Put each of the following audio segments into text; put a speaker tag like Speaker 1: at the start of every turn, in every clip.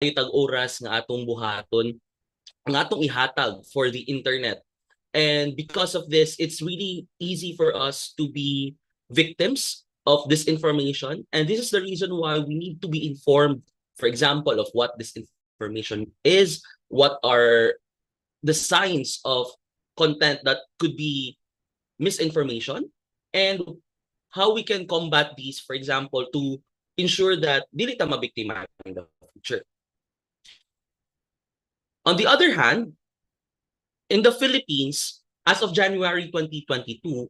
Speaker 1: tag oras nga atong buhaton, nga atong ihatag for the internet. And because of this, it's really easy for us to be victims of disinformation. And this is the reason why we need to be informed, for example, of what disinformation is, what are the signs of content that could be misinformation, and how we can combat these, for example, to ensure that dili ta mabiktima in the future. On the other hand, in the Philippines, as of January 2022,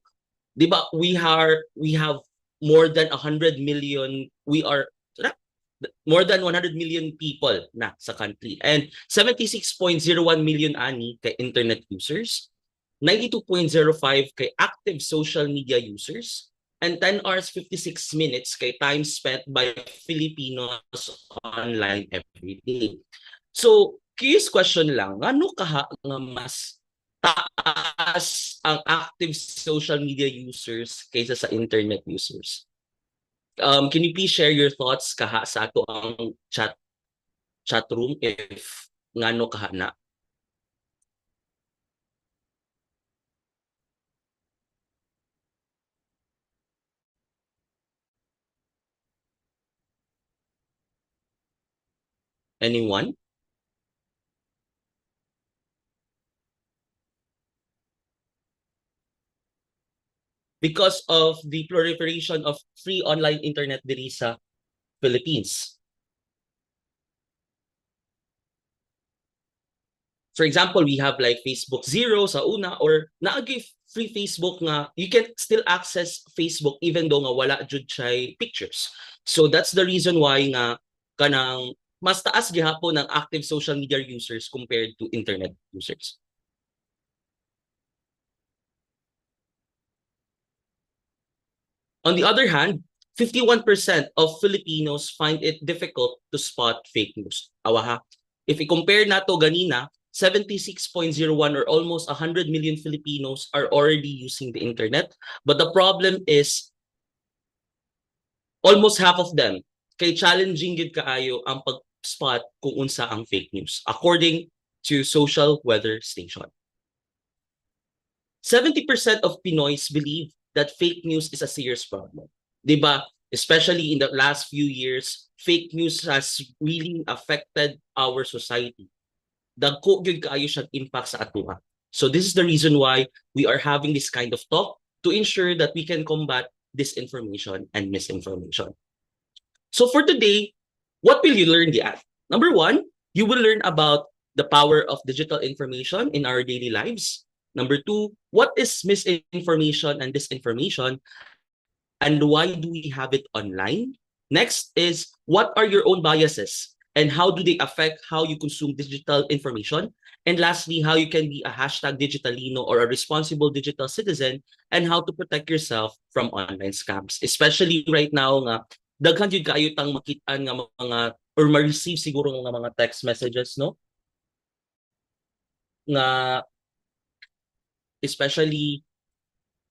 Speaker 1: di ba, we have more than 100 million, we are more than 100 million people na sa country, and 76.01 million ani kay internet users, 92.05 kay active social media users, and 10 hours 56 minutes kay time spent by Filipinos online every day. So, curious question lang, ano kaha nga mas taas ang active social media users kaysa sa internet users? Can you please share your thoughts kaha sa ato ang chat room if ngano kaha na? Anyone? Because of the proliferation of free online internet diri sa Philippines. For example, we have like Facebook Zero sa una, or naagi free Facebook nga you can still access Facebook even though nga wala jud siya pictures. So that's the reason why nga kanang mas taas gihapon ng active social media users compared to internet users. On the other hand, 51% of Filipinos find it difficult to spot fake news. Awaha. If we compare nato ganina, 76.01 or almost 100 million Filipinos are already using the internet. But the problem is almost half of them kay challenging gid kaayo ang pag-spot kung unsa ang fake news according to Social Weather Station. 70% of Pinoys believe that fake news is a serious problem. Diba? Especially in the last few years, fake news has really affected our society. Dagko gyud kaayo siya impact sa atuha. So this is the reason why we are having this kind of talk to ensure that we can combat disinformation and misinformation. So for today, what will you learn, Dian? Number one, you will learn about the power of digital information in our daily lives. Number two, what is misinformation and disinformation, and why do we have it online? Next is, what are your own biases and how do they affect how you consume digital information? And lastly, how you can be a hashtag digitalino or a responsible digital citizen, and how to protect yourself from online scams. Especially right now nga, daghan jud kaayo tang makit-an nga mga or ma-receive siguro nga mga text messages, no? Nga especially,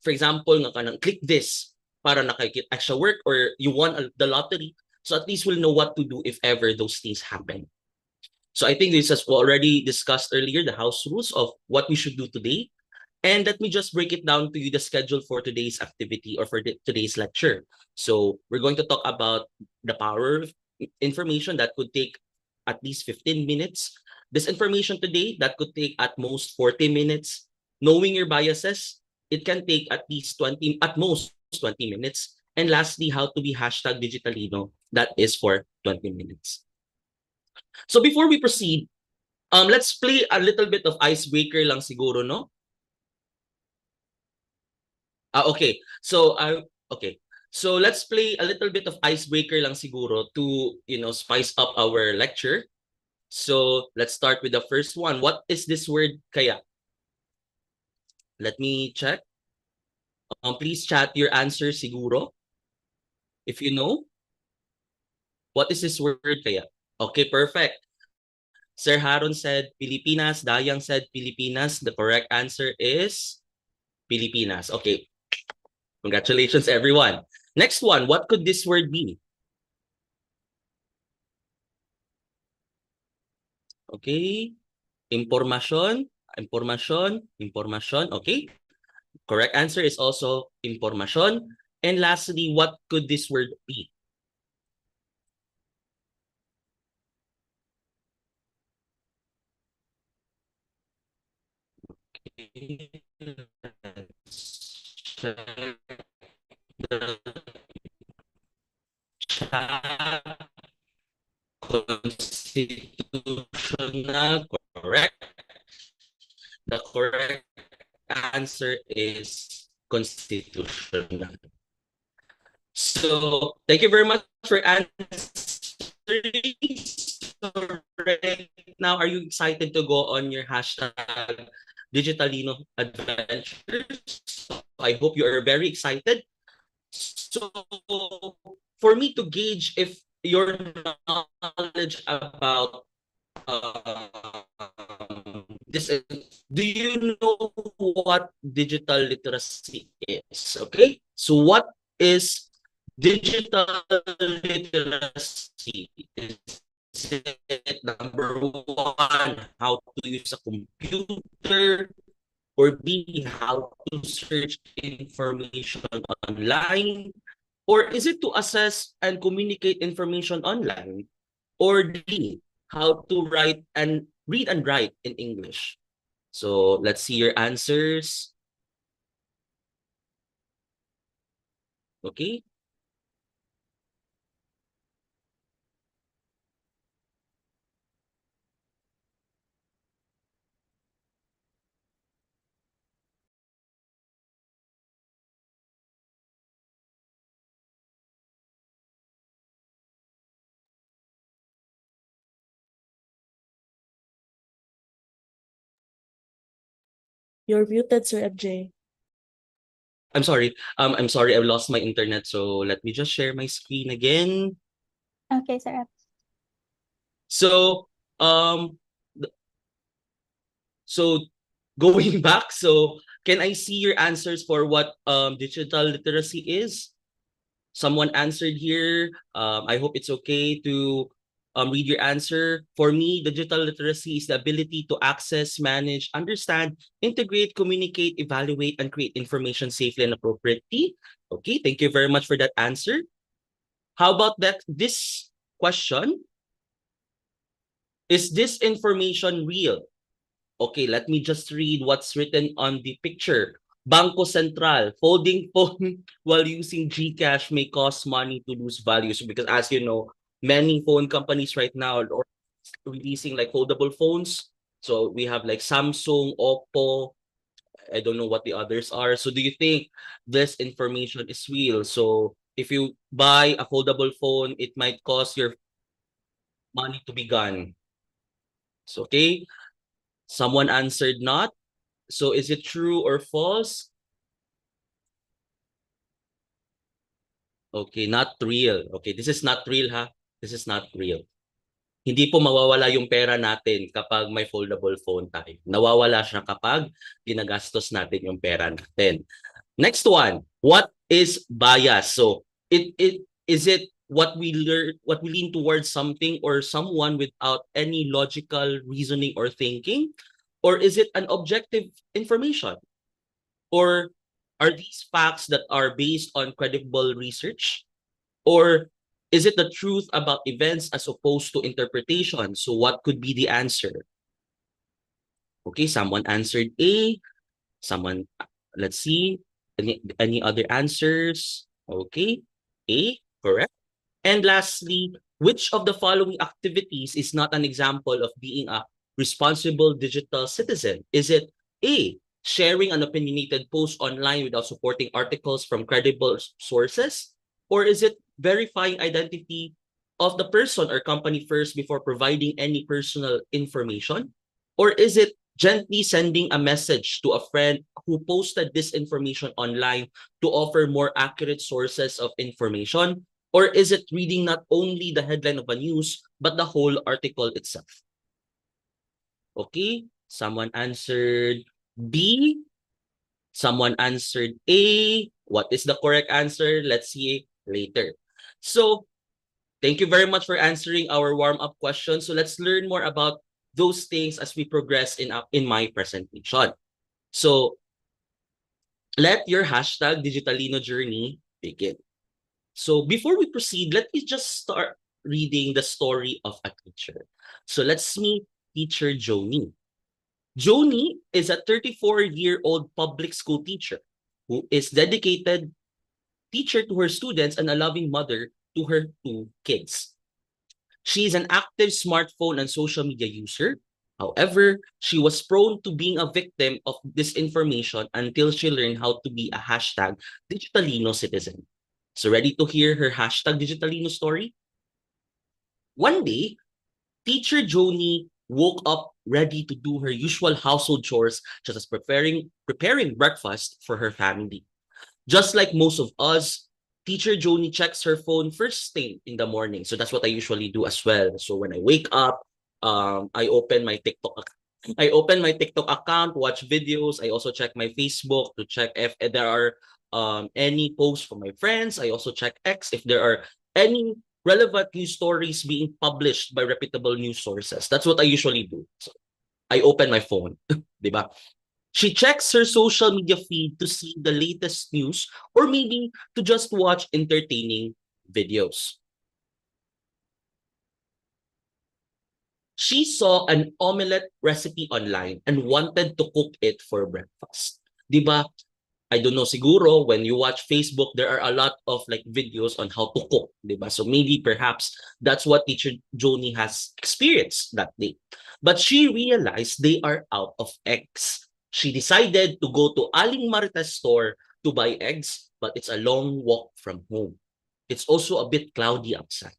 Speaker 1: for example, nga kanang click this para nakakita extra work, or you won the lottery. So at least we'll know what to do if ever those things happen. So I think this has already discussed earlier, the house rules of what we should do today. And let me just break it down to you, the schedule for today's activity or for today's lecture. So we're going to talk about the power of information that could take at least 15 minutes. This information today that could take at most 40 minutes. Knowing your biases, it can take at least 20, at most 20 minutes. And lastly, how to be hashtag digitalino, that is for 20 minutes. So before we proceed, let's play a little bit of icebreaker lang siguro, no? Okay. Okay. So let's play a little bit of icebreaker lang siguro to, spice up our lecture. So let's start with the first one. What is this word kaya? Let me check. Please chat your answer siguro. If you know. What is this word kaya? Okay, perfect. Sir Haron said Pilipinas. Dayang said Pilipinas. The correct answer is Pilipinas. Okay. Congratulations, everyone. Next one. What could this word be? Okay. Impormasyon, impormasyon, impormasyon. Okay. Correct answer is also impormasyon. And lastly, what could this word be? Let's check the chat. Constitutional, correct. The correct answer is constitutional. So thank you very much for answering. So right now, are you excited to go on your hashtag Digitalino Adventures? I hope you are very excited. So for me to gauge if your knowledge about this is, do you know what digital literacy is? Okay, so what is digital literacy? Is it number one, how to use a computer, or B, how to search information online, or is it to assess and communicate information online, or D, how to write and read and write in English? So let's see your answers. Okay.
Speaker 2: You're muted, Sir FJ.
Speaker 1: I'm sorry. I'm sorry. I lost my internet. So let me just share my screen again.
Speaker 3: Okay, Sir F.
Speaker 1: So um, so going back. So can I see your answers for what digital literacy is? Someone answered here. I hope it's okay to read your answer. For me, digital literacy is the ability to access, manage, understand, integrate, communicate, evaluate, and create information safely and appropriately. Okay, thank you very much for that answer. How about that? This question, is this information real? Okay, let me just read what's written on the picture. Banco Central, folding phone while using GCash may cost money to lose value. So because as you know, many phone companies right now are releasing like foldable phones. So we have like Samsung, Oppo, I don't know what the others are. So do you think this information is real? So if you buy a foldable phone, it might cost your money to be gone. So okay, someone answered not. So is it true or false? Okay, not real. Okay, this is not real ha. This is not real. Hindi po mawawala yung pera natin kapag may foldable phone tayo. Nawawala siya kapag ginagastos natin yung pera natin. Next one, what is bias? So, it is it what we learn, what we lean towards something or someone without any logical reasoning or thinking, or is it an objective information? Or are these facts that are based on credible research? Or is it the truth about events as opposed to interpretation? So what could be the answer? Okay, someone answered A. Someone, let's see, any other answers? Okay, A, correct. And lastly, which of the following activities is not an example of being a responsible digital citizen? Is it A, sharing an opinionated post online without supporting articles from credible sources? Or is it verifying identity of the person or company first before providing any personal information? Or is it gently sending a message to a friend who posted this information online to offer more accurate sources of information? Or is it reading not only the headline of a news, but the whole article itself? Okay, someone answered B. Someone answered A. What is the correct answer? Let's see later. So thank you very much for answering our warm-up question. So let's learn more about those things as we progress in my presentation. So let your hashtag Digitalino journey begin. So before we proceed, let me just start reading the story of a teacher. So let's meet teacher Joni. Joni is a 34-year-old public school teacher who is dedicated teacher to her students and a loving mother to her 2 kids. She is an active smartphone and social media user. However, she was prone to being a victim of disinformation until she learned how to be a hashtag Digitalino citizen. So ready to hear her hashtag Digitalino story? One day, teacher Joni woke up ready to do her usual household chores, such as preparing breakfast for her family. Just like most of us, teacher Joni checks her phone first thing in the morning. So that's what I usually do as well. So when I wake up, I open my TikTok account, watch videos. I also check my Facebook to check if there are any posts from my friends. I also check X if there are any relevant news stories being published by reputable news sources. That's what I usually do. So I open my phone, diba? She checks her social media feed to see the latest news or maybe to just watch entertaining videos. She saw an omelette recipe online and wanted to cook it for breakfast. Diba? I don't know, siguro when you watch Facebook, there are a lot of like videos on how to cook, diba? So maybe perhaps that's what teacher Joni has experienced that day. But she realized they are out of eggs. She decided to go to Aling Marites store to buy eggs, but it's a long walk from home. It's also a bit cloudy outside.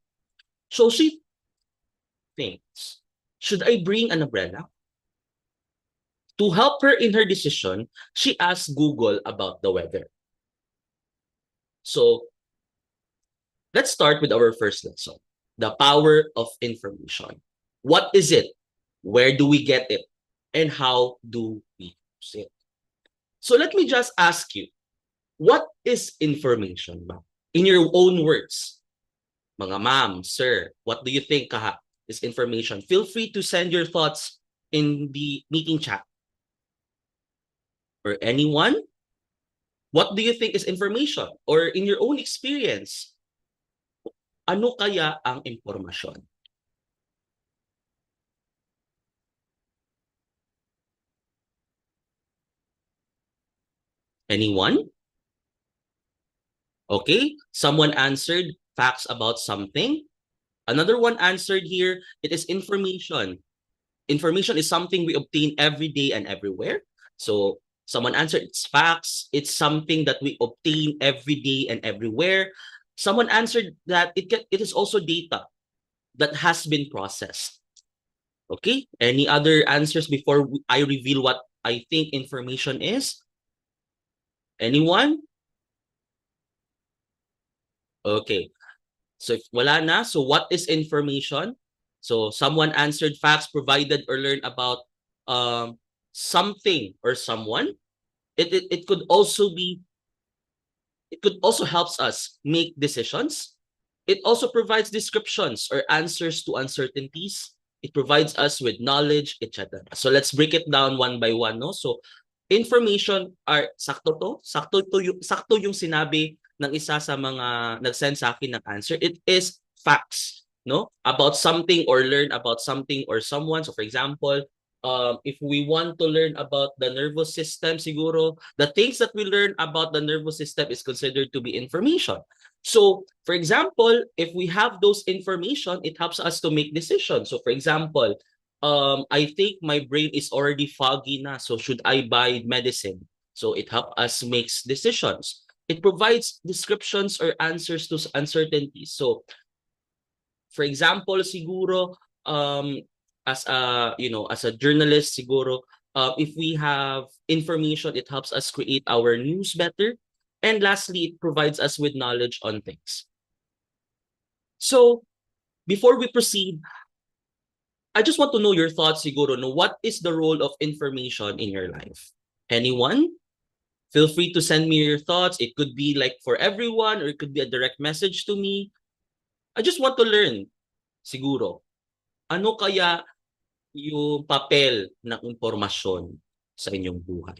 Speaker 1: So she thinks, should I bring an umbrella? To help her in her decision, she asked Google about the weather. So let's start with our first lesson, the power of information. What is it? Where do we get it? And how do we use it? So let me just ask you, what is information, ma'am? In your own words, mga ma'am, sir, what do you think is information? Feel free to send your thoughts in the meeting chat. Or anyone? What do you think is information? Or in your own experience, ano kaya ang impormasyon? Anyone? Okay, someone answered facts about something. Another one answered here, it is information. Information is something we obtain every day and everywhere. So someone answered it's facts. It's something that we obtain every day and everywhere. Someone answered that it is also data that has been processed. Okay, any other answers before I reveal what I think information is? Anyone? Okay, so if wala na, so what is information? So someone answered facts provided or learned about something or someone. It could also be, it could also helps us make decisions. It also provides descriptions or answers to uncertainties. It provides us with knowledge, etc. So let's break it down one by one, no? So information are sakto yung sinabi ng isa sa mga nag-send sa akin ng answer. It is facts, no? About something or learn about something or someone. So for example, if we want to learn about the nervous system, siguro, the things that we learn about the nervous system is considered to be information. So, for example, if we have those information, it helps us to make decisions. So, for example, I think my brain is already foggy na, so should I buy medicine? So, it helps us make decisions. It provides descriptions or answers to uncertainties. So, for example, siguro, as a journalist, siguro, if we have information, it helps us create our news better. And lastly, it provides us with knowledge on things. So, before we proceed, I just want to know your thoughts, siguro, no, what is the role of information in your life? Anyone? Feel free to send me your thoughts. It could be like for everyone, or it could be a direct message to me. I just want to learn, siguro. Ano kaya yung papel ng impormasyon sa inyong buhay?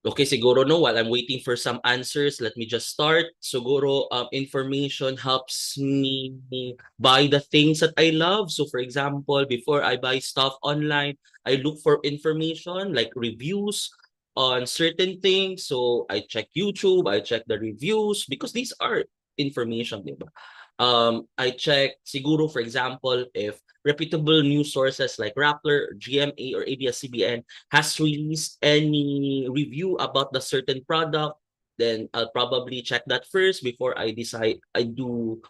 Speaker 1: Okay, siguro no, while I'm waiting for some answers, let me just start. Siguro, information helps me buy the things that I love. So for example, before I buy stuff online, I look for information like reviews on certain things. So I check YouTube, I check the reviews because these are information, di ba? I check siguro, for example, if reputable news sources like Rappler, GMA, or ABS-CBN has released any review about the certain product, then I'll probably check that first before I decide I do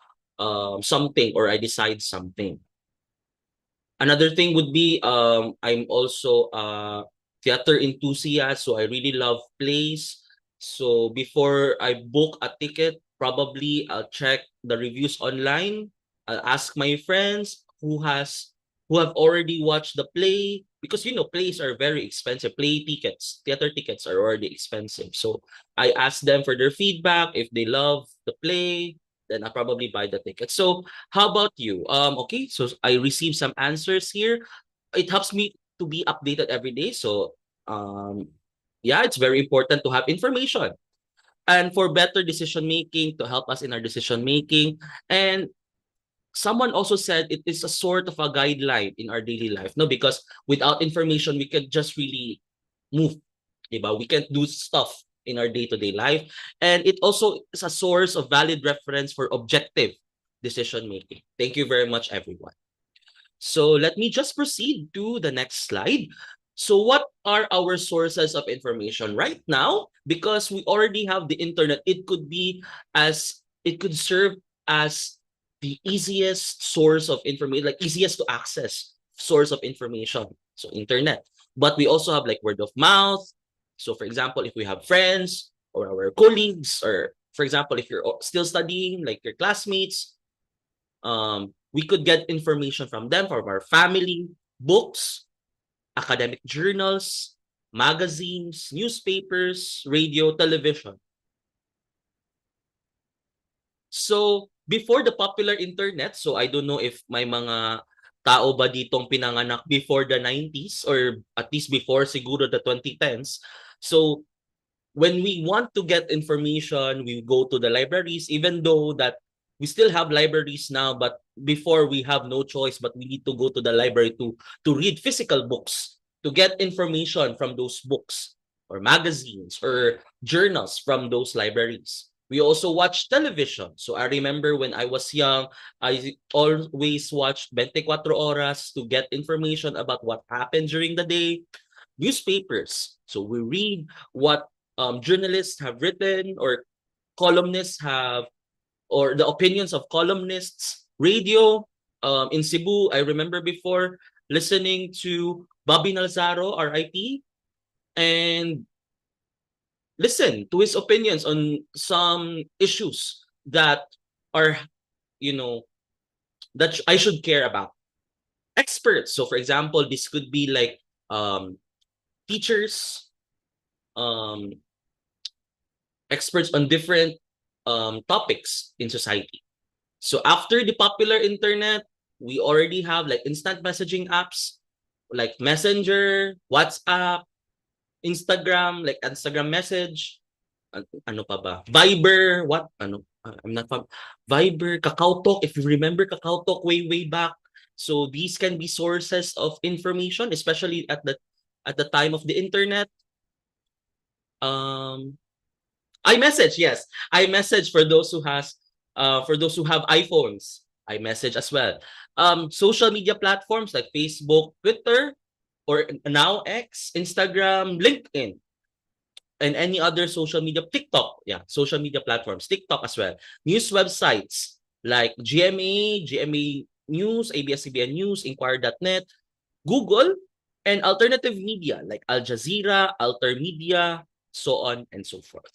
Speaker 1: something or I decide something. Another thing would be I'm also a theater enthusiast, so I really love plays. So before I book a ticket, probably I'll check the reviews online. I'll ask my friends who have already watched the play because plays are very expensive. Play tickets, theater tickets are already expensive. So I ask them for their feedback. If they love the play, then I'll probably buy the ticket. So how about you? Okay, so I received some answers here. It helps me to be updated every day. So yeah, it's very important to have information and for better decision making, to help us in our decision making. And someone also said it is a sort of a guideline in our daily life, no? Because without information, we can just really move, diba? We can't do stuff in our day-to-day life. And it also is a source of valid reference for objective decision making. Thank you very much, everyone. So let me just proceed to the next slide. So what are our sources of information right now? Because we already have the internet, it could serve as the easiest source of information, like easiest to access source of information. So internet. But we also have like word of mouth. So for example, if we have friends or our colleagues, or for example, if you're still studying, like your classmates, we could get information from them, from our family, books, academic journals, magazines, newspapers, radio, television. So, before the popular internet, so I don't know if may mga tao ba ditong pinanganak before the 90s or at least before siguro the 2010s. So, when we want to get information, we go to the libraries, even though that we still have libraries now, but before we have no choice, but we need to go to the library to read physical books, to get information from those books or magazines or journals from those libraries. We also watch television. So I remember when I was young, I always watched 24 Horas to get information about what happened during the day. Newspapers. So we read what journalists have written or columnists have, or the opinions of columnists. Radio, in Cebu, I remember before listening to Bobby Nalzaro, RIP, and listen to his opinions on some issues that are, you know, that I should care about. Experts. So, for example, this could be like teachers, um, experts on different topics in society. So after the popular internet, we already have like instant messaging apps like Messenger, WhatsApp, Instagram, like Instagram message, ano pa ba? Viber, I'm not Viber, KakaoTalk, if you remember KakaoTalk way back. So these can be sources of information, especially at the time of the internet. iMessage, yes. iMessage for those who have iPhones. iMessage as well. Social media platforms like Facebook, Twitter, or now X, Instagram, LinkedIn, and any other social media, TikTok, yeah, social media platforms, TikTok as well. News websites like GMA News, ABS-CBN News, Inquirer.net, Google, and alternative media like Al Jazeera, Alter Media, so on and so forth.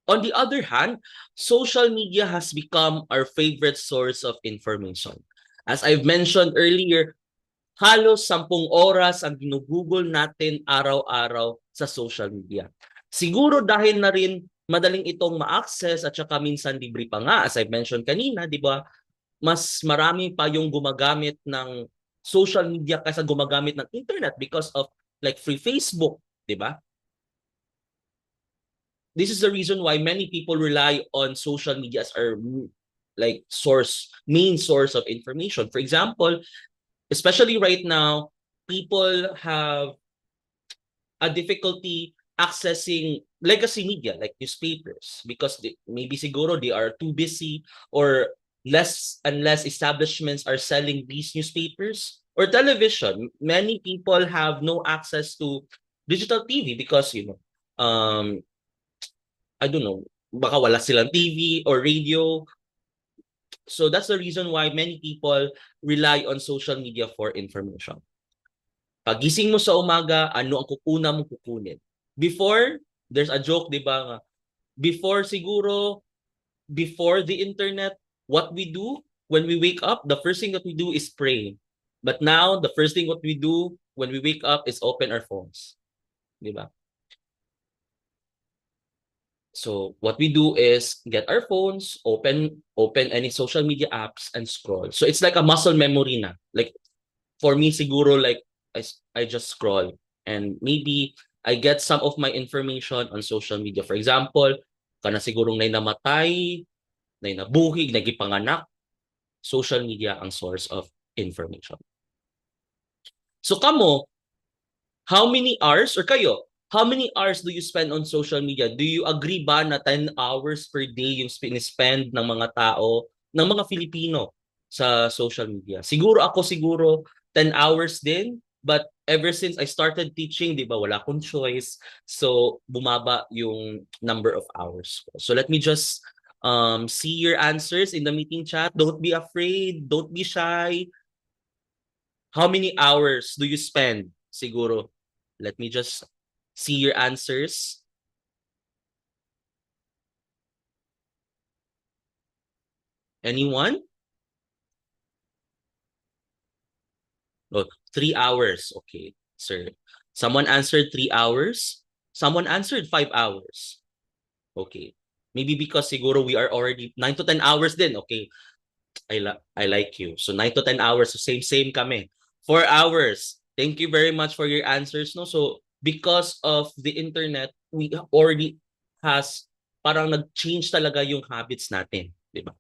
Speaker 1: On the other hand, social media has become our favorite source of information. As I've mentioned earlier, halos 10 oras ang ginugugol natin araw-araw sa social media. Siguro dahil na rin madaling itong ma-access at saka minsan libre pa nga. As I mentioned kanina, di ba? Mas marami pa yung gumagamit ng social media kaysa gumagamit ng internet because of like free Facebook, di ba? This is the reason why many people rely on social media as our like main source of information. For example, especially right now, people have a difficulty accessing legacy media like newspapers because maybe siguro they are too busy, or less and less establishments are selling these newspapers, or television. Many people have no access to digital TV because I don't know, baka wala silang TV or radio. So that's the reason why many people rely on social media for information. Pagising mo sa umaga, ano ang una mong kukunin? Before, there's a joke, di ba nga? Before the internet, what we do when we wake up, the first thing that we do is pray. But now, the first thing what we do when we wake up is open our phones. Di ba? So what we do is get our phones, open any social media apps and scroll. So it's like a muscle memory na. Like for me siguro, like I just scroll and maybe I get some of my information on social media. For example, kana sigurong nay namatay, nay nabuhig, nagipanganak, social media ang source of information. So kamo, how many hours, or kayo, how many hours do you spend on social media? Do you agree ba na 10 hours per day yung spend ng mga tao, ng mga Filipino sa social media? Siguro 10 hours din. But ever since I started teaching, di ba, wala akong choice. So, bumaba yung number of hours. So, let me just see your answers in the meeting chat. Don't be afraid. Don't be shy. How many hours do you spend? Siguro. Let me just see your answers. Anyone? Oh, 3 hours. Okay, sir. Someone answered 3 hours. Someone answered 5 hours. Okay. Maybe because siguro we are already 9 to 10 hours din. Okay. I like you. So 9 to 10 hours. So same kami. 4 hours. Thank you very much for your answers. No? So because of the internet, we already has parang nag-change talaga yung habits natin. Diba?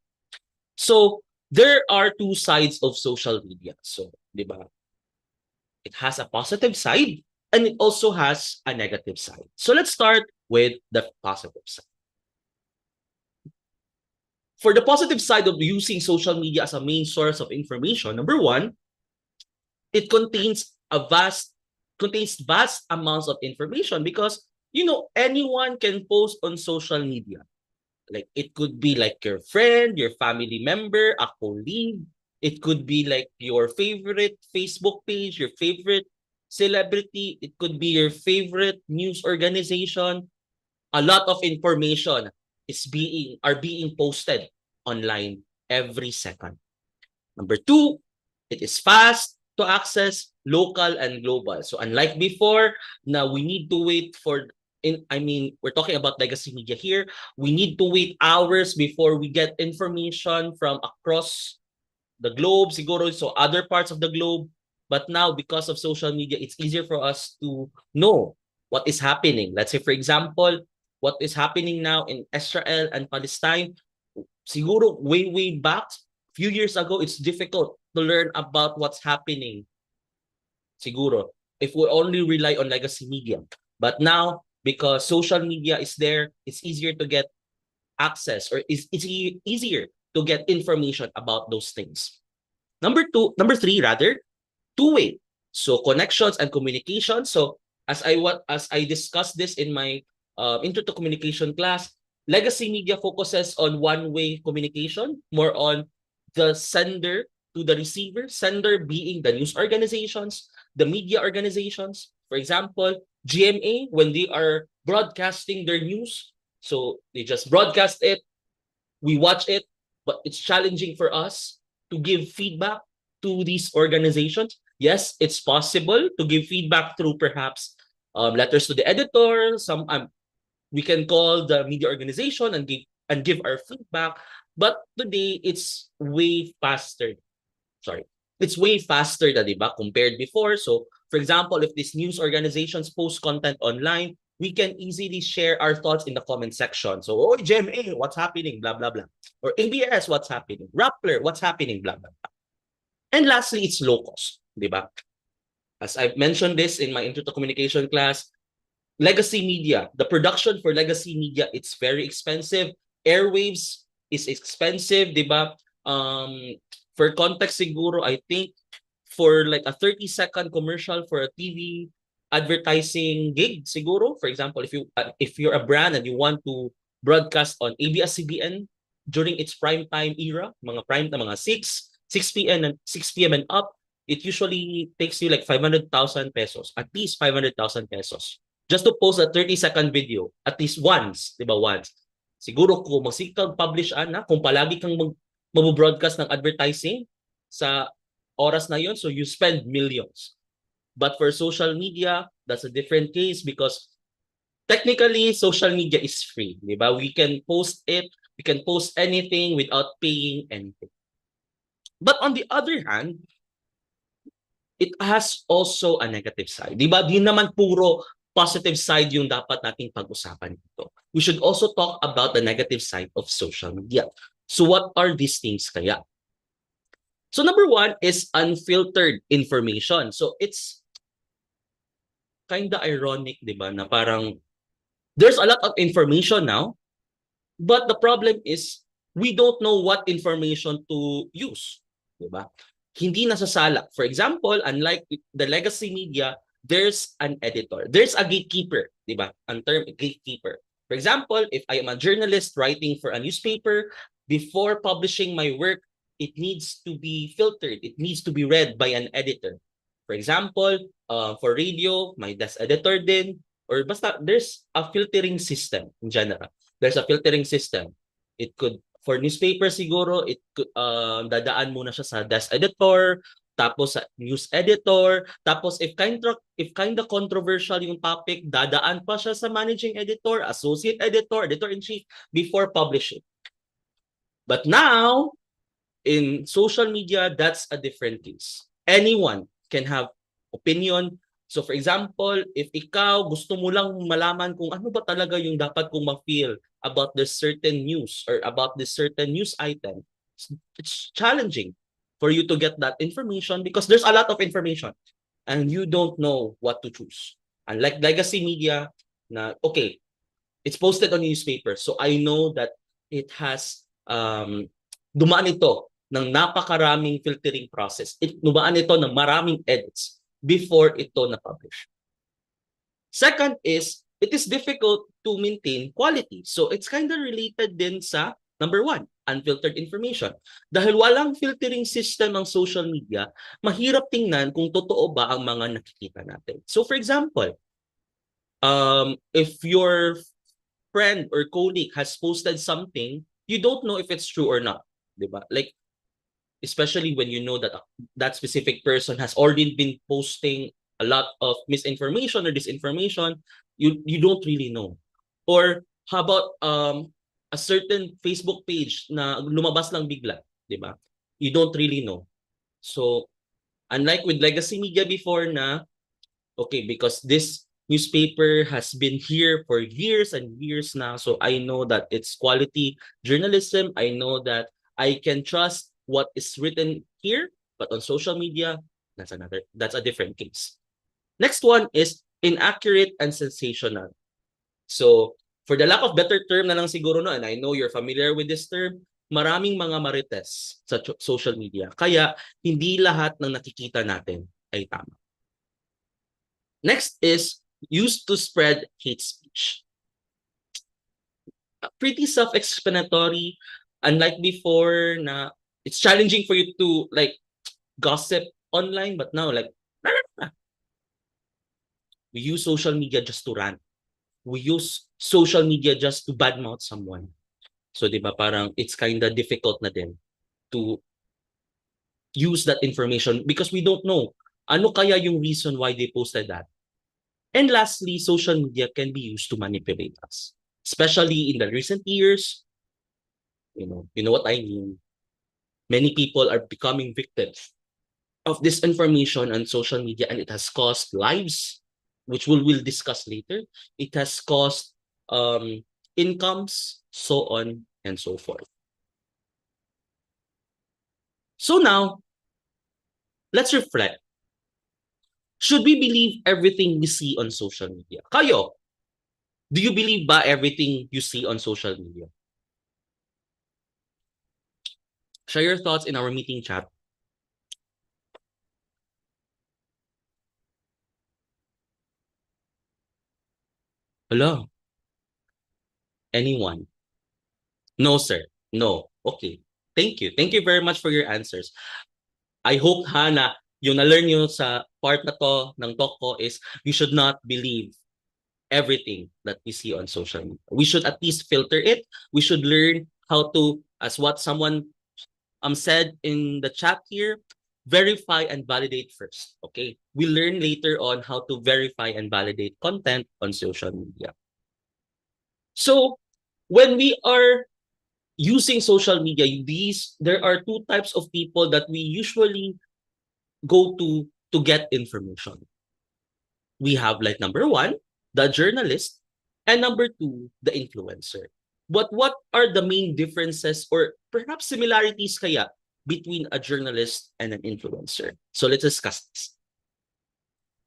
Speaker 1: So there are two sides of social media. So, diba? It has a positive side and it also has a negative side. So let's start with the positive side. For the positive side of using social media as a main source of information, number one, it contains vast amounts of information because anyone can post on social media. Like it could be like your friend, your family member, a colleague. It could be like your favorite Facebook page, your favorite celebrity. It could be your favorite news organization. A lot of information are being posted online every second. Number two, it is fast to access, local and global. So unlike before, now we need to wait we're talking about legacy media here. We need to wait hours before we get information from across the globe, siguro, so other parts of the globe. But now, because of social media, it's easier for us to know what is happening. Let's say, for example, what is happening now in Israel and Palestine. Siguro, way back, few years ago, it's difficult to learn about what's happening. Siguro, if we only rely on legacy media. But now, because social media is there, it's easier to get access, or it's easier to get information about those things. Number three, two-way. So connections and communication. So as I discussed this in my Intro to Communication class, legacy media focuses on one-way communication, more on the sender to the receiver, sender being the news organizations, the media organizations. For example, GMA, when they are broadcasting their news, so they just broadcast it, we watch it, but it's challenging for us to give feedback to these organizations. Yes, it's possible to give feedback through perhaps letters to the editor, we can call the media organization and give our feedback. But today, it's way faster. Sorry. It's way faster na, di ba, compared before. So, for example, if these news organizations post content online, we can easily share our thoughts in the comment section. So, oh, GMA, what's happening? Blah, blah, blah. Or ABS, what's happening? Rappler, what's happening? Blah, blah, blah. And lastly, it's low cost, di ba? As I've mentioned this in my Intro to Communication class, legacy media, the production for legacy media, it's very expensive. Airwaves is expensive, di ba? For context siguro, I think for like a 30-second commercial for a TV advertising gig siguro, for example, if you're a brand and you want to broadcast on ABS-CBN during its prime time era, mga 6 p.m. and 6 p.m. and up, it usually takes you like 500,000 pesos, at least 500,000 pesos. Just to post a 30-second video, at least once, di ba, once. Siguro kung magsikag publish kung palagi kang mabu-broadcast ng advertising sa oras na yon, so you spend millions. But for social media, that's a different case because technically, social media is free, di ba? We can post anything without paying anything. But on the other hand, it has also a negative side. Di ba? Di naman puro positive side yung dapat nating pag-usapan dito. We should also talk about the negative side of social media. So what are these things kaya? So number one is unfiltered information. So it's kind of ironic, di ba, na parang there's a lot of information now, but the problem is we don't know what information to use, di ba? Hindi nasasala. For example, unlike the legacy media, there's an editor. There's a gatekeeper, di ba? Ang term gatekeeper. For example, if I am a journalist writing for a newspaper, before publishing my work, it needs to be filtered. It needs to be read by an editor. For example, for radio, may desk editor din. Or basta, there's a filtering system in general. There's a filtering system. It could, for newspaper siguro, it could, dadaan muna siya sa desk editor, tapos sa news editor, tapos if kind of controversial yung topic, dadaan pa siya sa managing editor, associate editor, editor-in-chief before publishing. But now, in social media, that's a different case. Anyone can have opinion. So for example, if ikaw gusto mo lang malaman kung ano ba talaga yung dapat kong ma-feel about this certain news or about this certain news item, it's challenging for you to get that information because there's a lot of information and you don't know what to choose. Unlike legacy media, na okay, it's posted on newspaper, so I know that it has dumaan ito ng napakaraming filtering process. Dumaan ito ng maraming edits before ito na-publish. Second is, it is difficult to maintain quality. So it's kind of related din sa number one, unfiltered information. Dahil walang filtering system ang social media, mahirap tingnan kung totoo ba ang mga nakikita natin. So for example, if your friend or colleague has posted something, you don't know if it's true or not, diba? Like, especially when you know that that specific person has already been posting a lot of misinformation or disinformation, you don't really know. Or how about a certain Facebook page na lumabas lang bigla, diba? You don't really know. So, unlike with legacy media before na, okay, because this newspaper has been here for years and years now, so I know that it's quality journalism. I know that I can trust what is written here, but on social media, that's a different case. Next one is inaccurate and sensational. So, for the lack of better term na lang siguro no, and I know you're familiar with this term, maraming mga marites sa social media. Kaya, hindi lahat ng nakikita natin ay tama. Next is used to spread hate speech. Pretty self-explanatory. Unlike before na it's challenging for you to like gossip online, but now like we use social media just to rant. We use social media just to badmouth someone. So di ba parang it's kind of difficult na din to use that information because we don't know ano kaya yung reason why they posted that. And lastly, social media can be used to manipulate us. especially in the recent years. You know what I mean. Many people are becoming victims of disinformation on social media, and it has cost lives, which we'll discuss later. It has cost incomes, so on and so forth. So now, let's reflect. Should we believe everything we see on social media? Kayo, do you believe ba everything you see on social media? Share your thoughts in our meeting chat. Hello? Anyone? No, sir. No. Okay. Thank you. Thank you very much for your answers. I hope, na yung na-learn nyo sa part na to ng talk ko is we should not believe everything that we see on social media. We should at least filter it. We should learn how to, as what someone said in the chat here, verify and validate first. Okay? We learn later on how to verify and validate content on social media. So, when we are using social media, there are two types of people that we usually go to get information. We have like number one, the journalist, and number two, the influencer. But what are the main differences or perhaps similarities kaya between a journalist and an influencer? So let's discuss this.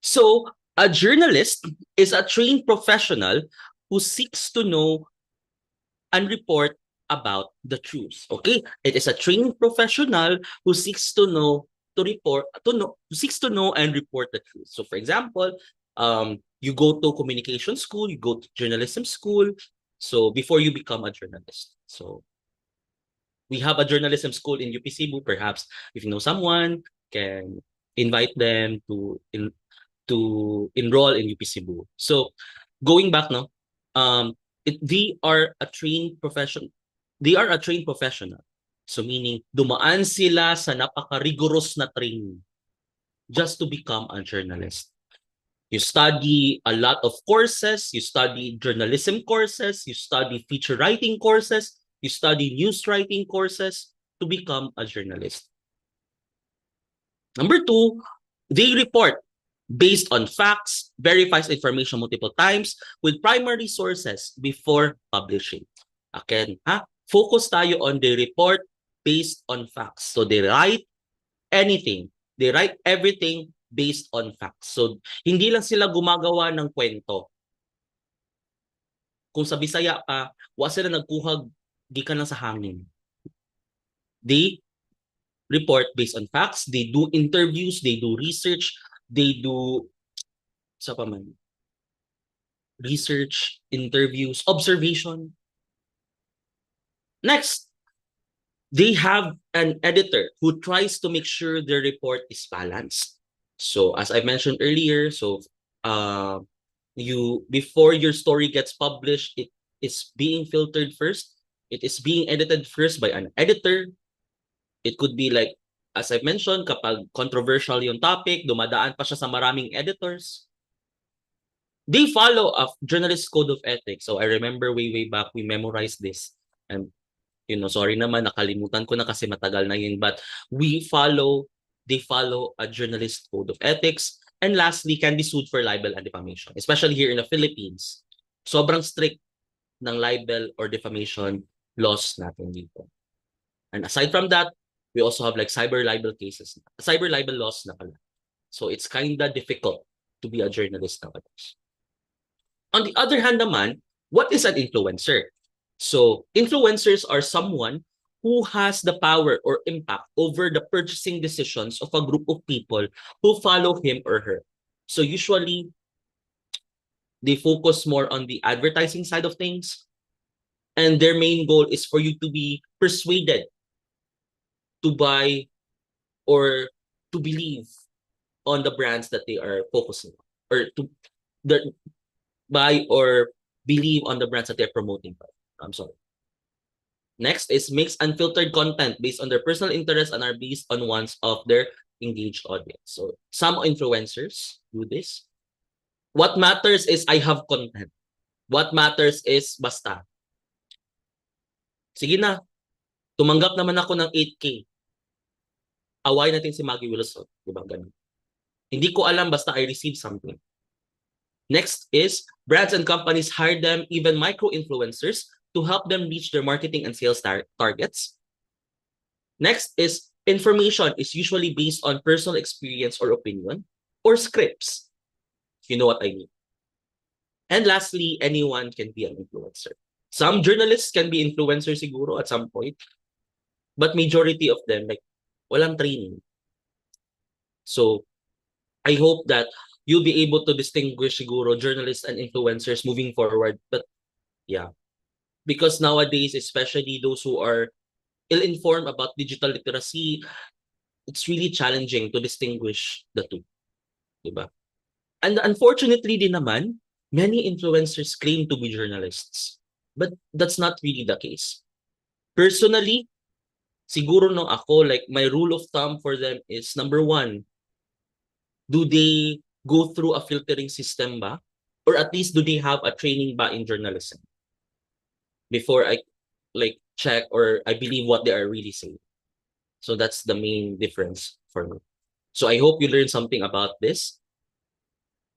Speaker 1: So a journalist is a trained professional who seeks to know and report about the truth. Okay? It is a trained professional who seeks to know seeks to know and report the truth. So for example, you go to communication school, you go to journalism school. So before you become a journalist. So we have a journalism school in UP Cebu. Perhaps if you know someone, can invite them to enroll in UP Cebu. So going back, no, they are a trained profession. They are a trained professional. So meaning, dumaan sila sa napaka-rigorous na training just to become a journalist. You study a lot of courses. You study journalism courses. You study feature writing courses. You study news writing courses to become a journalist. Number two, they report based on facts, verifies information multiple times with primary sources before publishing. Again, focus tayo on the report based on facts. So they write anything. They write everything based on facts. So hindi lang sila gumagawa ng kwento. Kung sa Bisaya pa, wa sila nagkuhag gikan lang sa hangin. They report based on facts. They do interviews. They do research. They do research, interviews, observation. Next, they have an editor who tries to make sure their report is balanced. So as I mentioned earlier, before your story gets published, it is being filtered first. It is being edited first by an editor. It could be like, as I mentioned, kapag controversial yung topic, dumadaan pa siya sa maraming editors. They follow a journalist code of ethics. So I remember way back, we memorized this. And, sorry naman, nakalimutan ko na kasi matagal na yun. But they follow a journalist code of ethics. And lastly, can be sued for libel and defamation. Especially here in the Philippines. Sobrang strict ng libel or defamation laws natin dito. And aside from that, we also have like cyber libel laws na pala. So it's kinda difficult to be a journalist nowadays. On the other hand naman, what is an influencer? So influencers are someone who has the power or impact over the purchasing decisions of a group of people who follow him or her. So usually, they focus more on the advertising side of things. And their main goal is for you to be persuaded to buy or to believe on the brands that they are focusing on, or to buy or believe on the brands that they're promoting. I'm sorry. Next is makes unfiltered content based on their personal interests and are based on ones of their engaged audience. So some influencers do this. What matters is I have content. What matters is basta. Sige na, tumanggap naman ako ng 8K. Away natin si Maggie Wilson. Diba? Ganun. Hindi ko alam, basta I received something. Next is, brands and companies hire them, even micro-influencers, to help them reach their marketing and sales targets. Next is, information is usually based on personal experience or opinion, or scripts. You know what I mean. And lastly, anyone can be an influencer. Some journalists can be influencers siguro at some point, but majority of them, like, walang training. So, I hope that you'll be able to distinguish siguro journalists and influencers moving forward. But yeah, because nowadays, especially those who are ill-informed about digital literacy, it's really challenging to distinguish the two. Diba? And unfortunately din naman, many influencers claim to be journalists. But that's not really the case. Personally, siguro no ako, like my rule of thumb for them is number one, do they go through a filtering system ba? Or at least do they have a training ba in journalism? Before I like check or I believe what they are really saying. So that's the main difference for me. So I hope you learned something about this.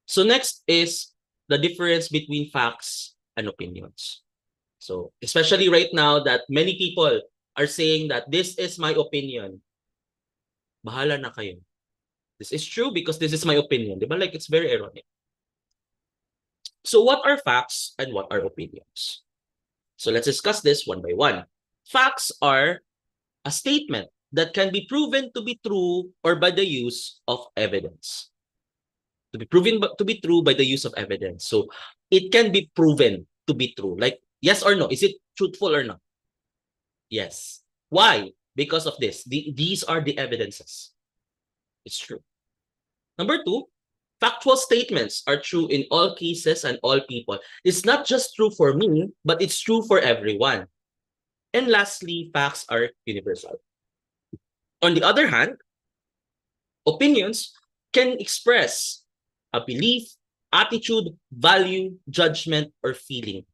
Speaker 1: So next is the difference between facts and opinions. So especially right now that many people are saying that this is my opinion. Bahala na kayo. This is true because this is my opinion. Diba? Like, it's very ironic. So what are facts and what are opinions? So let's discuss this one by one. Facts are a statement that can be proven to be true or by the use of evidence. To be proven to be true by the use of evidence. So it can be proven to be true. Like, yes or no? Is it truthful or not? Yes. Why? Because of this. These are the evidences. It's true. Number two, factual statements are true in all cases and all people. It's not just true for me, but it's true for everyone. And lastly, facts are universal. On the other hand, opinions can express a belief, attitude, value, judgment, or feeling.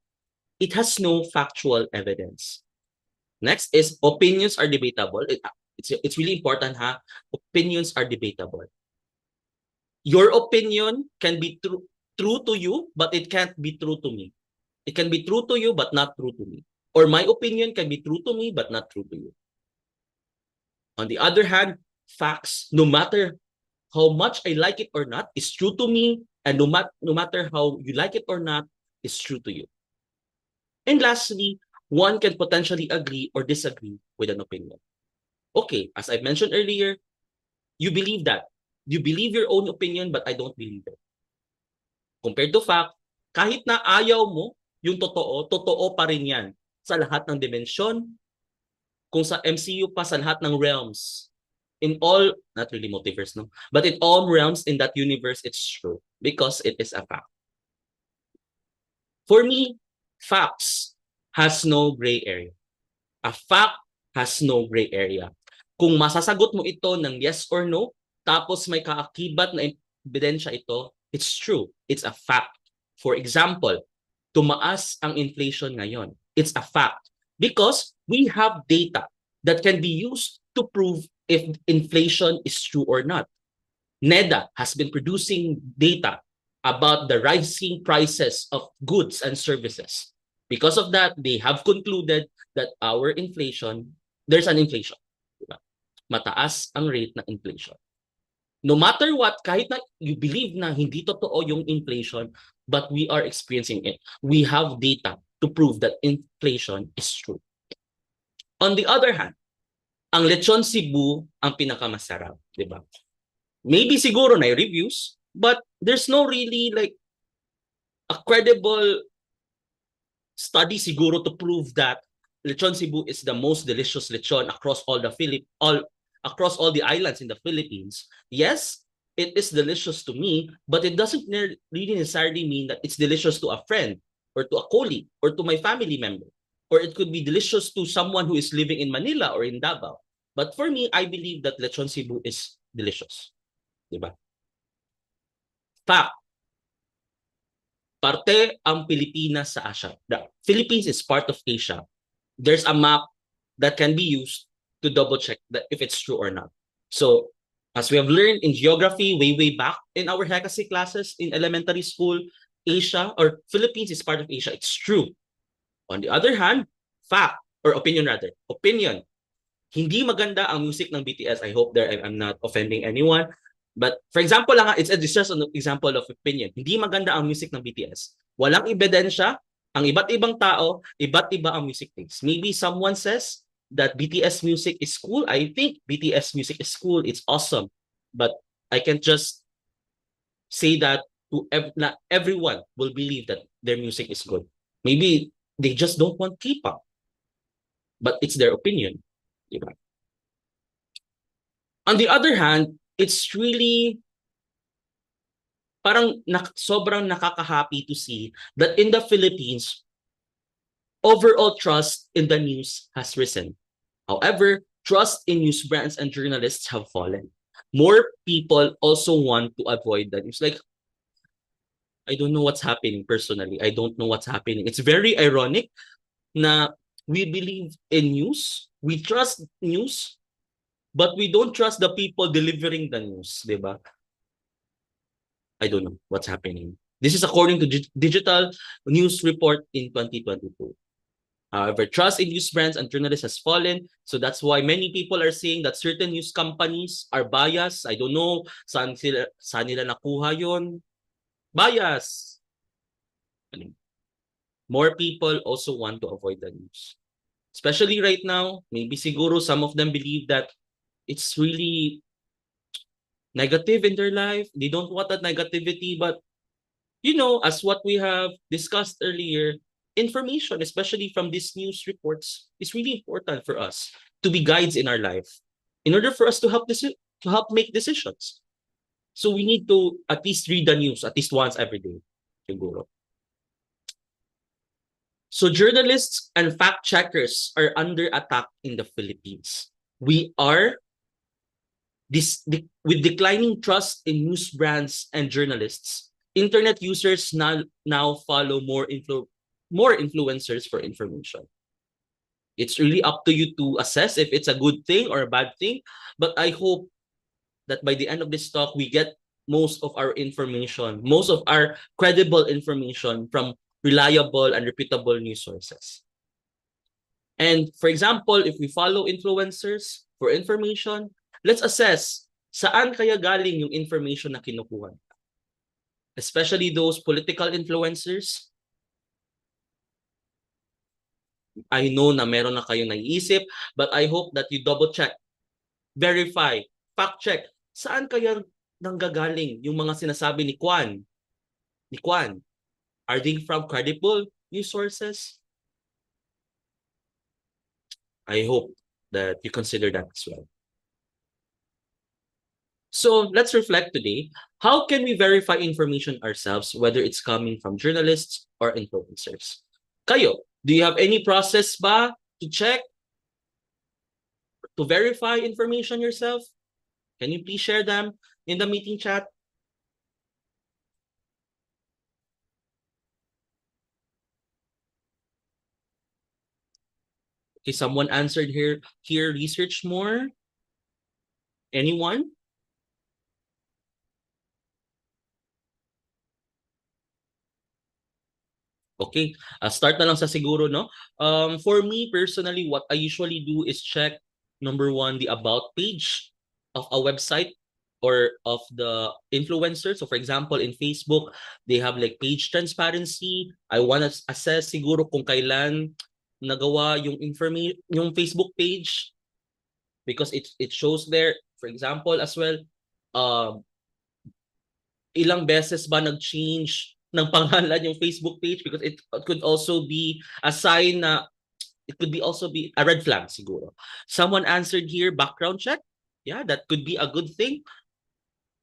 Speaker 1: It has no factual evidence. Next is opinions are debatable. It's really important, ha? Opinions are debatable. Your opinion can be true to you, but it can't be true to me. It can be true to you, but not true to me. Or my opinion can be true to me, but not true to you. On the other hand, facts, no matter how much I like it or not, is true to me, and no matter how you like it or not, is true to you. And lastly, one can potentially agree or disagree with an opinion. Okay, as I mentioned earlier, you believe that. You believe your own opinion, but I don't believe it. Compared to fact, kahit na ayaw mo yung totoo, totoo pa rin yan sa lahat ng dimensyon, kung sa MCU pa sa lahat ng realms. In all, not really multiverse, no? But in all realms in that universe, it's true because it is a fact. For me, facts has no gray area. A fact has no gray area. Kung masasagot mo ito ng yes or no, tapos may kaakibat na ebidensya ito, it's true. It's a fact. For example, tumaas ang inflation ngayon. It's a fact. Because we have data that can be used to prove if inflation is true or not. NEDA has been producing data about the rising prices of goods and services. Because of that, they have concluded that our inflation, there's an inflation. Diba? Mataas ang rate ng inflation. No matter what, kahit na you believe na hindi totoo yung inflation, but we are experiencing it. We have data to prove that inflation is true. On the other hand, ang lechon Cebu ang pinakamasarap, di ba? Maybe siguro na reviews, but there's no really like a credible study siguro to prove that lechon Cebu is the most delicious lechon across all the across all the islands in the Philippines. Yes, it is delicious to me, but it doesn't really necessarily mean that it's delicious to a friend or to a colleague or to my family member. Or it could be delicious to someone who is living in Manila or in Davao. But for me, I believe that lechon Cebu is delicious. Diba? Fact. parte ang Pilipinas sa Asia. The Philippines is part of Asia. There's a map that can be used to double check that if it's true or not. So, as we have learned in geography way back in our Hekasi classes in elementary school, Asia or Philippines is part of Asia. It's true. On the other hand, fact or opinion rather, opinion. Hindi maganda ang music ng BTS. I hope there I'm not offending anyone. But for example lang, it's just an example of opinion. Hindi maganda ang music ng BTS. Walang ebidensya. Ang iba't ibang tao, iba't iba ang music taste. Maybe someone says that BTS music is cool. I think BTS music is cool. It's awesome. But I can't just say that to not everyone will believe that their music is good. Maybe they just don't want K-pop. But it's their opinion. Diba? On the other hand, it's really parang sobrang nakaka-happy to see that in the Philippines, overall trust in the news has risen. However, trust in news brands and journalists have fallen. More people also want to avoid the news. Like, I don't know what's happening personally. I don't know what's happening. It's very ironic na we believe in news, we trust news, but we don't trust the people delivering the news, diba? I don't know what's happening. This is according to Digital News Report in 2022. However, trust in news brands and journalists has fallen. So that's why many people are saying that certain news companies are biased. I don't know saan nila nakuha yon. Bias. More people also want to avoid the news. Especially right now, maybe siguro some of them believe that it's really negative in their life. They don't want that negativity, but as what we have discussed earlier, information, especially from these news reports, is really important for us to be guides in our life in order for us to help make decisions. So we need to at least read the news at least once every day. Siguro. So journalists and fact checkers are under attack in the Philippines. We are with declining trust in news brands and journalists. Internet users now follow more influencers for information. It's really up to you to assess if it's a good thing or a bad thing. But I hope that by the end of this talk, we get most of our information, most of our credible information from reliable and reputable news sources. And for example, if we follow influencers for information, let's assess saan kaya galing yung information na kinukuha. Especially those political influencers. I know na meron na kayong naiisip, but I hope that you double check, verify, fact check. Saan kaya nanggagaling yung mga sinasabi ni Kwan? Are they from credible news sources? I hope that you consider that as well. So let's reflect today. How can we verify information ourselves, whether it's coming from journalists or influencers? Kayo, do you have any process ba to check, to verify information yourself? Can you please share them in the meeting chat? Okay, someone answered here, research more. Anyone? Okay, start na lang sa siguro, no? For me personally, what I usually do is check, number one, the about page of a website or of the influencer. So for example, in Facebook, they have like page transparency. I want to assess siguro kung kailan nagawa yung yung Facebook page because it shows there, for example, as well, ilang beses ba nag-change ng pangalan yung Facebook page, because it could also be a sign na it could be also be a red flag siguro. Someone answered here, background check. Yeah, that could be a good thing.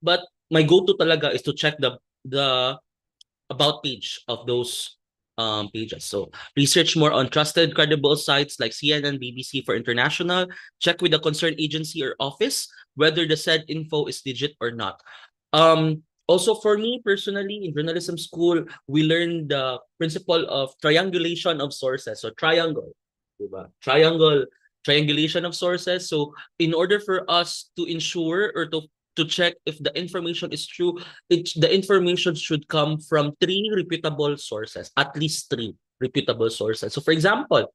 Speaker 1: But my go-to talaga is to check the about page of those pages. So research more on trusted, credible sites like CNN, BBC for international. Check with the concerned agency or office whether the said info is legit or not. Also, for me personally, in journalism school, we learned the principle of triangulation of sources. So triangle, diba? Triangulation of sources. So in order for us to ensure or to check if the information is true, the information should come from three reputable sources, at least three reputable sources. So for example,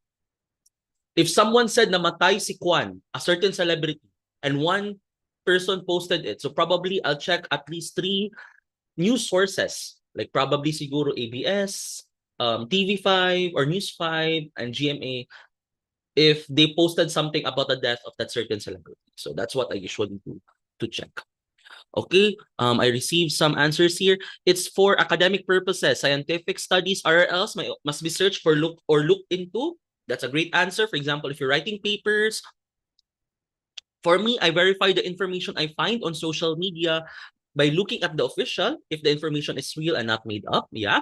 Speaker 1: if someone said namatay si Kwan, a certain celebrity, and one person posted it, so probably I'll check at least three news sources, like probably siguro ABS, TV5 or News 5 and GMA, if they posted something about the death of that certain celebrity. So that's what I usually do to check. Okay, I received some answers here. It's for academic purposes. Scientific studies, RLs, must be searched for look into. That's a great answer. For example, if you're writing papers, for me, I verify the information I find on social media by looking at the official, if the information is real and not made up. Yeah.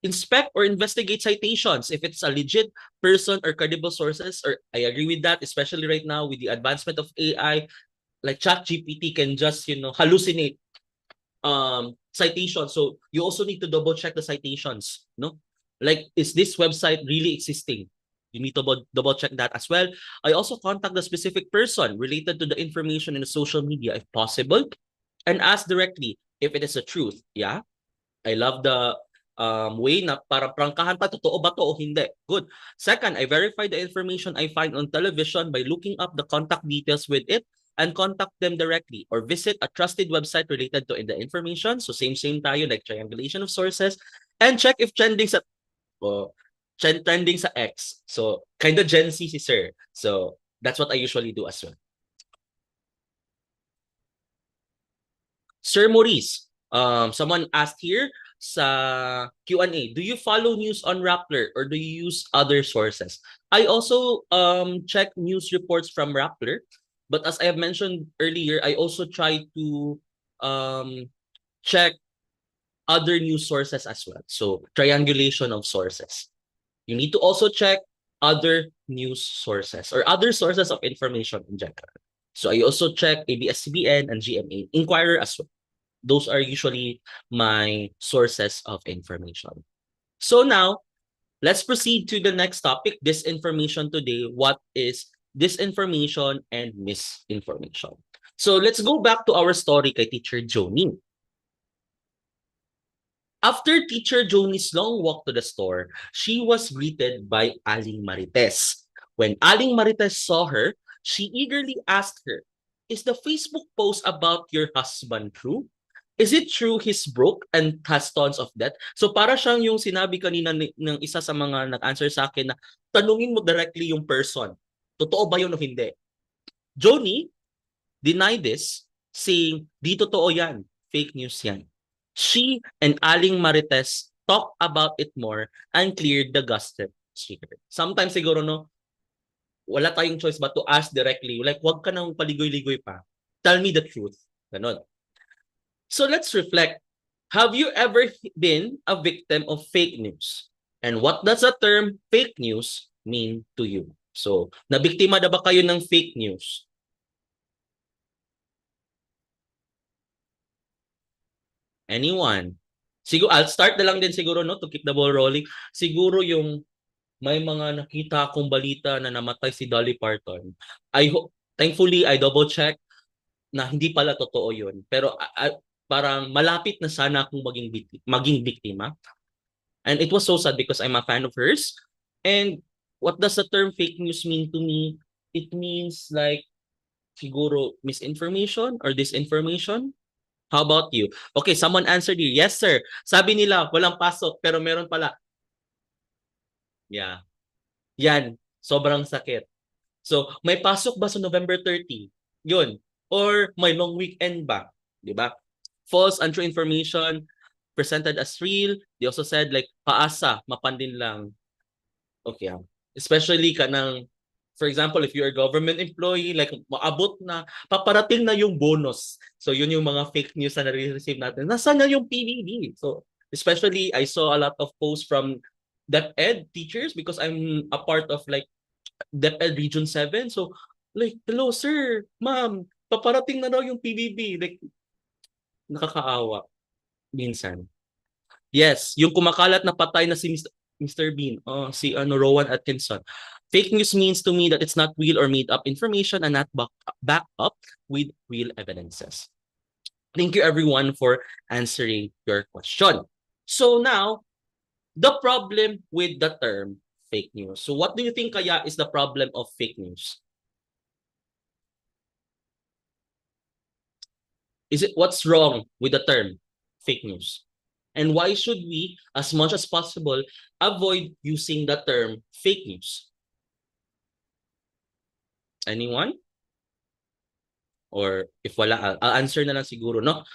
Speaker 1: Inspect or investigate citations if it's a legit person or credible sources. Or I agree with that, especially right now with the advancement of AI, like ChatGPT can just, hallucinate citations. So you also need to double check the citations, no? Like, is this website really existing? You need to double check that as well. I also contact the specific person related to the information in the social media if possible and ask directly if it is the truth. Yeah. I love the way na para prangkahan pa, totoo ba to o hindi. Good. Second, I verify the information I find on television by looking up the contact details with it and contact them directly or visit a trusted website related to the information. So same tayo, like triangulation of sources, and check if trending sa trending sa X. So kind of Gen Z si sir. So that's what I usually do as well. Sir Maurice, someone asked here sa Q&A, do you follow news on Rappler or do you use other sources? I also check news reports from Rappler, but as I have mentioned earlier, I also try to check other news sources as well. So triangulation of sources. You need to also check other news sources or other sources of information in general. So I also check ABS-CBN and GMA, Inquirer as well. Those are usually my sources of information. So now, let's proceed to the next topic, disinformation today. What is disinformation and misinformation? So let's go back to our story kay Teacher Joni. After Teacher Joni's long walk to the store, she was greeted by Aling Marites. When Aling Marites saw her, she eagerly asked her, "Is the Facebook post about your husband true? Is it true he's broke and has tons of debt?" So para siyang yung sinabi kanina ng isa sa mga nag-answer sa akin na tanungin mo directly yung person. Totoo ba yun o hindi? Joni denied this, saying, "Di totoo yan. Fake news yan." She and Aling Marites talked about it more and cleared the gossip secret. Sometimes siguro, no, wala tayong choice but to ask directly. Like, wag ka nang paligoy-ligoy pa. Tell me the truth. Ganon. So let's reflect. Have you ever been a victim of fake news? And what does the term fake news mean to you? So, nabiktima na ba kayo ng fake news? Anyone? Siguro, I'll start na lang din siguro, no, to keep the ball rolling. Siguro yung may mga nakita akong balita na namatay si Dolly Parton. Thankfully, I double check na hindi pala totoo yun. Pero parang malapit na sana akong maging biktima. And it was so sad because I'm a fan of hers. And what does the term fake news mean to me? It means like siguro misinformation or disinformation. How about you? Okay, someone answered you. Yes, sir. Sabi nila, walang pasok, pero meron pala. Yeah. Yan. Sobrang sakit. So, may pasok ba sa November 30? Yun. Or may long weekend ba? Diba? False, untrue information presented as real. They also said like, paasa, mapandin lang. Okay. Especially ka ng, for example, if you're a government employee, like maabot na, paparating na yung bonus. So yun yung mga fake news na nare-receive natin. Nasaan na yung PBB? So especially, I saw a lot of posts from DepEd teachers because I'm a part of like DepEd Region 7. So like, hello sir, ma'am, paparating na daw yung PBB. Like, nakakaawa. Minsan. Yes, yung kumakalat na patay na si Mr. Bean, si Rowan Atkinson. Fake news means to me that it's not real or made up information and not back up with real evidences. Thank you everyone for answering your question. So now, the problem with the term fake news. So what do you think kaya is the problem of fake news? What's wrong with the term fake news? And why should we, as much as possible, avoid using the term fake news? Anyone? Or if wala, I'll answer na lang siguro, no?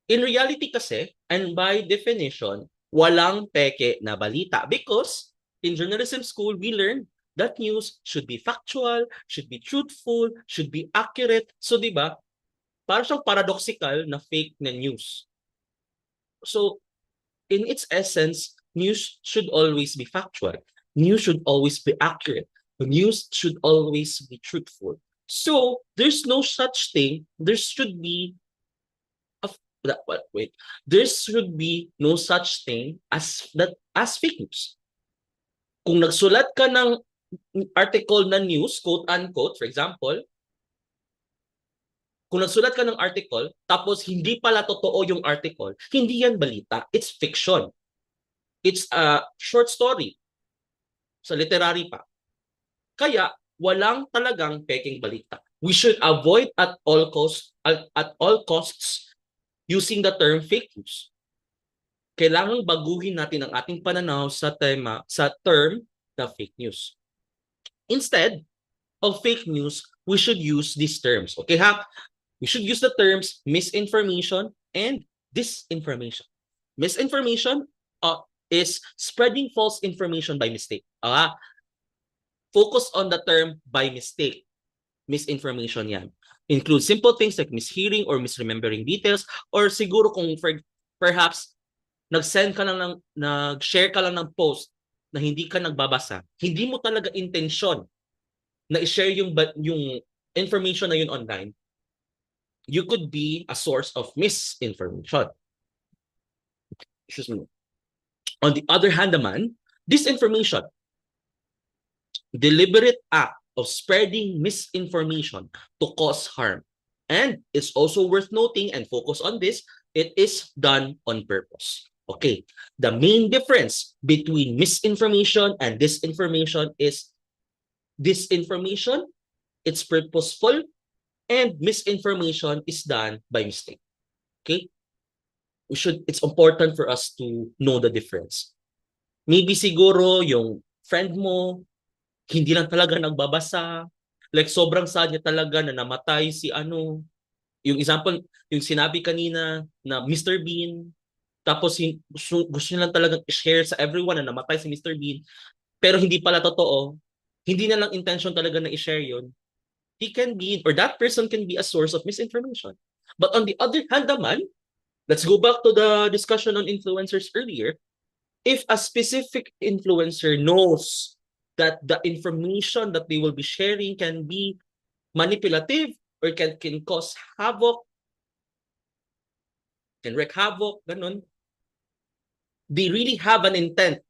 Speaker 1: In reality kasi, and by definition, walang peke na balita because in journalism school, we learn that news should be factual, should be truthful, should be accurate. So, di ba? Parang siyang paradoxical na fake na news. So, in its essence, news should always be factual. News should always be accurate. News should always be truthful. So, there's no such thing. There should be there should be no such thing as fake news. Kung nagsulat ka ng article na news, quote unquote, for example, kung nagsulat ka ng article tapos hindi pala totoo yung article, hindi yan balita. It's fiction. It's a short story. Sa literary pa. Kaya walang talagang peking balita. We should avoid at all costs using the term fake news. Kailangang baguhin natin ang ating pananaw sa term na fake news. Instead of fake news, we should use these terms. Okay ha? We should use the terms misinformation and disinformation. Misinformation is spreading false information by mistake. Focus on the term by mistake. Misinformation yan. Include simple things like mishearing or misremembering details, or siguro kung perhaps nag-share ka lang ng post na hindi ka nagbabasa, hindi mo talaga intensyon na i-share yung information na yun online, you could be a source of misinformation. Excuse me. On the other hand naman, disinformation, deliberate act of spreading misinformation to cause harm. And it's also worth noting, and focus on this, it is done on purpose. Okay, the main difference between misinformation and disinformation is disinformation, it's purposeful, and misinformation is done by mistake. Okay? It's important for us to know the difference. Maybe siguro yung friend mo, hindi lang talaga nagbabasa. Like sobrang sad niya talaga na namatay si yung example, yung sinabi kanina na Mr. Bean, tapos gusto niya lang talagang i-share sa everyone na namatay si Mr. Bean, pero hindi pala totoo, hindi na lang intention talaga na i-share yun. He can be, or that person can be a source of misinformation. But on the other hand naman, let's go back to the discussion on influencers earlier. If a specific influencer knows that the information that they will be sharing can be manipulative or can cause havoc, can wreak havoc, ganun, they really have an intent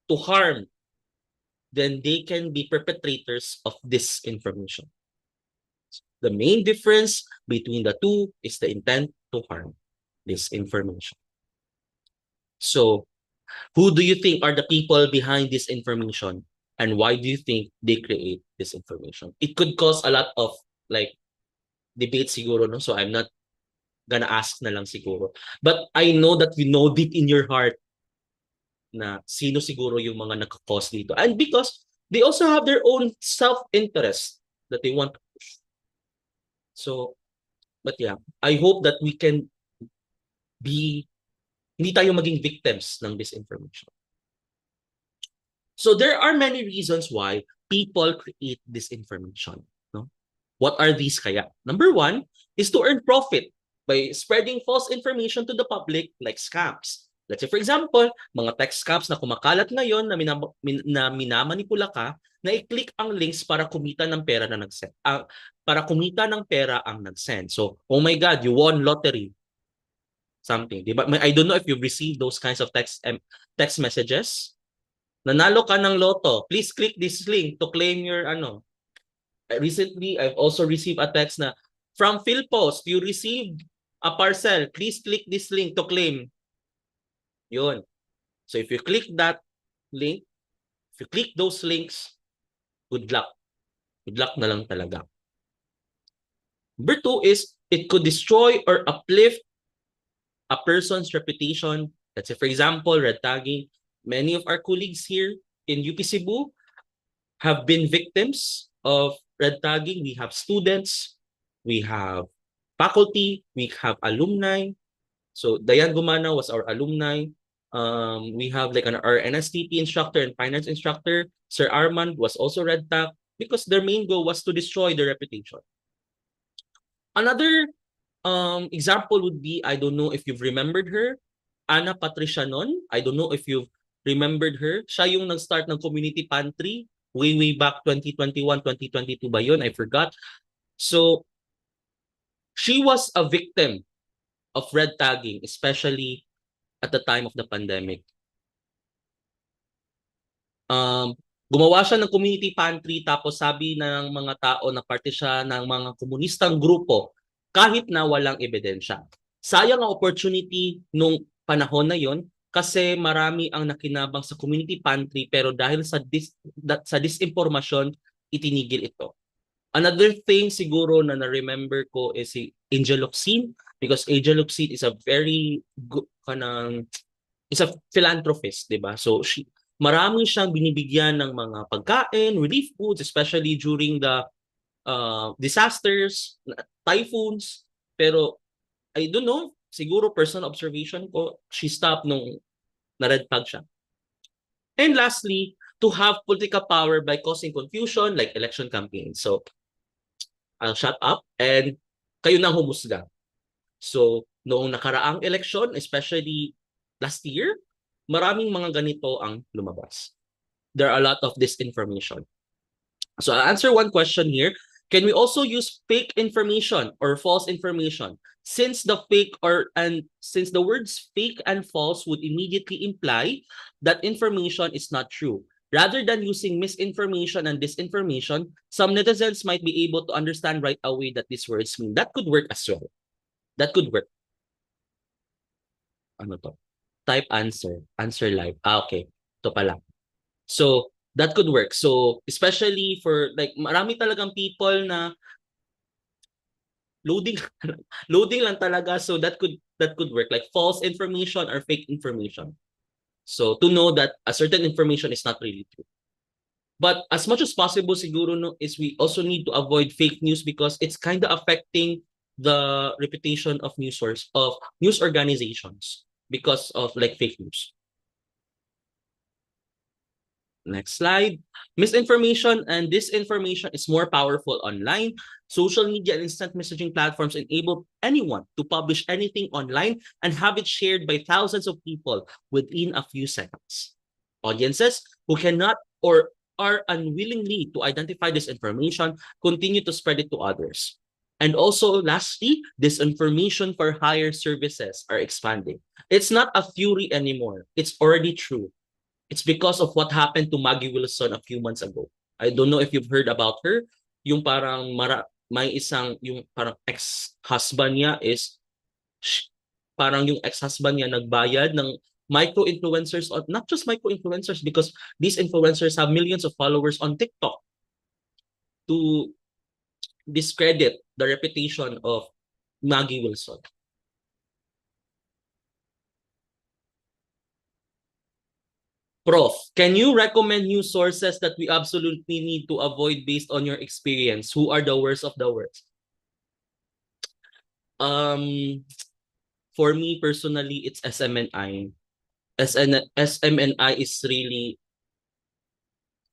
Speaker 1: to harm, then they can be perpetrators of disinformation. The main difference between the two is the intent to harm, disinformation. So, who do you think are the people behind this information, and why do you think they create this information? It could cause a lot of debate siguro, no? So I'm not gonna ask na lang siguro. But I know that you know deep in your heart na sino siguro yung mga nagka-cause dito. And because they also have their own self-interest that they want to push. So, but yeah, I hope that we can hindi tayo maging victims ng disinformation. So there are many reasons why people create disinformation. No? What are these kaya? Number one is to earn profit by spreading false information to the public like scams. Let's say for example, mga text scams na kumakalat ngayon na minamanipula ka, na i-click ang links para kumita ng pera na nag-send. Para kumita ng pera ang nag-send. So, oh my God, you won lottery. something. Di ba? I don't know if you've received those kinds of text messages. Nanalo ka ng loto. Please click this link to claim your ano. Recently, I've also received a text na from PhilPost, you received a parcel. Please click this link to claim. Yun. So if you click that link, if you click those links, good luck. Good luck na lang talaga. Number 2 is it could destroy or uplift a person's reputation. Let's say, for example, red tagging. Many of our colleagues here in UP Cebu have been victims of red tagging. We have students, we have faculty, we have alumni. So Dayan Gumana was our alumni. We have like our NSTP instructor and finance instructor. Sir Armand was also red tagged because their main goal was to destroy their reputation. Another example would be, I don't know if you've remembered her, Ana Patricia Non. I don't know if you've remembered her. Siya yung nag-start ng community pantry way back 2021, 2022 ba yun? I forgot. So, she was a victim of red tagging, especially at the time of the pandemic. Gumawa siya ng community pantry tapos sabi ng mga tao na parte siya ng mga komunistang grupo kahit na walang ebidensya. Sayang ang opportunity nung panahon na yon kasi marami ang nakinabang sa community pantry pero dahil sa disinformasyon, itinigil ito. Another thing siguro na na-remember ko is si Angel Locsin because Angel Locsin is a very good is a philanthropist, di ba? So marami siyang binibigyan ng mga pagkain, relief foods, especially during the disasters, typhoons. Pero I don't know, siguro personal observation ko, she stopped nung na-red tag siya. And lastly, to have political power by causing confusion like election campaigns. So, I'll shut up and kayo nang humusga. So, noong nakaraang election, especially last year, maraming mga ganito ang lumabas. There are a lot of disinformation. So, I'll answer one question here. Can we also use fake information or false information? Since the words fake and false would immediately imply that information is not true. Rather than using misinformation and disinformation, some netizens might be able to understand right away that these words mean. That could work as well. That could work. Ano to? Type answer. Answer live. Okay. Ito pala. So, that could work. So, especially for, like, marami talagang people na loading lang talaga. So, that could work. Like, false information or fake information. So, to know that a certain information is not really true. But as much as possible, siguro, no, is we also need to avoid fake news because it's kind of affecting the reputation of news organizations because of like fake news. Next slide. Misinformation and disinformation is more powerful online. Social media and instant messaging platforms enable anyone to publish anything online and have it shared by thousands of people within a few seconds. Audiences who cannot or are unwillingly to identify this information continue to spread it to others. And also, lastly, disinformation for hire services are expanding. It's not a theory anymore. It's already true. It's because of what happened to Maggie Wilson a few months ago. I don't know if you've heard about her. Yung parang may isang yung parang ex-husband niya is parang yung ex-husband niya nagbayad ng micro-influencers, or not just micro-influencers because these influencers have millions of followers on TikTok to discredit the reputation of Maggie Wilson. Prof, can you recommend news sources that we absolutely need to avoid based on your experience? Who are the worst of the worst? For me personally, it's SMNI. SMNI is really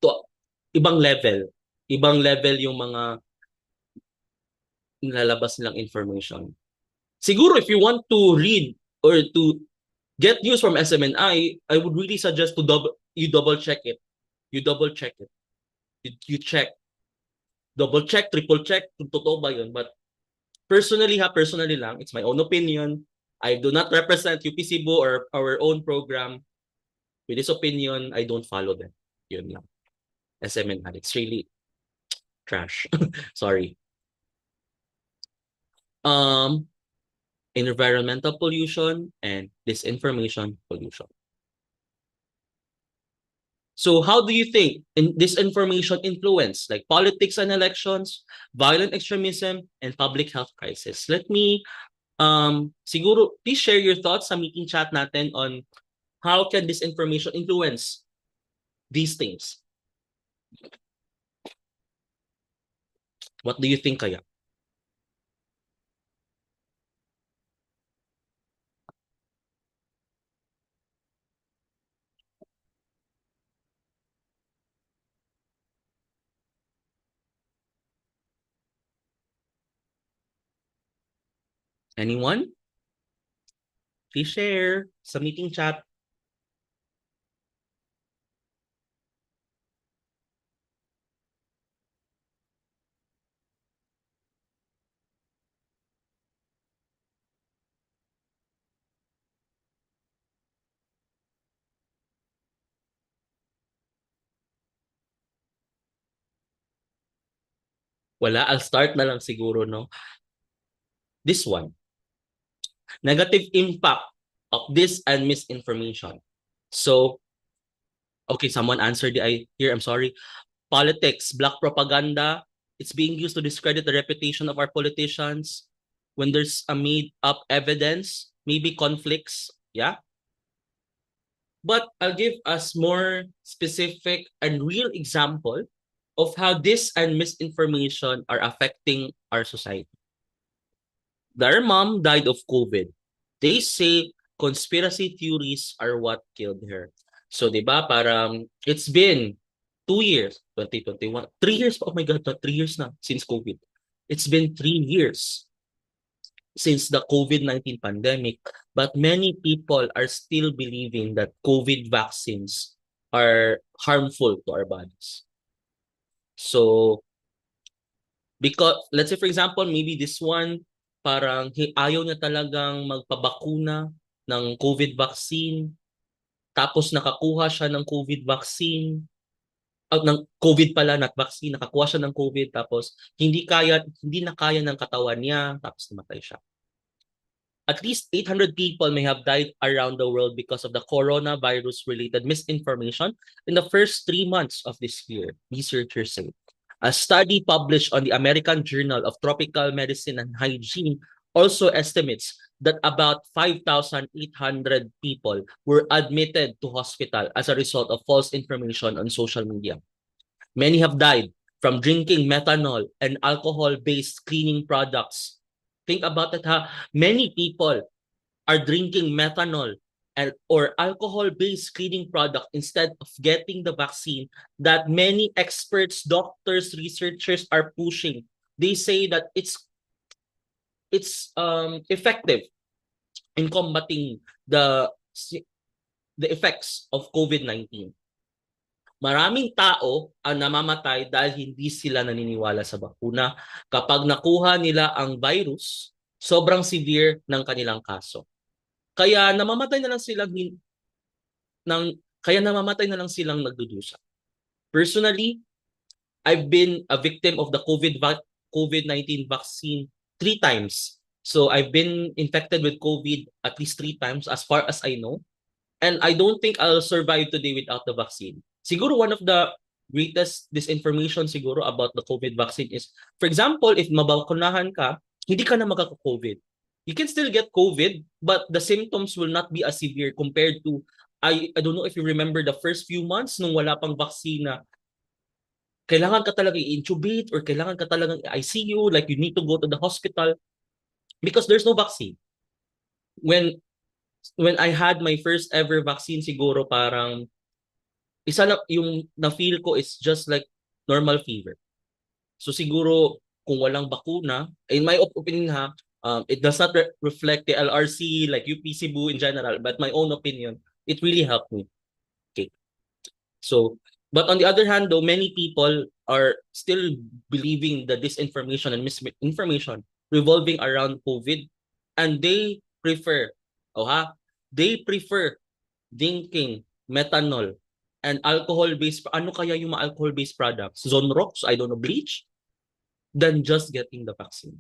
Speaker 1: to ibang level. Ibang level yung mga nilalabas nilang information. Siguro if you want to read or to get news from SMNI, I would really suggest to double check it. You double check it. You check. Double check, triple check kung totoo ba yun. But personally lang, it's my own opinion. I do not represent UP Cebu or our own program. With this opinion, I don't follow them. Yun lang. SMNR. It's really trash. Sorry. Environmental pollution and disinformation pollution. So how do you think disinformation influence like politics and elections, violent extremism, and public health crisis? Let me siguro please share your thoughts sa meeting chat natin on how can disinformation influence these things. What do you think kaya? Anyone? Please share sa meeting chat. Wala, I'll start na lang siguro, no? This one. Negative impact of this and misinformation. So, okay, someone answered I here, I'm sorry. Politics, black propaganda, it's being used to discredit the reputation of our politicians when there's a made up evidence, maybe conflicts, yeah? But I'll give us more specific and real example of how this and misinformation are affecting our society. Their mom died of COVID. They say conspiracy theories are what killed her. So, di ba, parang it's been 2 years, 2021, 3 years, oh my God, 3 years na since COVID. It's been 3 years since the COVID-19 pandemic, but many people are still believing that COVID vaccines are harmful to our bodies. So, because, let's say for example, maybe this one, parang ayaw niya talagang magpabakuna ng COVID vaccine, tapos nakakuha siya ng COVID vaccine, ng COVID pala, not vaccine, nakakuha siya ng COVID, tapos hindi na kaya ng katawan niya, tapos namatay siya. At least 800 people may have died around the world because of the coronavirus-related misinformation in the first 3 months of this year, researchers say. A study published on the American Journal of Tropical Medicine and Hygiene also estimates that about 5,800 people were admitted to hospital as a result of false information on social media. Many have died from drinking methanol and alcohol-based cleaning products. Think about it, ha? Many people are drinking methanol or alcohol-based cleaning product instead of getting the vaccine that many experts, doctors, researchers are pushing. They say that it's effective in combating the effects of COVID-19. Maraming tao ang namamatay dahil hindi sila naniniwala sa bakuna. Kapag nakuha nila ang virus, sobrang severe ng kanilang kaso. Kaya namamatay na lang silang nagdudusa. Personally, I've been a victim of the COVID-19 vaccine 3 times. So I've been infected with COVID at least 3 times as far as I know. And I don't think I'll survive today without the vaccine. Siguro one of the greatest disinformation siguro about the COVID vaccine is, for example, if mabakunahan ka, hindi ka na magkaka-COVID. You can still get COVID, but the symptoms will not be as severe compared to, I don't know if you remember the first few months nung wala pang vaccine, kailangan ka talaga i-intubate or kailangan ka talaga i-ICU, like you need to go to the hospital because there's no vaccine. When I had my first ever vaccine, siguro parang isa lang yung na-feel ko is just like normal fever. So siguro kung walang bakuna, in my opinion ha, it does not reflect the LRC, like UP Cebu in general, but my own opinion, it really helped me. Okay. So, but on the other hand though, many people are still believing the disinformation and misinformation revolving around COVID, and they prefer, they prefer drinking methanol and alcohol-based, ano kaya yung mga alcohol-based products? Zonrox, I don't know, bleach, than just getting the vaccine.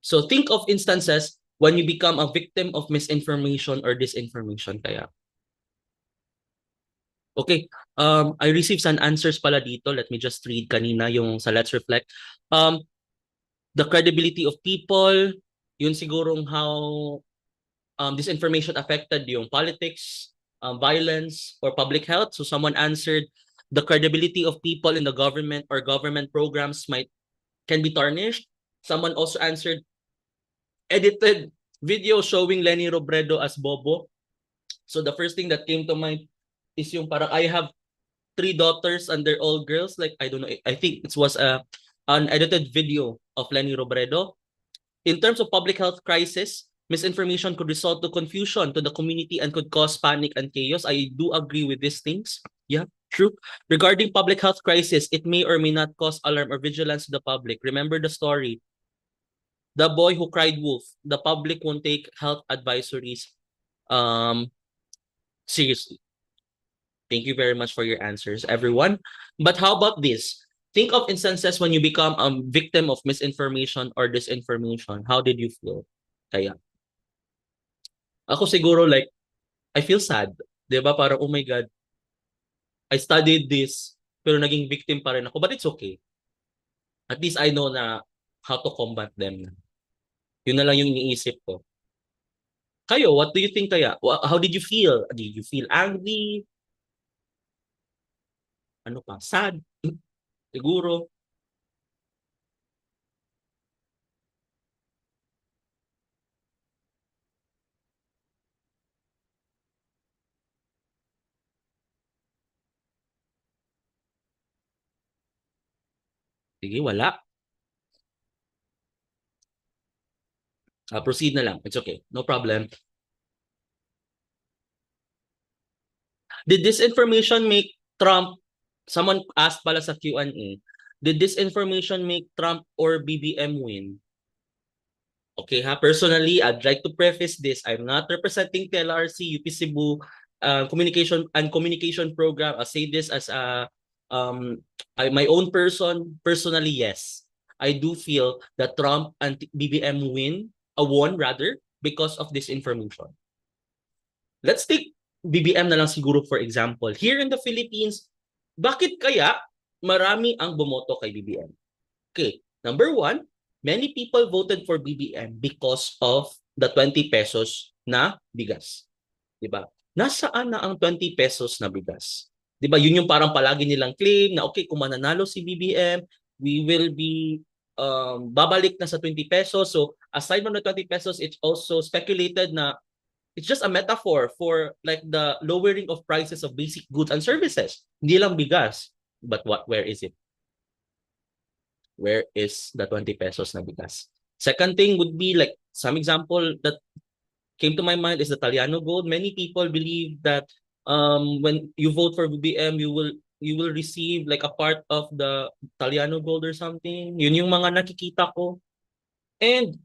Speaker 1: So think of instances when you become a victim of misinformation or disinformation kaya. Okay, I received some answers pala dito. Let me just read kanina yung sa Let's Reflect. The credibility of people, yun sigurong how disinformation affected yung politics, violence, or public health. So someone answered, the credibility of people in the government or government programs can be tarnished. Someone also answered, edited video showing Leni Robredo as Bobo. So the first thing that came to mind is yung parang I have 3 daughters and they're all girls. Like, I don't know, I think it was an edited video of Leni Robredo. In terms of public health crisis, misinformation could result to confusion to the community and could cause panic and chaos. I do agree with these things. Yeah, true. Regarding public health crisis, it may or may not cause alarm or vigilance to the public. Remember the story. The boy who cried wolf. The public won't take health advisories seriously. Thank you very much for your answers, everyone. But how about this? Think of instances when you become a victim of misinformation or disinformation. How did you feel? Kaya, ako siguro like, I feel sad. 'Di ba? Parang, oh my God, I studied this, pero naging victim pa rin ako. But it's okay. At least I know na how to combat them. Yun na lang yung iniisip ko. Kayo, what do you think kaya? How did you feel? Did you feel angry? Ano pa? Sad? Siguro. Sige, wala. Proceed na lang. It's okay. No problem. Did this information make Trump, someone asked pala sa Q&A, did this information make Trump or BBM win? Okay ha, personally, I'd like to preface this. I'm not representing TLRC, UP Cebu communication program. I'll say this as my own person. Personally, yes. I do feel that Trump and BBM won rather, because of this information. Let's take BBM na lang siguro for example. Here in the Philippines, bakit kaya marami ang bumoto kay BBM? Okay, number one, many people voted for BBM because of the 20 pesos na bigas. Diba? Nasaan na ang 20 pesos na bigas? Diba? Yun yung parang palagi nilang claim na okay, kung mananalo si BBM, we will be babalik na sa 20 pesos. So aside from the 20 pesos, it's also speculated na it's just a metaphor for like the lowering of prices of basic goods and services. Hindi lang bigas. But where is it? Where is the 20 pesos na bigas? Second thing would be like some example that came to my mind is the Taliano Gold. Many people believe that when you vote for BBM, you will receive like a part of the Taliano Gold or something. Yun yung mga nakikita ko. And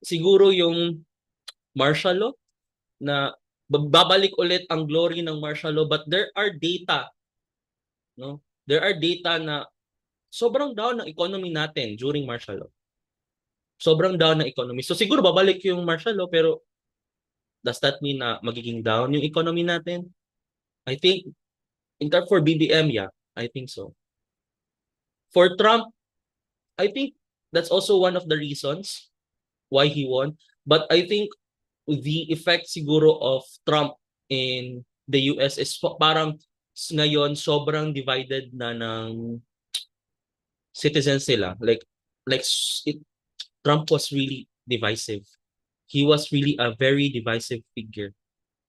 Speaker 1: siguro yung martial law na babalik ulit ang glory ng martial law, but there are data, no? There are data na sobrang down ng economy natin during martial law. Sobrang down ng economy. So siguro babalik yung martial law, pero does that mean na magiging down yung economy natin? I think in terms for BBM, yeah, I think so. For Trump, I think that's also one of the reasons why he won. But I think the effect siguro of Trump in the US is parang ngayon sobrang divided na ng citizens sila. Like Trump was really divisive. He was really a very divisive figure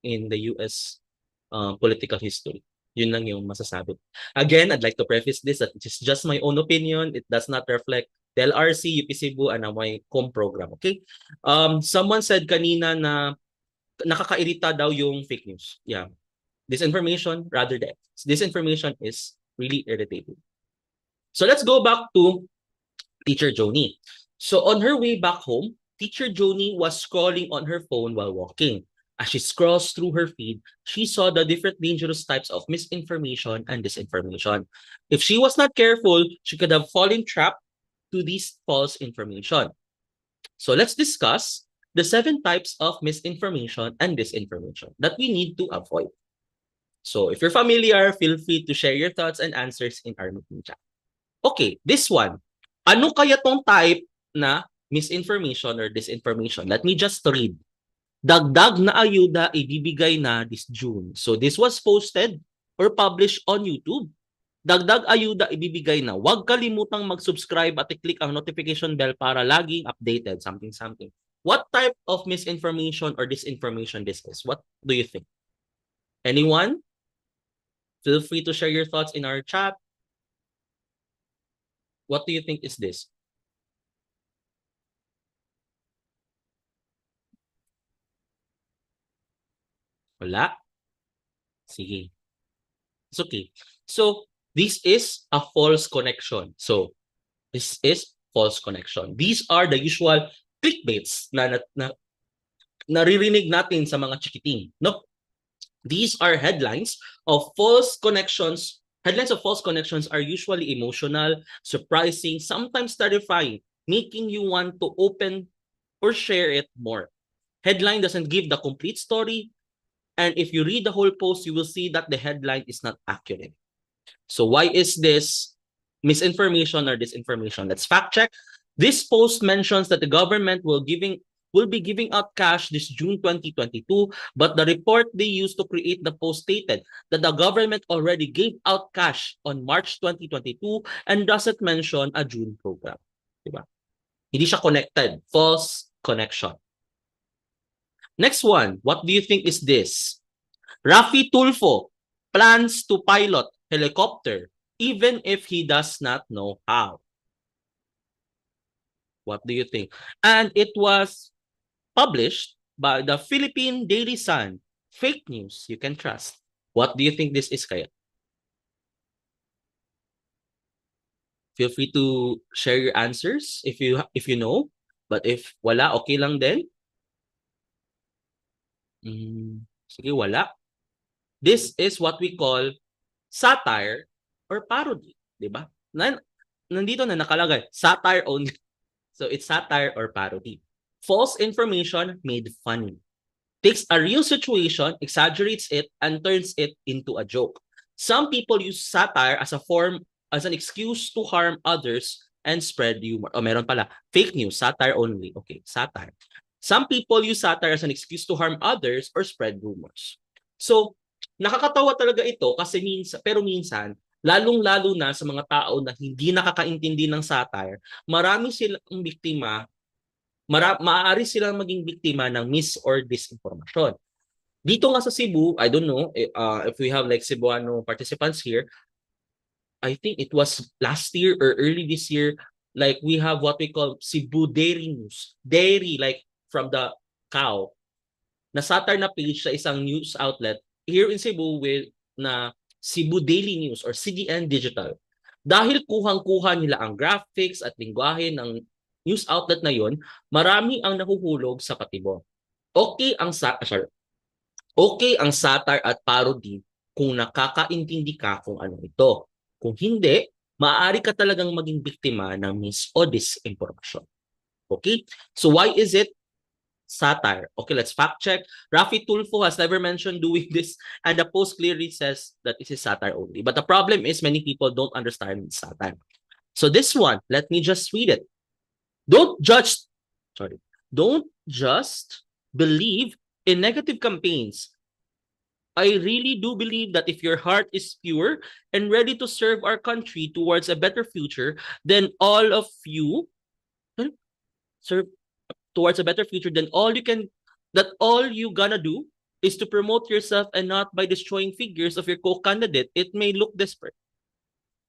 Speaker 1: in the US political history. Yun lang yung masasabi. Again, I'd like to preface this that it's just my own opinion. It does not reflect the LRC, UP Cebu, and my com program. Okay? Someone said kanina na nakakairita daw yung fake news. Yeah. Disinformation, rather than disinformation is really irritating. So let's go back to Teacher Joni. So on her way back home, Teacher Joni was scrolling on her phone while walking. As she scrolls through her feed, she saw the different dangerous types of misinformation and disinformation. If she was not careful, she could have fallen trapped to these false information. So let's discuss the 7 types of misinformation and disinformation that we need to avoid. So if you're familiar, feel free to share your thoughts and answers in our meeting chat. Okay, this one. Ano kaya tong type na misinformation or disinformation? Let me just read. Dagdag na ayuda ibibigay na this June. So this was posted or published on YouTube. Dagdag ayuda ibibigay na. Huwag kalimutang mag-subscribe at i-click ang notification bell para laging updated. Something. What type of misinformation or disinformation this is? What do you think? Anyone? Feel free to share your thoughts in our chat. What do you think is this? Wala? Sige. It's okay. So, this is a false connection. So, this is false connection. These are the usual clickbaits na naririnig natin sa mga chikiting. No? These are headlines of false connections. Headlines of false connections are usually emotional, surprising, sometimes terrifying, making you want to open or share it more. Headline doesn't give the complete story, and if you read the whole post, you will see that the headline is not accurate. So why is this misinformation or disinformation? Let's fact check. This post mentions that the government will be giving out cash this June 2022, but the report they used to create the post stated that the government already gave out cash on March 2022 and doesn't mention a June program. Diba? Hindi siya connected. False connection. Next one, what do you think is this? Raffy Tulfo plans to pilot helicopter even if he does not know how. What do you think? And it was published by the Philippine Daily Sun. Fake news you can trust. What do you think this is kaya? Feel free to share your answers if you know. But if wala, okay lang din. Sige, wala. This is what we call satire or parody, di ba? Nandito na nakalagay, satire only. So it's satire or parody. False information made funny. Takes a real situation, exaggerates it, and turns it into a joke. Some people use satire as an excuse to harm others and spread humor. Oh, meron pala. Fake news, satire only. Okay, satire. Some people use satire as an excuse to harm others or spread rumors. So, nakakatawa talaga ito kasi minsan, lalong-lalo na sa mga tao na hindi nakakaintindi ng satire, marami silang biktima, maaari silang maging biktima ng mis or disinformation. Dito nga sa Cebu, I don't know if we have like Cebuano participants here, I think it was last year or early this year, like we have what we call Cebu Dairy News. Dairy, like from the cow. Na satire na page sa isang news outlet here in Cebu with na Cebu Daily News or CDN Digital. Dahil kuhang-kuha nila ang graphics at lingwahe ng news outlet na yon, marami ang nahuhulog sa patibong. Okay ang satire at parody kung nakakaintindi ka kung ano ito. Kung hindi, maaari ka talagang maging biktima ng mis o disinformation. Okay? So why is it satire? Okay, let's fact check. Raffy Tulfo has never mentioned doing this, and the post clearly says that this is satire only. But the problem is many people don't understand satire. So this one, let me just read it. Don't just believe in negative campaigns. I really do believe that if your heart is pure and ready to serve our country towards a better future, then all you gonna do is to promote yourself and not by destroying figures of your co-candidate. It may look desperate.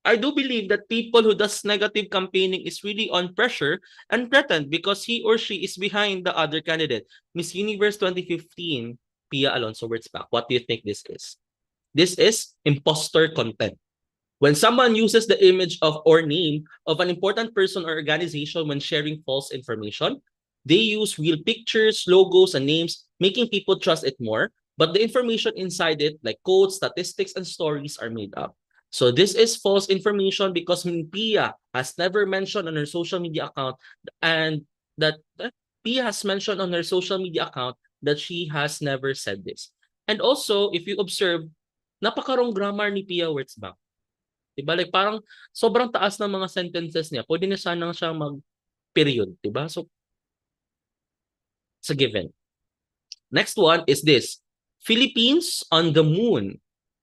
Speaker 1: I do believe that people who does negative campaigning is really on pressure and threatened because he or she is behind the other candidate. Miss Universe 2015, Pia Alonso Wurtzbach. What do you think this is? This is imposter content. When someone uses the image of or name of an important person or organization when sharing false information, they use real pictures, logos, and names, making people trust it more. But the information inside it, like codes, statistics, and stories, are made up. So this is false information because Pia has never mentioned on her social media account and that Pia has mentioned on her social media account that she has never said this. And also, if you observe, napakarong grammar ni Pia Wurtzbach. Diba? Like parang sobrang taas ng mga sentences niya. Pwede na sanang siyang mag-period. Diba? So, it's a given. Next one is this. Philippines on the moon.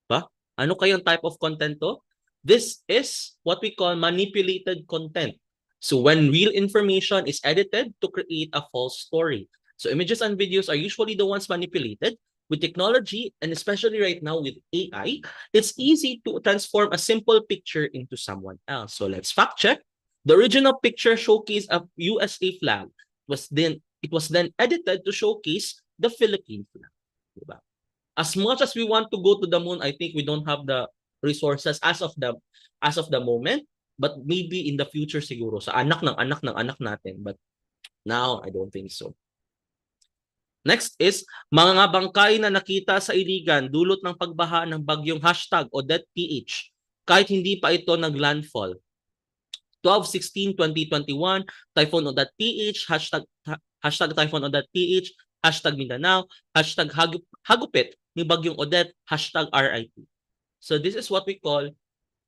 Speaker 1: Ba? Ano kayang type of content to? This is what we call manipulated content. So when real information is edited to create a false story. So images and videos are usually the ones manipulated. With technology, and especially right now with AI, it's easy to transform a simple picture into someone else. So let's fact check. The original picture showcased a USA flag. It was then edited to showcase the Philippine flag. Diba? As much as we want to go to the moon, I think we don't have the resources as of the moment, but maybe in the future siguro sa anak ng anak ng anak natin, but now I don't think so. Next is mga bangkay na nakita sa Iligan dulot ng pagbaha ng bagyong #OdettePH kahit hindi pa ito naglandfall. 12/16/2021, Typhoon Odette-PH, hashtag Typhoon Odette-PH, #Mindanao, #Hagupit ni Bagyong Odette, #RIP. So this is what we call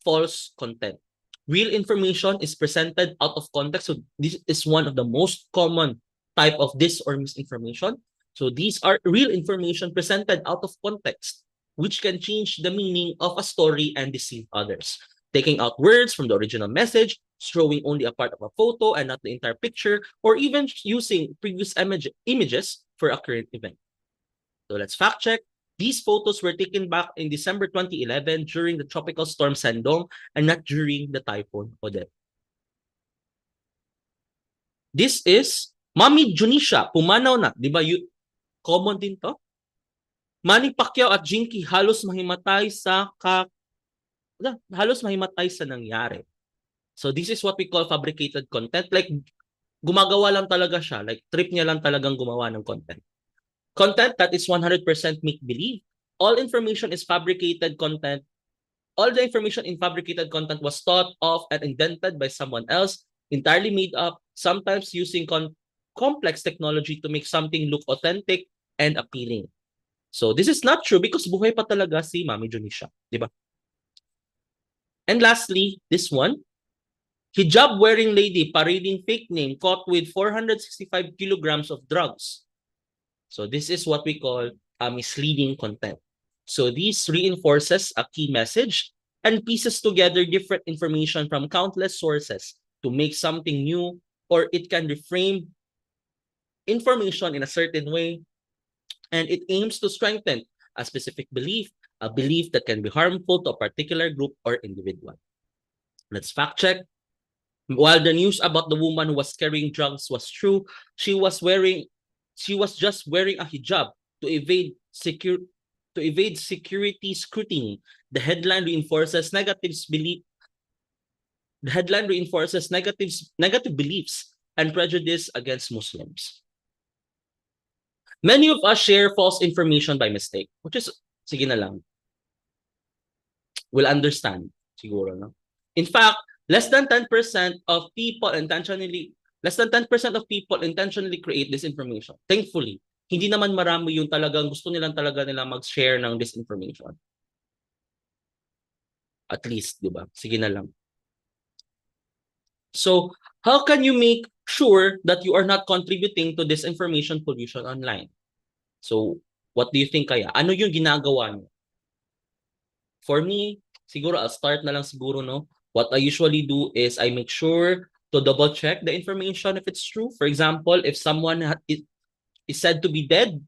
Speaker 1: false content. Real information is presented out of context. So this is one of the most common type of dis or misinformation. So these are real information presented out of context, which can change the meaning of a story and deceive others. Taking out words from the original message, showing only a part of a photo and not the entire picture, or even using previous images for a current event. So let's fact check. These photos were taken back in December 2011 during the tropical storm Sandong and not during the typhoon Odette. This is Mami Junisha, pumanaw na. Di ba? Common din to. Manny Pacquiao at Jinky halos mahimatay sa nangyari. So this is what we call fabricated content. Like gumagawa lang talaga siya. Like trip niya lang talagang gumawa ng content. Content that is 100% make-believe. All information is fabricated content. All the information in fabricated content was thought of and invented by someone else, entirely made up, sometimes using complex technology to make something look authentic and appealing. So this is not true because buhay pa talaga si Mami Junisha, di ba? And lastly, this one, hijab-wearing lady parading fake name caught with 465 kilograms of drugs. So this is what we call misleading content. So this reinforces a key message and pieces together different information from countless sources to make something new, or it can reframe information in a certain way, and it aims to strengthen a specific belief, a belief that can be harmful to a particular group or individual. Let's fact check. While the news about the woman who was carrying drugs was true, she was just wearing a hijab to evade security scrutiny. The headline reinforces negative beliefs and prejudice against Muslims. Many of us share false information by mistake, which is, sige na lang. We'll understand, siguro, no? In fact, less than 10% of people intentionally create disinformation. Thankfully, hindi naman marami yung talagang gusto nilang mag-share ng disinformation. At least, di ba? Sige na lang. So, how can you make sure that you are not contributing to disinformation pollution online? So, what do you think kaya? Ano yung ginagawa niyo? For me, siguro I'll start na lang siguro, no? What I usually do is I make sure to double check the information if it's true. For example, if someone is said to be dead,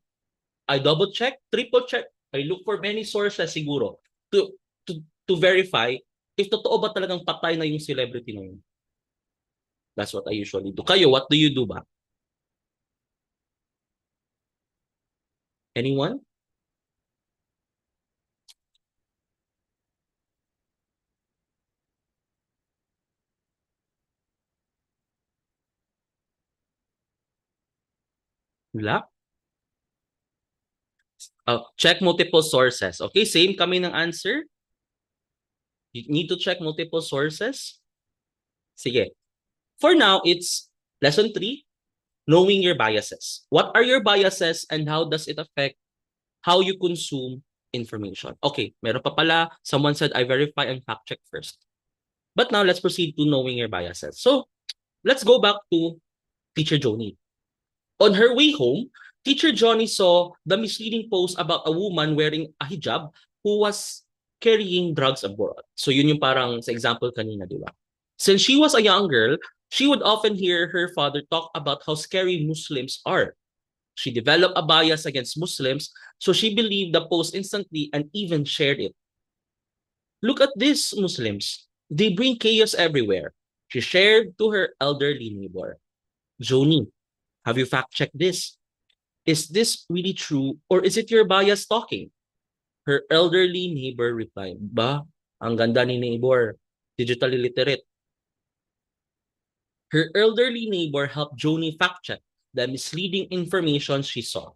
Speaker 1: I double check, triple check. I look for many sources siguro to verify if totoo ba talagang patay na yung celebrity na yun. That's what I usually do. Kayo, what do you do ba? Anyone? Wala. Check multiple sources. Okay, same kami ng answer. You need to check multiple sources. Sige. For now, it's lesson 3, knowing your biases. What are your biases and how does it affect how you consume information? Okay, meron pa pala. Someone said, I verify and fact check first. But now, let's proceed to knowing your biases. So, let's go back to Teacher Joni. On her way home, Teacher Johnny saw the misleading post about a woman wearing a hijab who was carrying drugs abroad. So yun yung parang sa example kanina, di ba? Since she was a young girl, she would often hear her father talk about how scary Muslims are. She developed a bias against Muslims, so she believed the post instantly and even shared it. Look at these Muslims. They bring chaos everywhere. She shared to her elderly neighbor. Joni, have you fact-checked this? Is this really true or is it your bias talking? Her elderly neighbor replied, Ba, ang ganda ni neighbor, digitally literate. Her elderly neighbor helped Joni fact-check the misleading information she saw.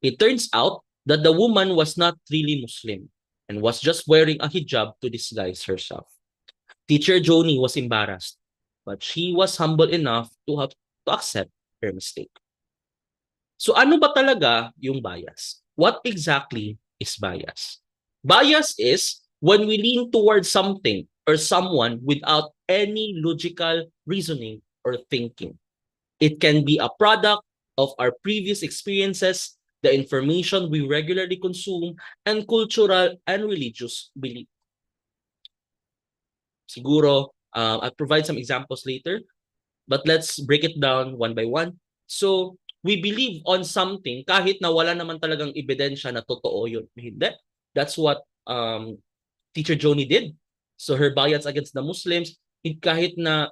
Speaker 1: It turns out that the woman was not really Muslim and was just wearing a hijab to disguise herself. Teacher Joni was embarrassed, but she was humble enough to accept her mistake. So ano ba talaga yung bias? What exactly is bias? Bias is when we lean towards something or someone without any logical reasoning or thinking. It can be a product of our previous experiences, the information we regularly consume, and cultural and religious belief. Siguro, I'll provide some examples later, but let's break it down one by one. So, we believe on something kahit na wala naman talagang ebidensya na totoo yun. Hindi. That's what Teacher Joni did. So her bias against the Muslims, kahit na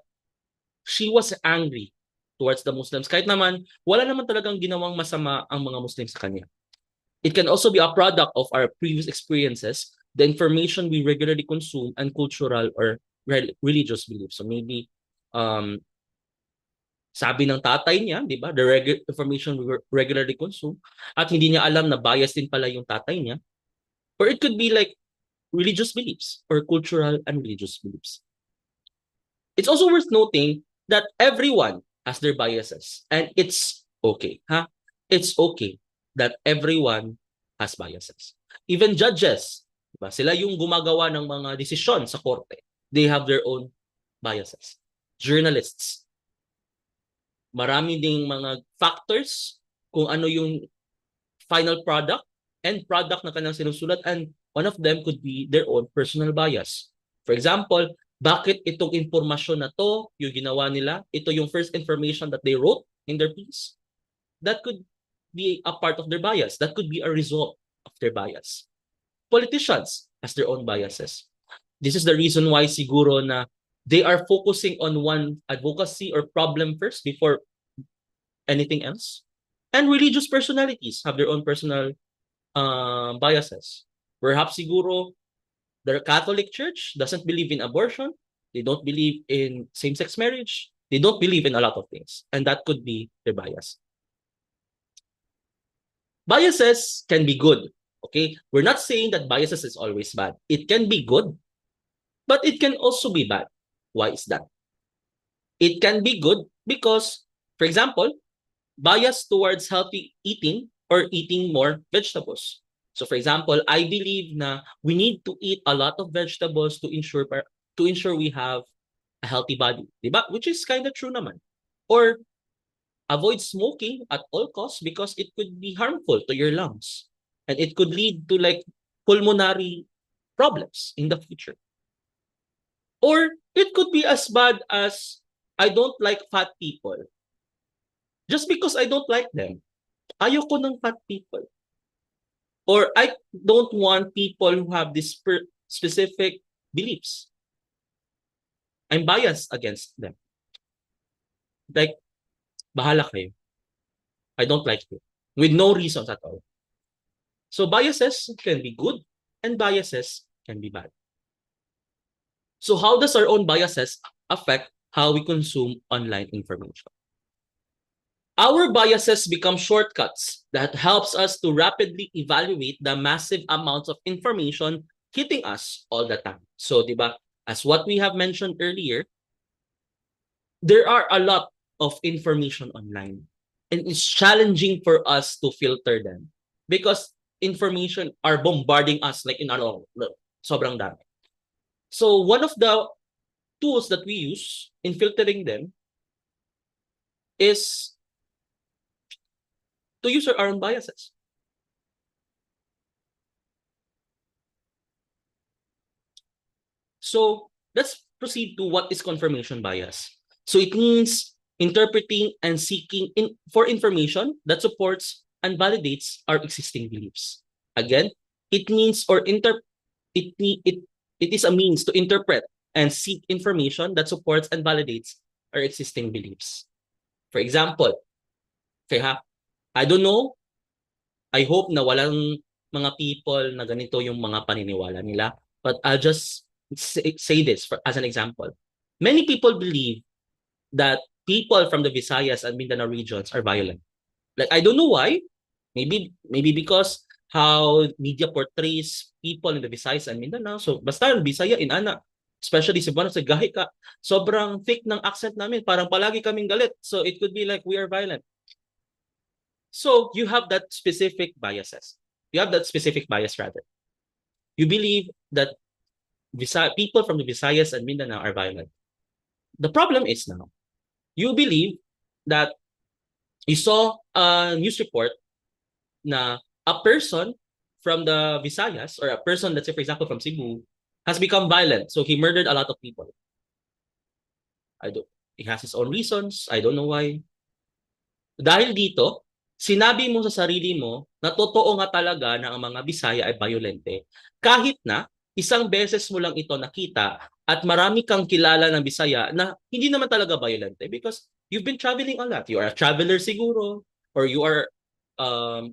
Speaker 1: she was angry towards the Muslims, kahit naman wala naman talagang ginawang masama ang mga Muslims sa kanya. It can also be a product of our previous experiences, the information we regularly consume, and cultural or religious beliefs. So maybe sabi ng tatay niya, di ba, the information we regularly consume, at hindi niya alam na bias din pala yung tatay niya. Or it could be like religious beliefs or cultural and religious beliefs. It's also worth noting that everyone has their biases and it's okay. It's okay that everyone has biases. Even judges, di ba, sila yung gumagawa ng mga desisyon sa korte. They have their own biases. Journalists, marami ding mga factors kung ano yung final product and product na kanilang sinusulat, and one of them could be their own personal bias. For example, bakit itong impormasyon na to, yung ginawa nila, ito yung first information that they wrote in their piece? That could be a part of their bias. That could be a result of their bias. Politicians has their own biases. This is the reason why siguro na they are focusing on one advocacy or problem first before anything else. And religious personalities have their own personal biases. Perhaps siguro the Catholic Church doesn't believe in abortion. They don't believe in same-sex marriage. They don't believe in a lot of things. And that could be their bias. Biases can be good. Okay? We're not saying that biases is always bad. It can be good, but it can also be bad. Why is that? It can be good because, for example, bias towards healthy eating or eating more vegetables. So for example, I believe na we need to eat a lot of vegetables to ensure we have a healthy body, diba? Which is kind of true naman. Or avoid smoking at all costs because it could be harmful to your lungs and it could lead to like pulmonary problems in the future. Or it could be as bad as I don't like fat people. Just because I don't like them, ayoko ng fat people. Or I don't want people who have this specific beliefs. I'm biased against them. Like, bahala kayo. I don't like you. With no reasons at all. So biases can be good and biases can be bad. So how does our own biases affect how we consume online information? Our biases become shortcuts that helps us to rapidly evaluate the massive amounts of information hitting us all the time. So, di ba, as what we have mentioned earlier, there are a lot of information online. And it's challenging for us to filter them because information are bombarding us like in ano, sobrang dami. So one of the tools that we use in filtering them is to use our own biases. So let's proceed to what is confirmation bias. So it means interpreting and seeking for information that supports and validates our existing beliefs. Again, it means it is a means to interpret and seek information that supports and validates our existing beliefs. For example, okay ha, I don't know, I hope na walang mga people na ganito yung mga paniniwala nila, but I'll just say this as an example. Many people believe that people from the Visayas and Mindanao regions are violent. Like, I don't know why. Maybe because how media portrays people in the Visayas and Mindanao. So, basta Bisaya, inana. Especially sa Cebuano, sa gahi ka. Sobrang thick ng accent namin. Parang palagi kaming galit. So, it could be like we are violent. So, you have that specific biases. You have that specific bias, rather. You believe that people from the Visayas and Mindanao are violent. The problem is now, you believe that you saw a news report na a person from the Visayas or a person, let's say for example from Cebu, has become violent. So he murdered a lot of people. He has his own reasons. I don't know why. Dahil dito, sinabi mo sa sarili mo na totoo nga talaga na ang mga Bisaya ay violente. Kahit na isang beses mo lang ito nakita at marami kang kilala ng Bisaya na hindi naman talaga violente because you've been traveling a lot. You are a traveler siguro, or you are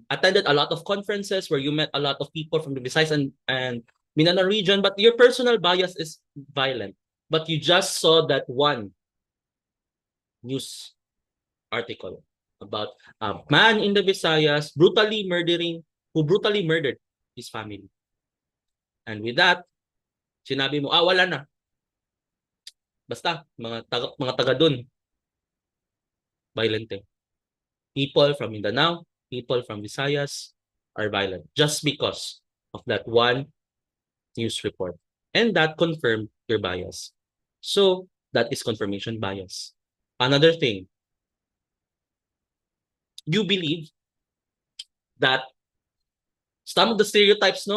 Speaker 1: attended a lot of conferences where you met a lot of people from the Visayas and Mindanao region, but your personal bias is violent. But you just saw that one news article about a man in the Visayas who brutally murdered his family. And with that, sinabi mo, wala na. Basta, mga taga dun, violente. People from Mindanao, people from Visayas are violent just because of that one news report. And that confirmed your bias. So, that is confirmation bias. Another thing, you believe that some of the stereotypes,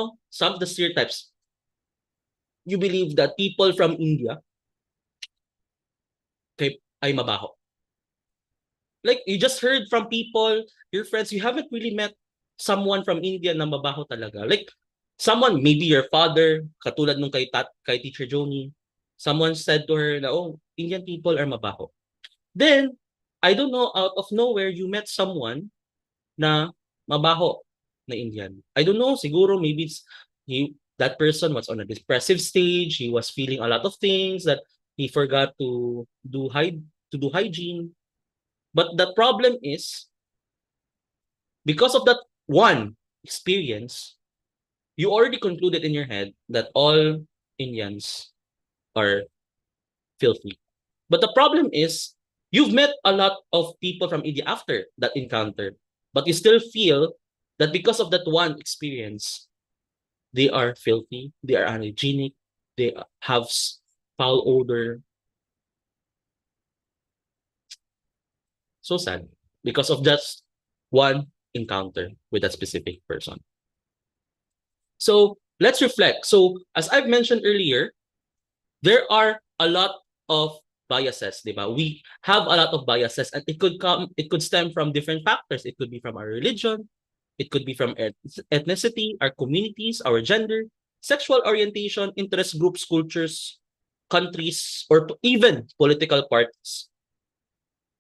Speaker 1: you believe that people from India ay mabaho. Like, you just heard from people, your friends, you haven't really met someone from India na mabaho talaga. Like, someone, maybe your father, katulad nung kay Teacher Joni, someone said to her na, Indian people are mabaho. Then, I don't know, out of nowhere, you met someone na mabaho na Indian. I don't know, siguro maybe that person was on a depressive stage, he was feeling a lot of things that he forgot to do hygiene. But the problem is, because of that one experience, you already concluded in your head that all Indians are filthy. But the problem is, you've met a lot of people from India after that encounter, but you still feel that because of that one experience, they are filthy, they are unhygienic, they have foul odor. So sad because of just one encounter with that specific person. So let's reflect. So as I've mentioned earlier, there are a lot of biases, diba? We have a lot of biases, and it could stem from different factors. It could be from our religion, it could be from ethnicity, our communities, our gender, sexual orientation, interest groups, cultures, countries, or even political parties.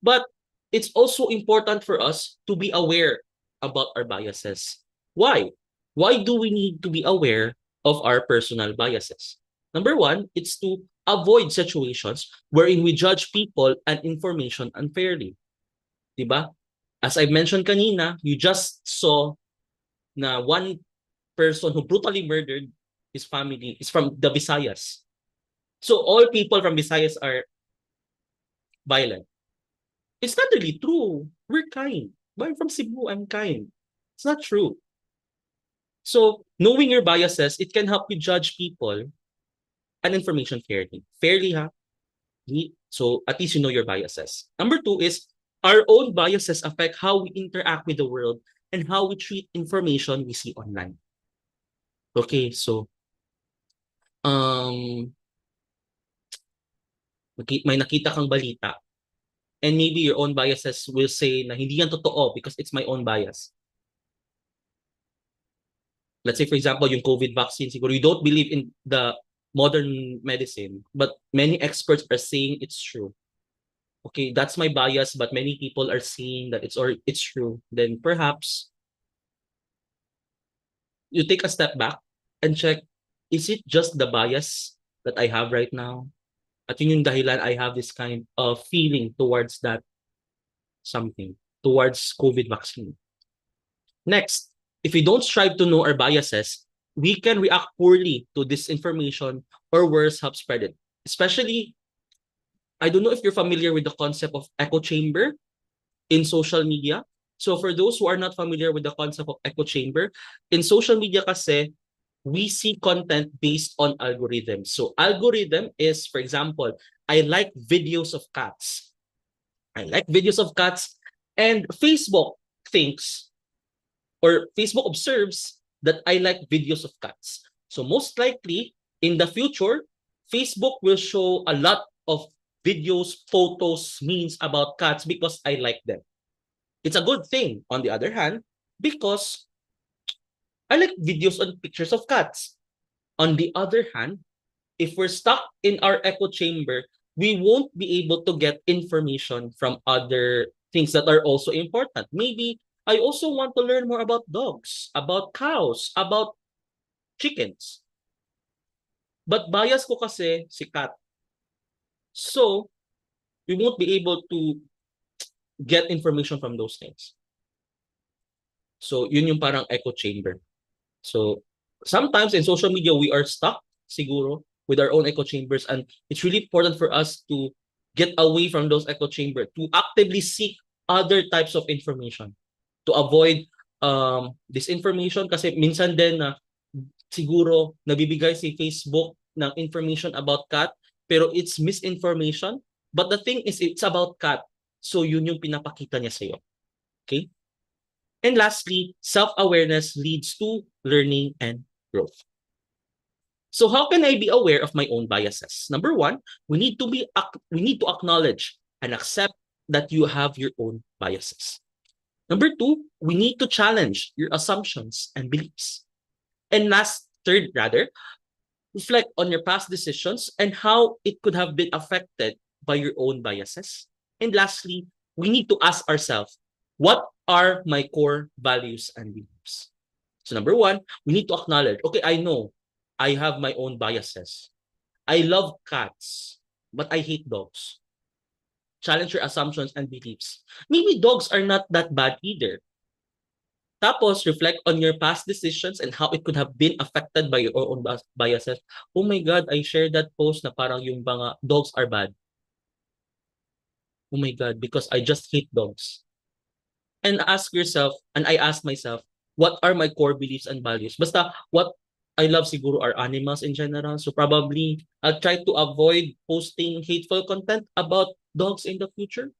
Speaker 1: But it's also important for us to be aware about our biases. Why? Why do we need to be aware of our personal biases? Number one, it's to avoid situations wherein we judge people and information unfairly. Diba? As I mentioned kanina, you just saw na one person who brutally murdered his family is from the Visayas. So all people from Visayas are violent. It's not really true. We're kind. But I'm from Cebu, I'm kind. It's not true. So knowing your biases, it can help you judge people and information fairly. Fairly, ha? So at least you know your biases. Number two is our own biases affect how we interact with the world and how we treat information we see online. Okay, so um may nakita kang balita and maybe your own biases will say na hindi yan totoo because it's my own bias. Let's say for example, yung COVID vaccine, siguro you don't believe in the modern medicine, but many experts are saying it's true. Okay, that's my bias, but many people are saying that it's true. Then perhaps you take a step back and check, is it just the bias that I have right now? At yun yung dahilan I have this kind of feeling towards that something, towards COVID vaccine. Next, if we don't strive to know our biases, we can react poorly to disinformation or worse, help spread it. Especially, I don't know if you're familiar with the concept of echo chamber in social media. So for those who are not familiar with the concept of echo chamber, in social media kasi, we see content based on algorithms. So algorithm is, for example, I like videos of cats. I like videos of cats, and Facebook thinks or Facebook observes that I like videos of cats. So most likely in the future, Facebook will show a lot of videos, photos, memes about cats because I like them. It's a good thing, on the other hand, because I like videos and pictures of cats. On the other hand, if we're stuck in our echo chamber, we won't be able to get information from other things that are also important. Maybe I also want to learn more about dogs, about cows, about chickens. But bias ko kasi si cat. So, we won't be able to get information from those things. So, yun yung parang echo chamber. So, sometimes in social media, we are stuck, siguro, with our own echo chambers. And it's really important for us to get away from those echo chambers, to actively seek other types of information, to avoid disinformation. Kasi minsan din na siguro nabibigay si Facebook ng information about cat, pero it's misinformation. But the thing is, it's about cat. So yun yung pinapakita niya sa'yo. Okay? And lastly, self-awareness leads to learning and growth. So how can I be aware of my own biases? Number one, we need to acknowledge and accept that you have your own biases. Number two, we need to challenge your assumptions and beliefs. And third, reflect on your past decisions and how it could have been affected by your own biases. And lastly, we need to ask ourselves, what are my core values and beliefs? So number one, we need to acknowledge, okay, I know I have my own biases. I love cats, but I hate dogs. Challenge your assumptions and beliefs. Maybe dogs are not that bad either. Tapos, reflect on your past decisions and how it could have been affected by your own biases. Oh my God, I shared that post na parang yung mga dogs are bad. Oh my God, because I just hate dogs. And ask yourself, and I ask myself, what are my core beliefs and values? Basta, what I love siguro are animals in general. So probably, I'll try to avoid posting hateful content about dogs in the future.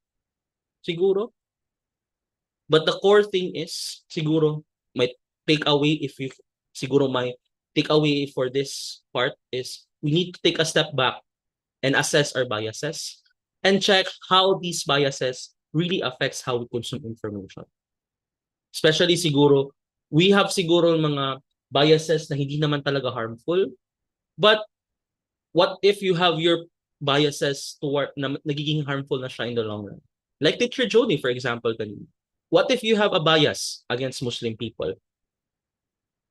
Speaker 1: Siguro. But the core thing is, siguro, my takeaway my takeaway for this part is we need to take a step back and assess our biases and check how these biases really affects how we consume information. Especially siguro, we have siguro mga biases na hindi naman talaga harmful, but what if you have your biases toward na nagiging harmful na siya in the long run? Like Teacher Jody, for example, kanina. What if you have a bias against Muslim people?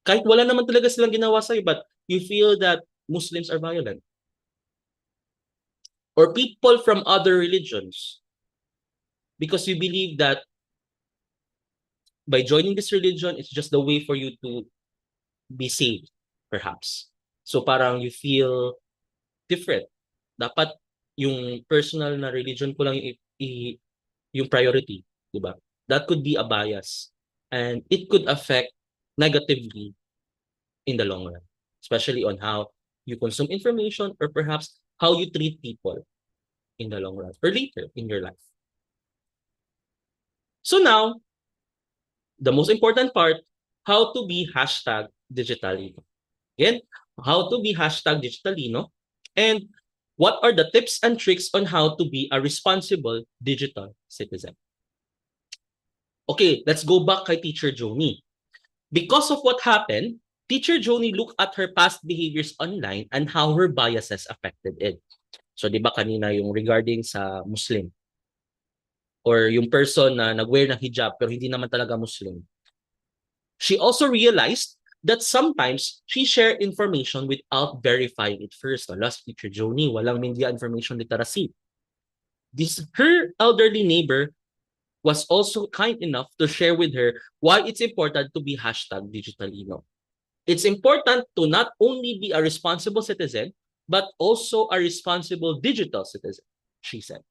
Speaker 1: Kahit wala naman talaga silang ginawa sa'yo, but you feel that Muslims are violent. Or people from other religions. Because you believe that by joining this religion, it's just the way for you to be saved, perhaps. So parang you feel different. Dapat yung personal na religion ko lang yung priority, di ba? That could be a bias. And it could affect negatively in the long run, especially on how you consume information or perhaps how you treat people in the long run or later in your life. So now, the most important part, how to be #digitalino. Again, how to be #digitalino, and what are the tips and tricks on how to be a responsible digital citizen. Okay, let's go back kay Teacher Joni. Because of what happened, Teacher Joni looked at her past behaviors online and how her biases affected it. So di ba kanina yung regarding sa Muslim or yung person na nag-wear ng hijab pero hindi naman talaga Muslim. She also realized that sometimes she shared information without verifying it first. Last Teacher Joni, walang media information literacy. Her elderly neighbor was also kind enough to share with her why it's important to be #digitalino. It's important to not only be a responsible citizen, but also a responsible digital citizen, she said.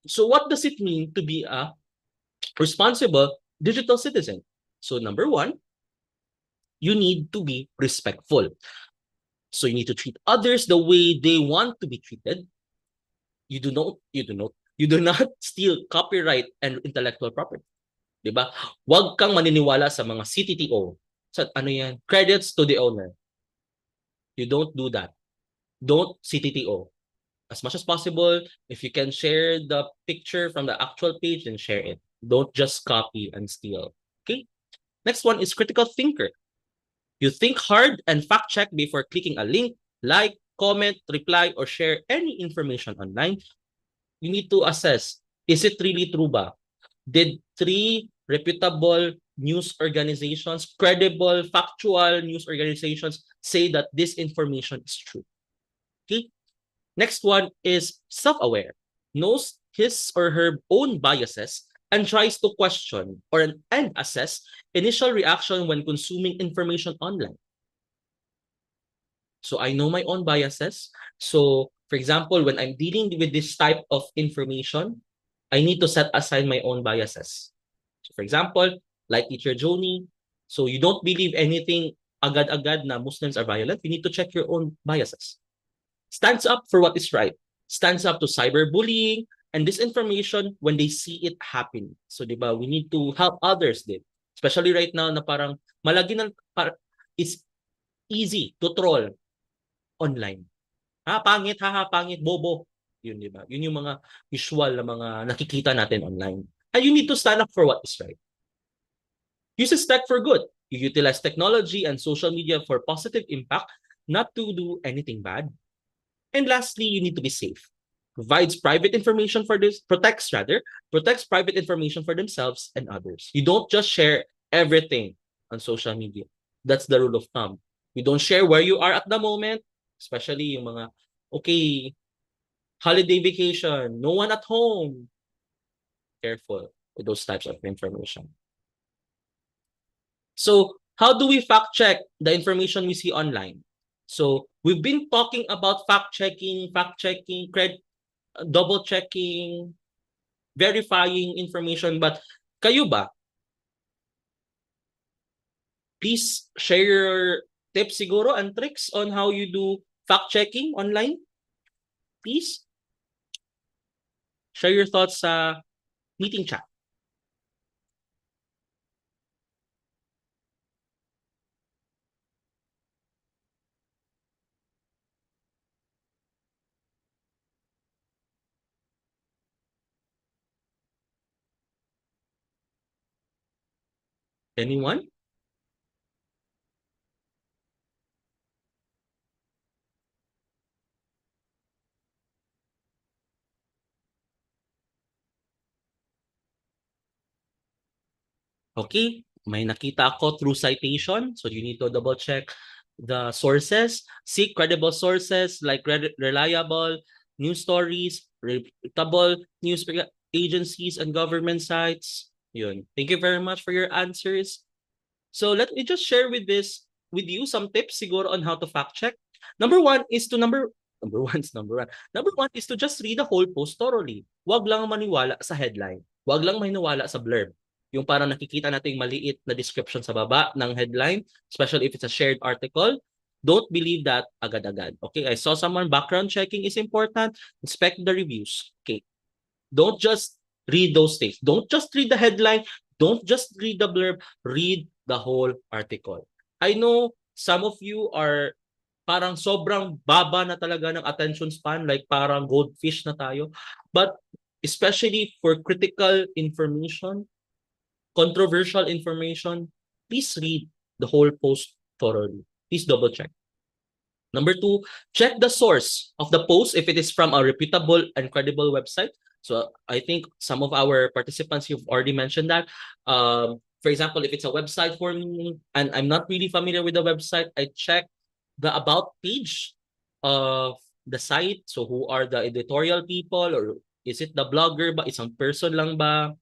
Speaker 1: So what does it mean to be a responsible digital citizen? So number one, you need to be respectful. So you need to treat others the way they want to be treated. You do not steal copyright and intellectual property. Diba? Huwag kang maniniwala sa mga CTTO. Sa ano yan? Credits to the owner. You don't do that. Don't CTTO. As much as possible, if you can share the picture from the actual page, then share it. Don't just copy and steal. Okay? Next one is critical thinker. You think hard and fact check before clicking a link, like, comment, reply, or share any information online. You need to assess, is it really true ba? Did 3 reputable news organizations, credible, factual news organizations say that this information is true? Okay. Next one is self-aware, knows his or her own biases and tries to question and assess initial reaction when consuming information online. So I know my own biases. So for example, when I'm dealing with this type of information, I need to set aside my own biases. So for example, like Teacher Joni, so you don't believe anything agad-agad na Muslims are violent, you need to check your own biases. Stands up for what is right. Stands up to cyberbullying and disinformation when they see it happening. So diba, we need to help others din. Especially right now na parang malagi ng it's easy to troll online. Pangit, pangit, bobo. Yun, di ba? Yun yung mga usual na mga nakikita natin online. And you need to stand up for what is right. Use tech for good. You utilize technology and social media for positive impact, not to do anything bad. And lastly, you need to be safe. Protects private information for themselves and others. You don't just share everything on social media. That's the rule of thumb. You don't share where you are at the moment, especially yung mga, okay, holiday vacation, no one at home. Careful with those types of information. So how do we fact check the information we see online? So we've been talking about fact checking, double checking, verifying information, but kayo ba? Please share your tips siguro and tricks on how you do fact checking online. Please share your thoughts sa meeting chat. Anyone? Okay, may nakita ako through citation. So you need to double check the sources. Seek credible sources like reliable news stories, reputable news agencies and government sites. Yun. Thank you very much for your answers. So let me just share with you some tips siguro on how to fact check. Number one is to number one is number one. Number one is to just read the whole post thoroughly. Huwag lang maniwala sa headline. Huwag lang maniwala sa blurb. Yung parang nakikita nating maliit na description sa baba ng headline, especially if it's a shared article. Don't believe that agad-agad. Okay, I saw someone background checking is important. Inspect the reviews. Okay. Don't just read those things. Don't just read the headline. Don't just read the blurb. Read the whole article. I know some of you are parang sobrang baba na talaga ng attention span, like parang goldfish na tayo. But especially for critical information, controversial information, please read the whole post thoroughly. Please double check. Number two, check the source of the post if it is from a reputable and credible website. So I think some of our participants, you've already mentioned that. For example, if it's a website for me and I'm not really familiar with the website, I check the about page of the site. So who are the editorial people, or is it the blogger ba? Isang person lang ba?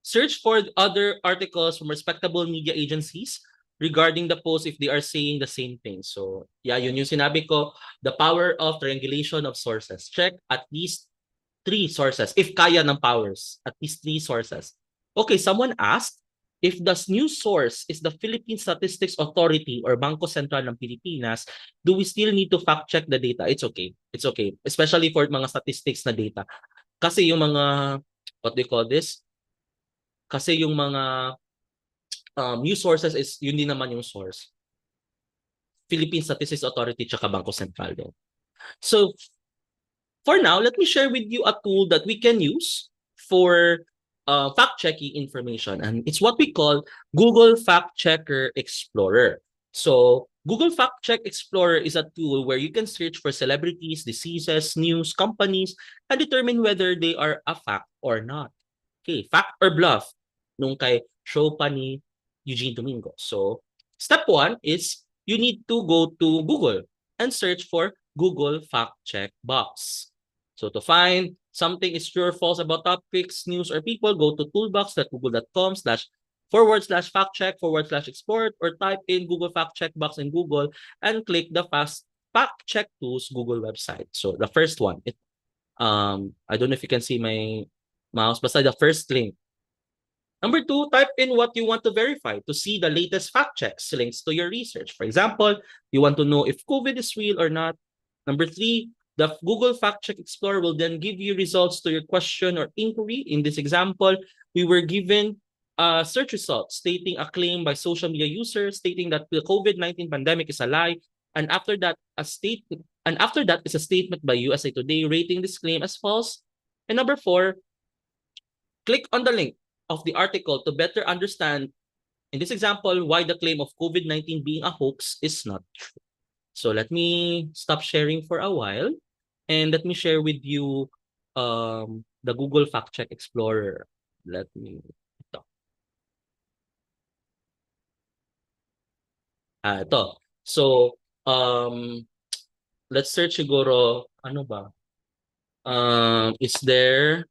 Speaker 1: Search for other articles from respectable media agencies regarding the post if they are saying the same thing. So, yeah, yun yung sinabi ko, the power of triangulation of sources. Check at least 3 sources, if kaya ng powers, at least 3 sources. Okay, someone asked, if the news source is the Philippine Statistics Authority or Bangko Sentral ng Pilipinas, do we still need to fact check the data? It's okay. It's okay. Especially for mga statistics na data. Kasi yung mga, what do you call this? Kasi yung mga news sources is yun din naman yung source. Philippine Statistics Authority tsaka Bangko Sentral din. So, for now, let me share with you a tool that we can use for fact-checking information. And it's what we call Google Fact Checker Explorer. So, Google Fact Check Explorer is a tool where you can search for celebrities, diseases, news, companies, and determine whether they are a fact or not. Okay, fact or bluff nung kay show pa ni Eugene Domingo. So, step 1 is you need to go to Google and search for Google Fact Check box. So, to find something is true or false about topics, news, or people, go to toolbox.google.com//fact check/export, or type in Google Fact Check box in Google and click the Fact Check Tools Google website. So, the first one, I don't know if you can see my mouse, basta the first link. Number 2, type in what you want to verify to see the latest fact checks links to your research. For example, you want to know if COVID is real or not. Number 3, the Google Fact Check Explorer will then give you results to your question or inquiry. In this example, we were given search results stating a claim by social media users stating that the COVID-19 pandemic is a lie. And after that, is a statement by USA Today rating this claim as false. And number 4, click on the link of the article to better understand, in this example, why the claim of COVID-19 being a hoax is not true. So let me stop sharing for a while and let me share with you the Google Fact Check Explorer. Ito. So, let's search siguro, ano ba? Is there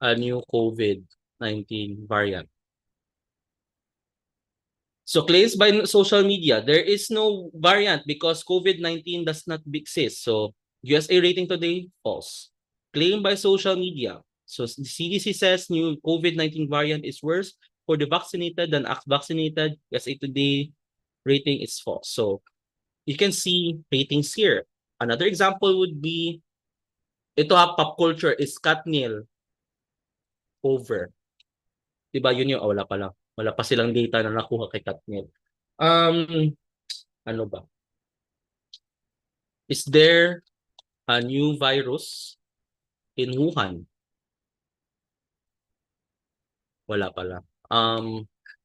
Speaker 1: a new COVID-19 variant? So claims by social media, there is no variant because COVID-19 does not exist. So USA rating today, false. Claim by social media. So the CDC says new COVID-19 variant is worse for the vaccinated than unvaccinated. USA Today rating is false. So you can see ratings here. Another example would be, ito pop culture is Katnill over. Diba yun yung, wala pa lang. Wala pa silang data na nakuha kay Katnill. Ano ba? Is there a new virus in Wuhan? Wala pala.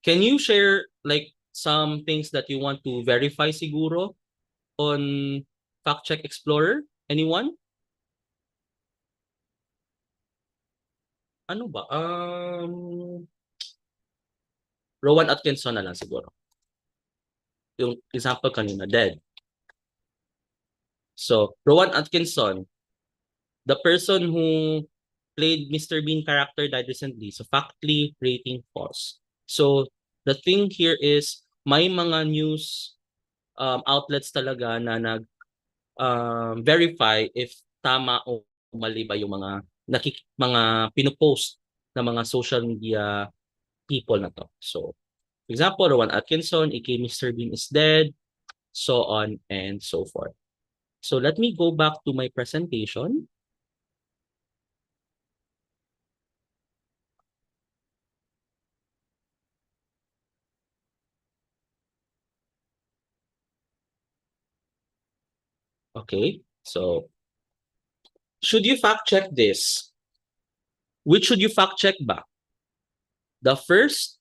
Speaker 1: Can you share like some things that you want to verify siguro on Fact Check Explorer? Anyone? Ano ba? Rowan Atkinson na lang siguro. Yung example kanina, dead. So, Rowan Atkinson, the person who played Mr. Bean character died recently. So factly rating false. So the thing here is may mga news outlets talaga na nag verify if tama o mali ba yung mga pinopost na mga social media people na to. So, for example, Rowan Atkinson, aka Mr. Bean is dead, so on and so forth. So let me go back to my presentation. Okay, so should you fact check this? Which should you fact check ba? The first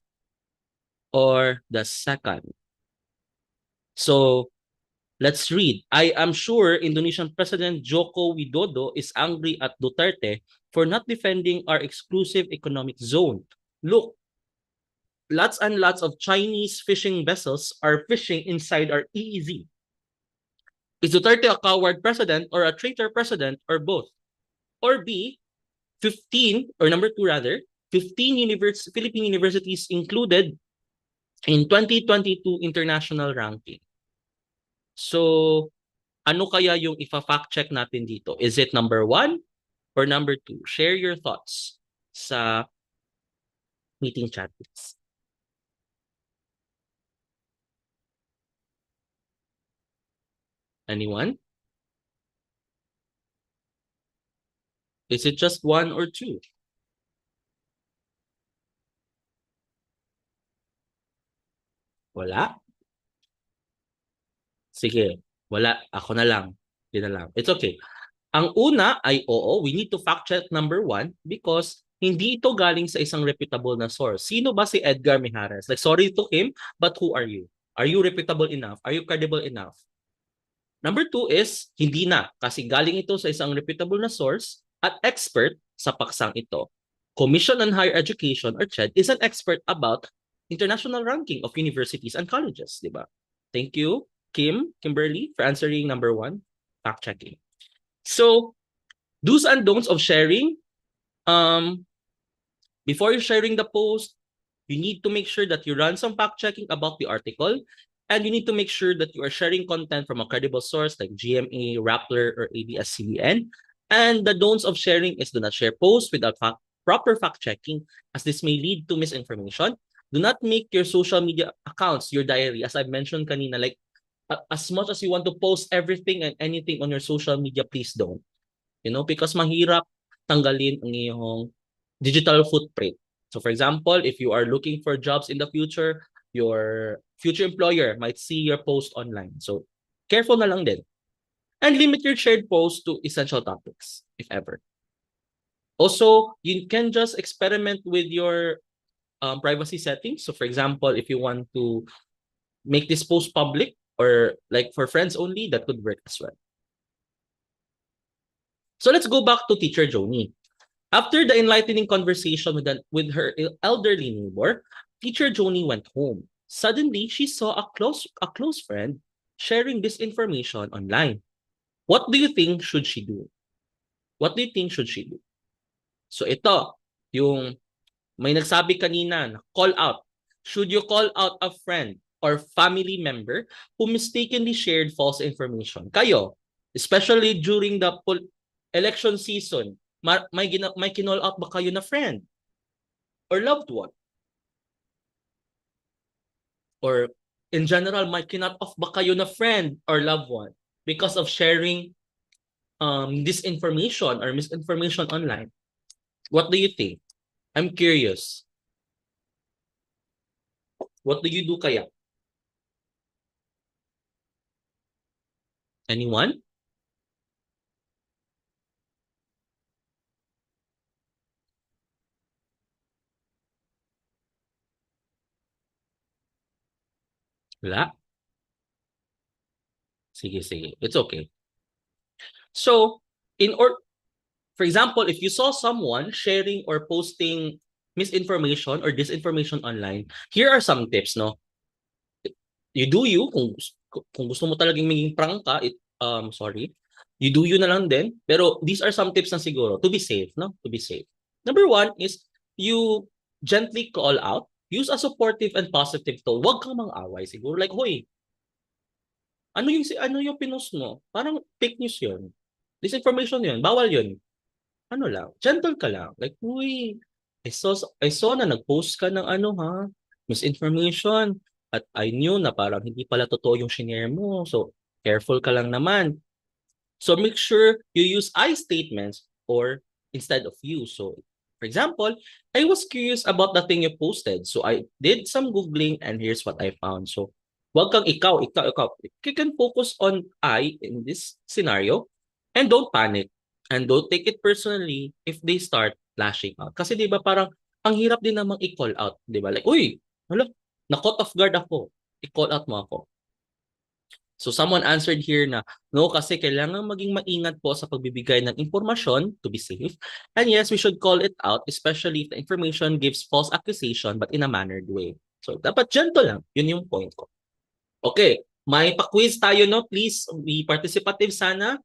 Speaker 1: or the second? So let's read. I am sure Indonesian President Joko Widodo is angry at Duterte for not defending our exclusive economic zone. Look, lots and lots of Chinese fishing vessels are fishing inside our EEZ. Is Duterte a coward president or a traitor president or both? Or B, 15, or number 2 rather, 15 Philippine universities included in 2022 international ranking. So, ano kaya yung ifa-fact check natin dito? Is it number 1 or number 2? Share your thoughts sa meeting chat, please. Anyone? Is it just 1 or 2? Wala? Sige, wala. Ako na lang. Yun na lang. It's okay. Ang una ay oo, we need to fact check number 1 because hindi ito galing sa isang reputable na source. Sino ba si Edgar Mijares? Like, sorry to him, but who are you? Are you reputable enough? Are you credible enough? Number 2 is, hindi na. Kasi galing ito sa isang reputable na source at expert sa paksang ito. Commission on Higher Education, or CHED, is an expert about international ranking of universities and colleges, di ba? Thank you, Kimberly, for answering number 1, fact-checking. So, do's and don'ts of sharing. Before you're sharing the post, you need to make sure that you run some fact-checking about the article, and you need to make sure that you are sharing content from a credible source like GMA, Rappler, or ABS-CBN. And the don'ts of sharing is do not share posts without proper fact-checking, as this may lead to misinformation. Do not make your social media accounts your diary. As I mentioned kanina, like as much as you want to post everything and anything on your social media, please don't. Because mahirap tanggalin ang iyong digital footprint. So for example, if you are looking for jobs in the future, your future employer might see your post online. So careful na lang din. And limit your shared posts to essential topics, if ever. Also, you can just experiment with your privacy settings. So for example, if you want to make this post public or like for friends only, that could work as well. So let's go back to Teacher Joni. After the enlightening conversation with her elderly neighbor, Teacher Joni went home. Suddenly, she saw a close friend sharing this information online. What do you think should she do? What do you think should she do? So ito, yung may nagsabi kanina, call out. Should you call out a friend or family member who mistakenly shared false information? Kayo, especially during the election season, may kinall out ba kayo na friend or loved one? Or in general, may kinut off ba kayo na friend or loved one because of sharing disinformation or misinformation online? What do you think? I'm curious. What do you do kaya? Anyone? Wala? Sige. It's okay. So, for example, if you saw someone sharing or posting misinformation or disinformation online, here are some tips, no? You do you, kung gusto mo talagang maging prangka, You do you na lang din. Pero these are some tips na siguro to be safe, no? To be safe. Number one is you gently call out. Use a supportive and positive tone. Huwag kang mang-away. Siguro like, hoy, ano yung pinost mo? Parang fake news yun. Disinformation yun. Bawal yun. Ano lang, gentle ka lang. Like, uy, I saw na nag-post ka ng ano ha, misinformation. At I knew na parang hindi pala totoo yung shinare mo. So, careful ka lang naman. So, make sure you use I statements or instead of you. So, for example, I was curious about the thing you posted. So, I did some Googling and here's what I found. So, wag kang ikaw. You can focus on I in this scenario and don't panic. And don't take it personally if they start lashing out. Kasi 'di ba parang ang hirap din namang i-call out, 'di ba? Like, uy, hala, na-caught off guard ako. I-call out mo ako. So someone answered here na, no, kasi kailangan maging maingat po sa pagbibigay ng impormasyon to be safe. And yes, we should call it out, especially if the information gives false accusation but in a mannered way. So dapat gentle lang. Yun yung point ko. Okay, may pa-quiz tayo, no? Please be participative sana.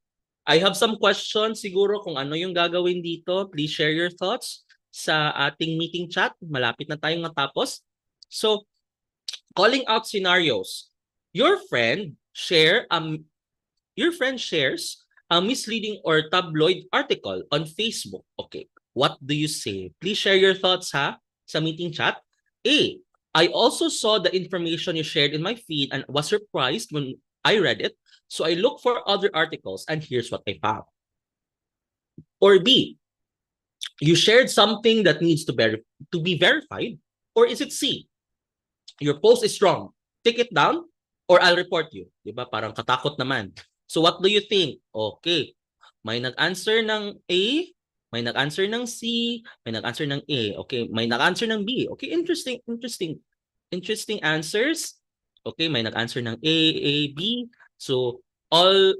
Speaker 1: I have some questions siguro kung ano yung gagawin dito. Please share your thoughts sa ating meeting chat. Malapit na tayong matapos. So, calling out scenarios. Your friend shares a misleading or tabloid article on Facebook. Okay, what do you say? Please share your thoughts ha sa meeting chat. A, I also saw the information you shared in my feed and was surprised when I read it. So I look for other articles and here's what I found. Or B, you shared something that needs to be verified. Or is it C, your post is wrong, take it down or I'll report you. Diba? Parang katakot naman. So what do you think? Okay. May nag-answer ng A, may nag-answer ng C, may nag-answer ng A. Okay, may nag-answer ng B. Okay, interesting answers. Okay, may nag-answer ng A, B. So, all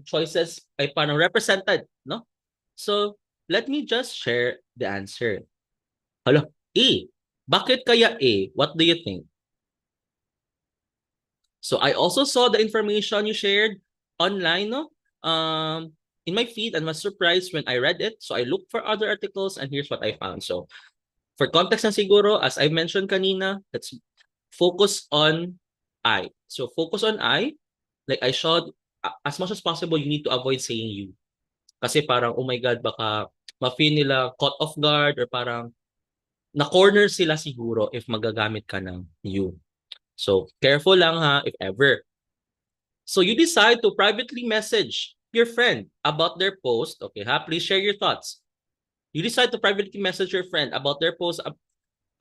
Speaker 1: choices ay parang represented, no? So, let me just share the answer. Hala, A. Bakit kaya A? What do you think? So, I also saw the information you shared online, no? In my feed and was surprised when I read it. So, I looked for other articles and here's what I found. So, for context na siguro, as I mentioned kanina, let's focus on I. So, focus on I. Like I showed, as much as possible, you need to avoid saying you. Kasi parang, oh my God, baka ma-feel nila caught off guard or parang na-corner sila siguro if magagamit ka ng you. So, careful lang ha, if ever. So, you decide to privately message your friend about their post. Okay ha, please share your thoughts. You decide to privately message your friend about their post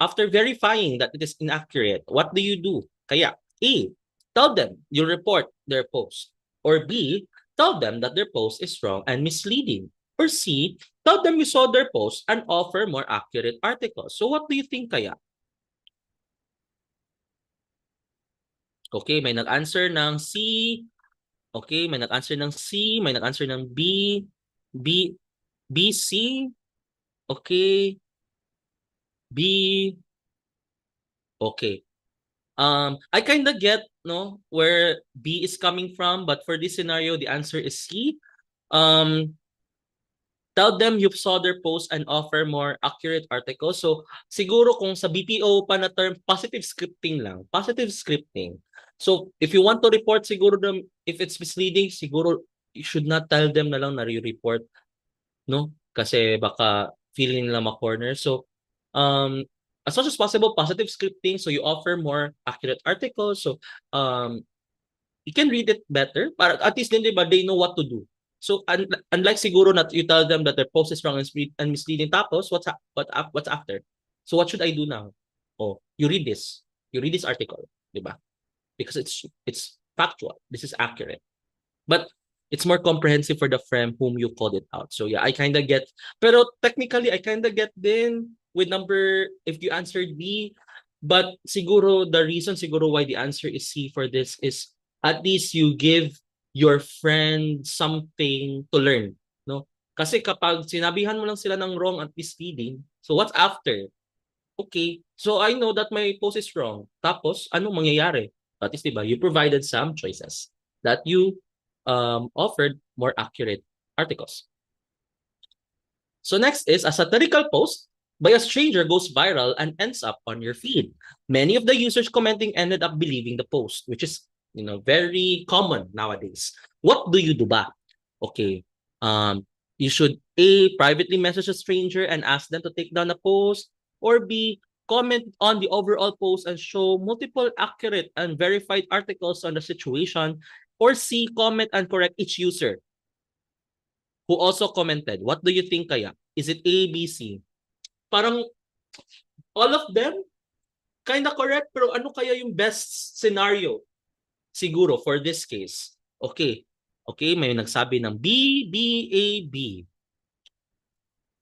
Speaker 1: after verifying that it is inaccurate. What do you do? Kaya, A, tell them you report their post. Or B, tell them that their post is wrong and misleading. Or C, tell them you saw their post and offer more accurate articles. So what do you think kaya? Okay, may nag-answer ng C. Okay, may nag-answer ng C. May nag-answer ng B. C. Okay. B. Okay. I kind of get where B is coming from, but for this scenario, the answer is C. Tell them you saw their post and offer more accurate articles. So siguro kung sa BPO pa na term, positive scripting lang. Positive scripting. So if you want to report siguro them, if it's misleading, siguro you should not tell them na lang na report, no? Kasi baka feeling nila ma-corner. So as much as possible, positive scripting. So you offer more accurate articles. So you can read it better. Para at least din, diba, they know what to do. So unlike siguro na you tell them that their post is wrong and misleading, tapos what's after? So what should I do now? Oh, you read this. You read this article, diba? Because it's factual. This is accurate. But it's more comprehensive for the friend whom you called it out. So yeah, I kind of get. Pero technically, I kind of get din with number if you answered B. But siguro the reason siguro why the answer is C for this is at least you give your friend something to learn, no? Kasi kapag sinabihan mo lang sila ng wrong at misleading, so what's after? Okay, so I know that my post is wrong. Tapos, ano mangyayari? At least, diba, you provided some choices that you offered more accurate articles. So next is a satirical post by a stranger goes viral and ends up on your feed. Many of the users commenting ended up believing the post, which is very common nowadays. What do you do ba? Okay. You should A, privately message a stranger and ask them to take down a post, or B, comment on the overall post and show multiple accurate and verified articles on the situation, or C, comment and correct each user who also commented. What do you think kaya? Is it A, B, C? Parang all of them kind of correct, pero ano kaya yung best scenario siguro for this case? Okay. Okay, may nagsabi ng B, B, A, B.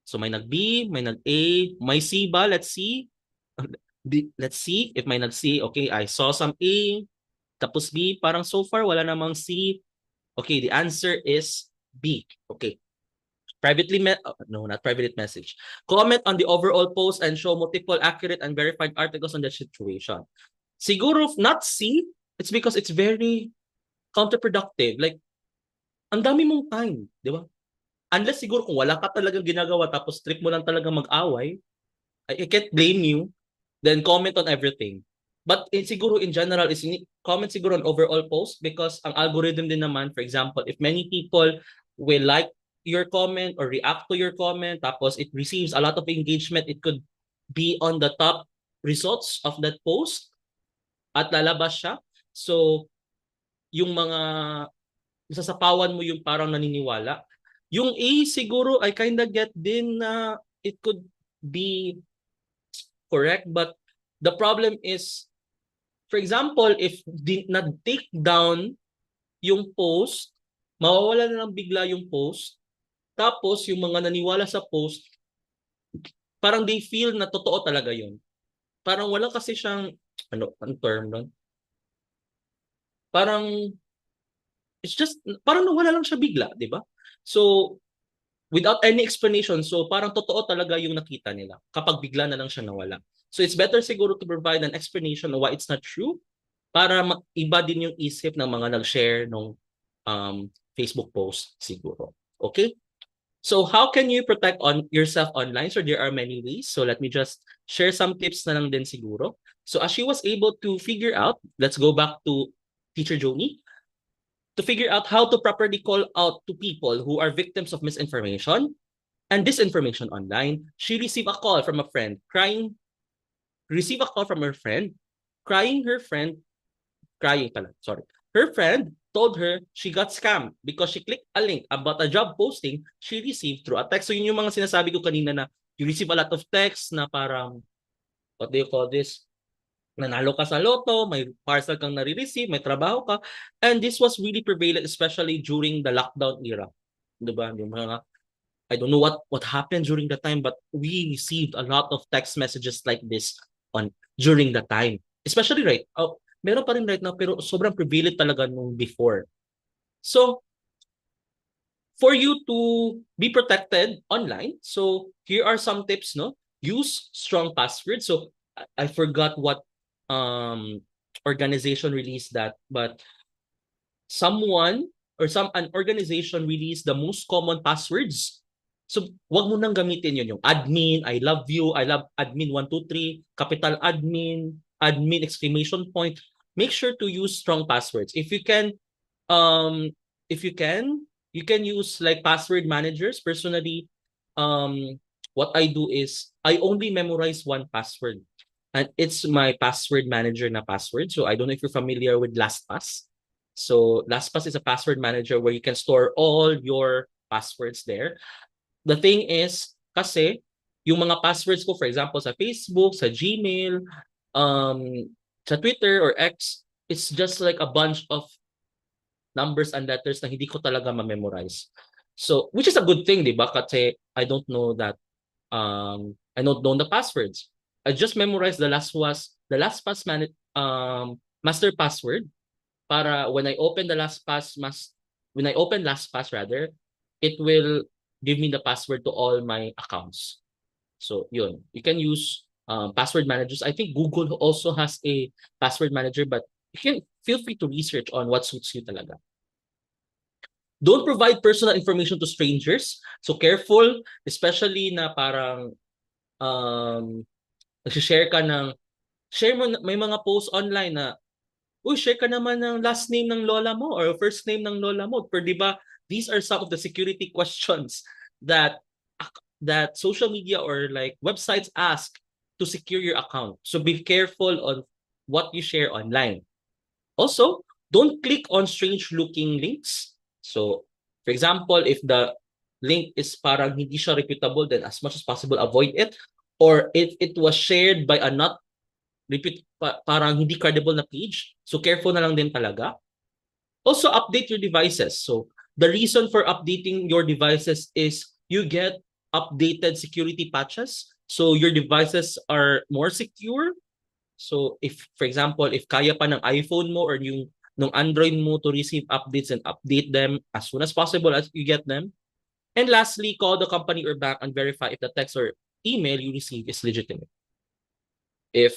Speaker 1: So may nag-B, may nag-A, may C ba? Let's see. Let's see if may nag-C. Okay, I saw some A, tapos B. Parang so far wala namang C. Okay, the answer is B. Okay. No, not privately message. Comment on the overall post and show multiple accurate and verified articles on the situation. Siguro not C, it's because it's very counterproductive. Like, ang dami mong time, di ba? Unless siguro kung wala ka talagang ginagawa tapos trip mo lang talaga mag-away, I can't blame you, then comment on everything. But siguro in general, is comment siguro on overall post because ang algorithm din naman, for example, if many people will like your comment or react to your comment, tapos it receives a lot of engagement, it could be on the top results of that post at lalabas siya. So, yung mga sasapawan mo yung parang naniniwala. Yung A siguro I kind of get din na it could be correct, but the problem is, for example, if na-take down yung post, mawawala na lang bigla yung post, tapos yung mga naniwala sa post, parang they feel na totoo talaga yun. Parang wala kasi siyang, ang term doon? Parang, it's just, parang nawala lang siya bigla, di ba? So, without any explanation, so parang totoo talaga yung nakita nila kapag bigla na lang siya nawala. So it's better siguro to provide an explanation of why it's not true para iba din yung isip ng mga nag-share ng Facebook post siguro. Okay? So how can you protect yourself online? So there are many ways. So let me just share some tips na lang din siguro. So as she was able to figure out, let's go back to Teacher Joni, to figure out how to properly call out to people who are victims of misinformation and disinformation online. She received a call from a friend crying Her friend told her she got scammed because she clicked a link about a job posting she received through a text. So yun yung mga sinasabi ko kanina na you receive a lot of texts na parang, what do you call this? Nanalo ka sa loto, may parcel kang nare-receive, may trabaho ka. And this was really prevalent, especially during the lockdown era. Diba? Yung mga, I don't know what happened during the time, but we received a lot of text messages like this during the time. Especially meron pa rin right now, pero sobrang prevalent talaga nung before. So, for you to be protected online, so here are some tips, no? Use strong passwords. So, I forgot what organization released that, but an organization released the most common passwords. So, wag mo nang gamitin yun, yung admin, I love you, I love admin 123, capital admin, admin exclamation point. Make sure to use strong passwords. If you can, you can use like password managers. Personally, what I do is I only memorize one password. And it's my password manager na password. So I don't know if you're familiar with LastPass. So LastPass is a password manager where you can store all your passwords there. The thing is, kasi yung mga passwords ko, for example, sa Facebook, sa Gmail, sa Twitter or X, it's just like a bunch of numbers and letters na hindi ko talaga ma-memorize. So, which is a good thing, di ba? Kasi I don't know that, I don't know the passwords. I just memorized the LastPass master password para when I open LastPass rather, it will give me the password to all my accounts. So yun, you can use password managers. I think Google also has a password manager, but you can feel free to research on what suits you talaga. Don't provide personal information to strangers. So careful, especially na parang nag-share ka ng, share mo, may mga posts online na, uy, share ka naman ng last name ng lola mo or first name ng lola mo. Pero di ba, these are some of the security questions that that social media or like websites ask to secure your account. So be careful on what you share online. Also, don't click on strange looking links. So, for example, if the link is parang hindi siya reputable, then as much as possible, avoid it. Or if it was shared by a not parang hindi credible na page, so careful na lang din talaga. Also, update your devices. So, the reason for updating your devices is you get updated security patches. So, your devices are more secure. So, if, for example, if kaya pa ng iPhone mo or yung nung Android mo to receive updates and update them as soon as possible as you get them. And lastly, call the company or bank and verify if the text or email you receive is legitimate. If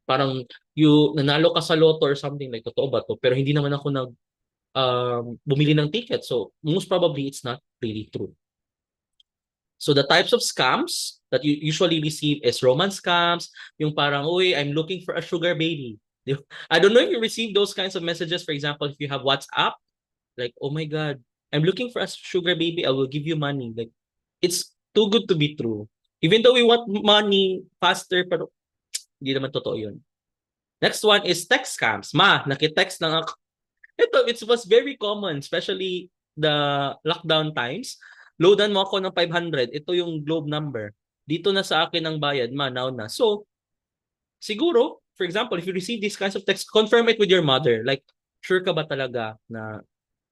Speaker 1: parang nanalo ka sa lotto or something like totoo ba to, pero hindi naman ako bumili ng ticket. So most probably it's not really true. So the types of scams that you usually receive is romance scams, yung parang, uy, I'm looking for a sugar baby. I don't know if you receive those kinds of messages. For example, if you have WhatsApp, like, oh my God, I'm looking for a sugar baby, I will give you money. Like, it's too good to be true. Even though we want money faster, pero hindi naman totoo yun. Next one is text scams. Ma, nakitext lang ako. It was very common, especially the lockdown times. Loadan mo ako ng 500. Ito yung Globe number. Dito na sa akin ang bayad, ma, now na. So, siguro, for example, if you receive these kinds of texts, confirm it with your mother. Like, sure ka ba talaga na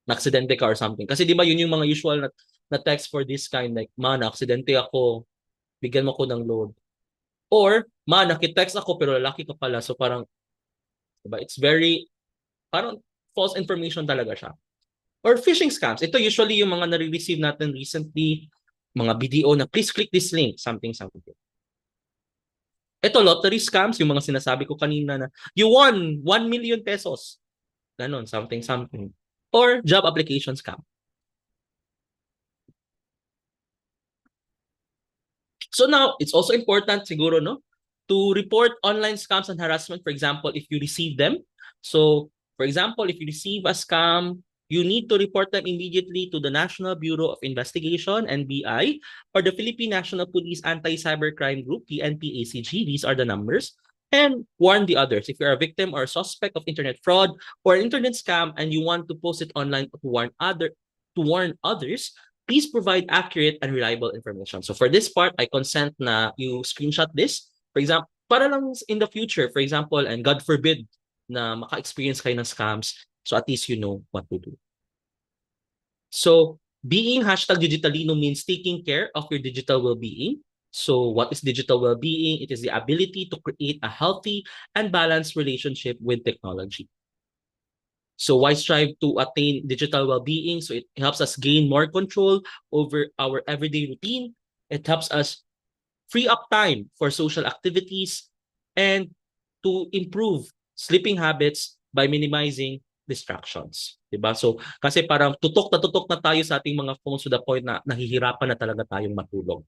Speaker 1: na-aksidente ka or something? Kasi di ba yun yung mga usual na text for this kind, like, ma, na-aksidente ako, bigyan mo ko ng load. Or, ma, nakitext ako pero lalaki ka pala. So parang, diba, it's very, parang false information talaga siya. Or phishing scams. Ito usually yung mga nare-receive natin recently, mga BDO na please click this link, something. Ito, lottery scams, yung mga sinasabi ko kanina na, you won 1 million pesos. Ganon, something. Or job application scam. So now, it's also important siguro, no, to report online scams and harassment, for example, if you receive them. So, for example, if you receive a scam, you need to report them immediately to the National Bureau of Investigation, NBI, or the Philippine National Police Anti-Cybercrime Group, PNP-ACG. These are the numbers. And warn the others. If you're a victim or a suspect of internet fraud or an internet scam and you want to post it online to warn others, please provide accurate and reliable information. So for this part, I consent na you screenshot this. For example, para lang in the future, for example, and God forbid na maka-experience kayo ng scams, so at least you know what to do. So being #digitalino means taking care of your digital well-being. So what is digital well-being? It is the ability to create a healthy and balanced relationship with technology. So why strive to attain digital well-being? So it helps us gain more control over our everyday routine. It helps us free up time for social activities and to improve sleeping habits by minimizing distractions. Diba? So kasi parang tutok na tayo sa ating mga phones to the point na nahihirapan na talaga tayong matulog.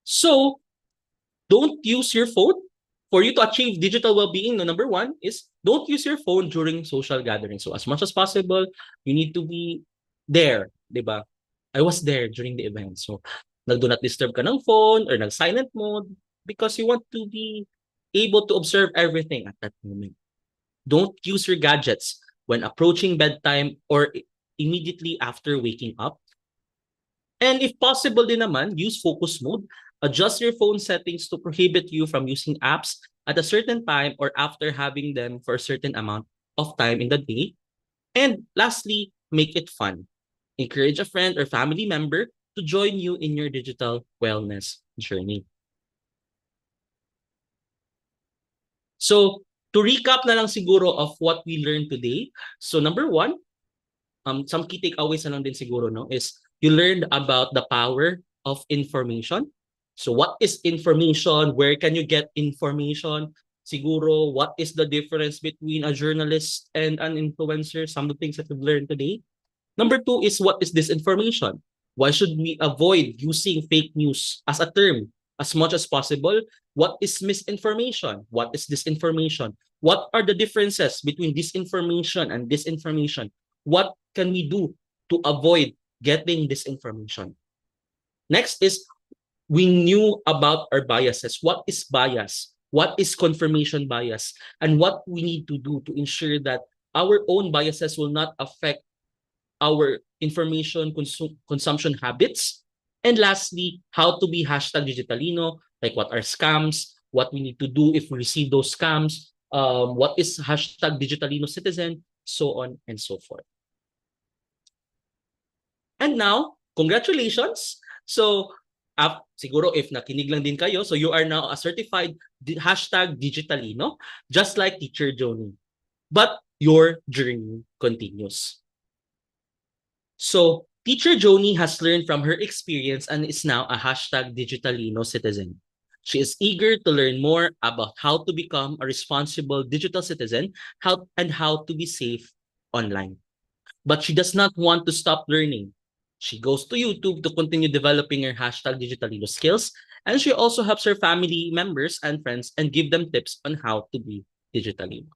Speaker 1: So don't use your phone. For you to achieve digital well-being, no, number one is don't use your phone during social gatherings. So as much as possible, you need to be there, diba? I was there during the event. So nag-do not disturb ka ng phone or nag-silent mode because you want to be able to observe everything at that moment. Don't use your gadgets when approaching bedtime or immediately after waking up. And if possible din naman, use focus mode. Adjust your phone settings to prohibit you from using apps at a certain time or after having them for a certain amount of time in the day. And lastly, make it fun. Encourage a friend or family member to join you in your digital wellness journey. So, to recap na lang siguro of what we learned today. So, number one, some key takeaways na lang din siguro, no, is you learned about the power of information. So what is information? Where can you get information? Siguro, what is the difference between a journalist and an influencer? Some of the things that we've learned today. Number two is, what is disinformation? Why should we avoid using fake news as a term as much as possible? What is misinformation? What is disinformation? What are the differences between disinformation and disinformation? What can we do to avoid getting disinformation? Next is, we knew about our biases. What is bias? What is confirmation bias? And what we need to do to ensure that our own biases will not affect our information consumption habits. And lastly, how to be hashtag Digitalino, like what are scams, what we need to do if we receive those scams, what is hashtag Digitalino citizen, so on and so forth. And now, congratulations! So, siguro if nakinig lang din kayo, so you are now a certified hashtag Digitalino, just like Teacher Joni. But your journey continues. So, Teacher Joni has learned from her experience and is now a hashtag Digitalino citizen. She is eager to learn more about how to become a responsible digital citizen, and how to be safe online. But she does not want to stop learning. She goes to YouTube to continue developing her hashtag Digitalino skills, and she also helps her family members and friends and give them tips on how to be Digitalino.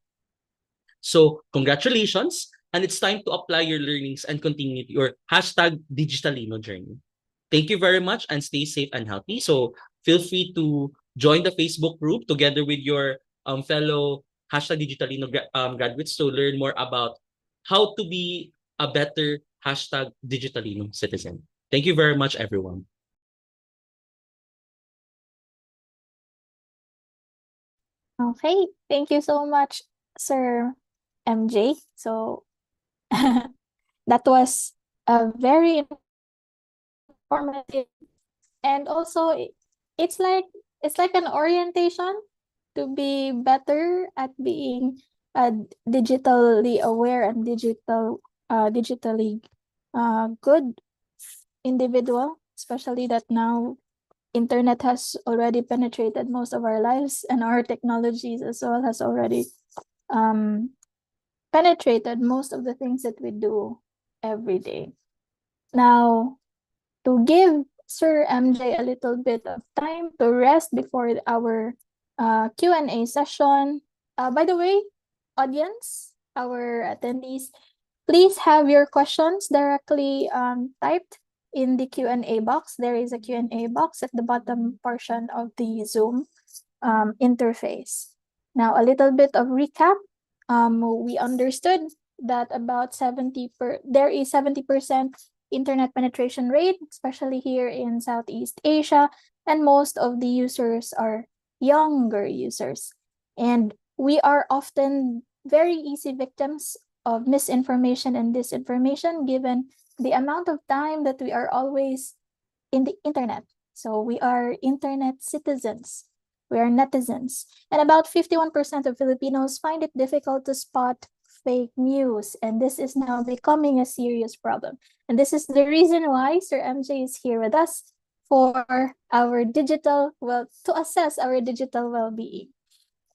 Speaker 1: So, congratulations, and it's time to apply your learnings and continue your hashtag Digitalino journey. Thank you very much, and stay safe and healthy. So, feel free to join the Facebook group together with your fellow hashtag Digitalino graduates to learn more about how to be a better hashtag Digitalino citizen. Thank you very much, everyone.
Speaker 3: Okay, thank you so much, Sir MJ. So that was a very informative, and also it's like an orientation to be better at being digitally aware and digitally good individual, especially that now internet has already penetrated most of our lives, and our technologies as well has already penetrated most of the things that we do every day. Now, to give Sir MJ a little bit of time to rest before our Q&A session. By the way, audience, our attendees, please have your questions directly typed in the Q&A box. There is a Q&A box at the bottom portion of the Zoom interface. Now, a little bit of recap. We understood that about there is 70% internet penetration rate, especially here in Southeast Asia, and most of the users are younger users. And we are often very easy victims of misinformation and disinformation given the amount of time that we are always in the internet. So we are internet citizens. We are netizens. And about 51% of Filipinos find it difficult to spot fake news. And this is now becoming a serious problem. And this is the reason why Sir MJ is here with us for our to assess our digital well-being.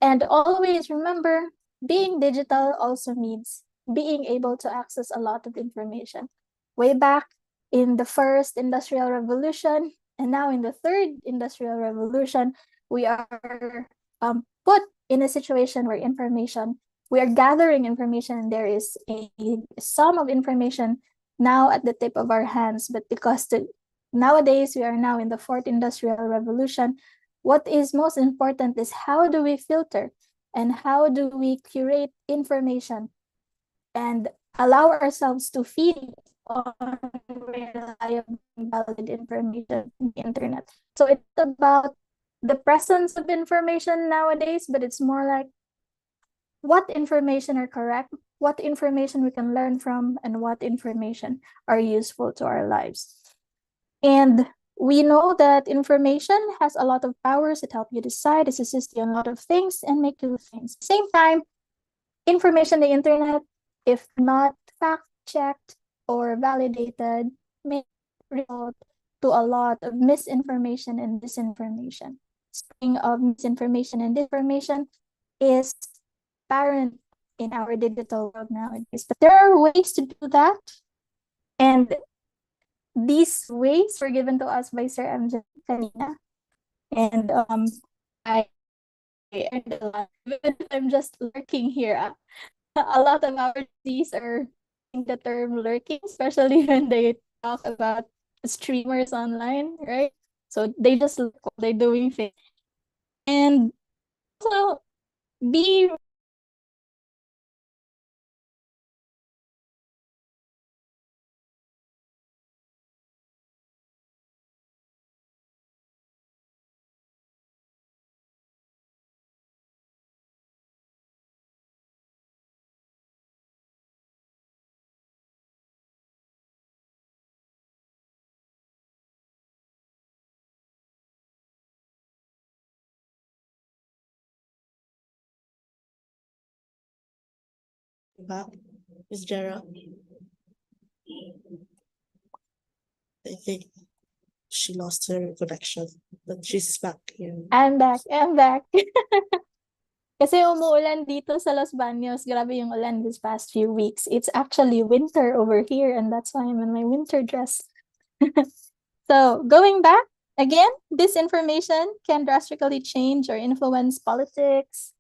Speaker 3: And always remember, being digital also means being able to access a lot of information. Way back in the first industrial revolution, and now in the third industrial revolution, we are put in a situation where we are gathering information, and there is a sum of information now at the tip of our hands. But because nowadays we are now in the fourth industrial revolution, what is most important is how do we filter and how do we curate information and allow ourselves to feed on reliable, valid information in the internet. So it's about the presence of information nowadays, but it's more like what information are correct, what information we can learn from, and what information are useful to our lives. And we know that information has a lot of powers. It helps you decide, it assists you in a lot of things, and make you do things. Same time, information on the internet, if not fact-checked or validated, may result to a lot of misinformation and disinformation. Speaking of misinformation and disinformation is apparent in our digital world nowadays. But there are ways to do that And these ways were given to us by Sir MJ kanina. And I earned a lot. Even if I'm just lurking here, a lot of our Gs are using the term lurking, especially when they talk about streamers online, right? So they just look while they're doing things. And also be
Speaker 2: Back, Miss Jera. I think she lost her connection, but she's back here.
Speaker 3: I'm back. I'm back. Kasi umuulan dito sa Los Baños. Grabe yung ulan this past few weeks. It's actually winter over here, and that's why I'm in my winter dress. So going back, again, this information can drastically change or influence politics,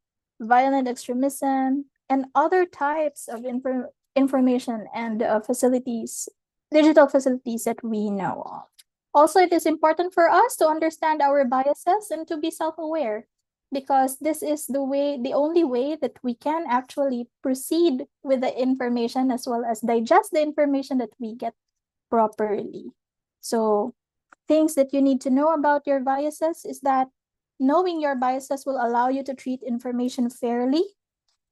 Speaker 3: violent extremism, and other types of information and facilities, digital facilities that we know of. Also, it is important for us to understand our biases and to be self-aware, because this is the only way that we can actually proceed with the information as well as digest the information that we get properly. So things that you need to know about your biases is that knowing your biases will allow you to treat information fairly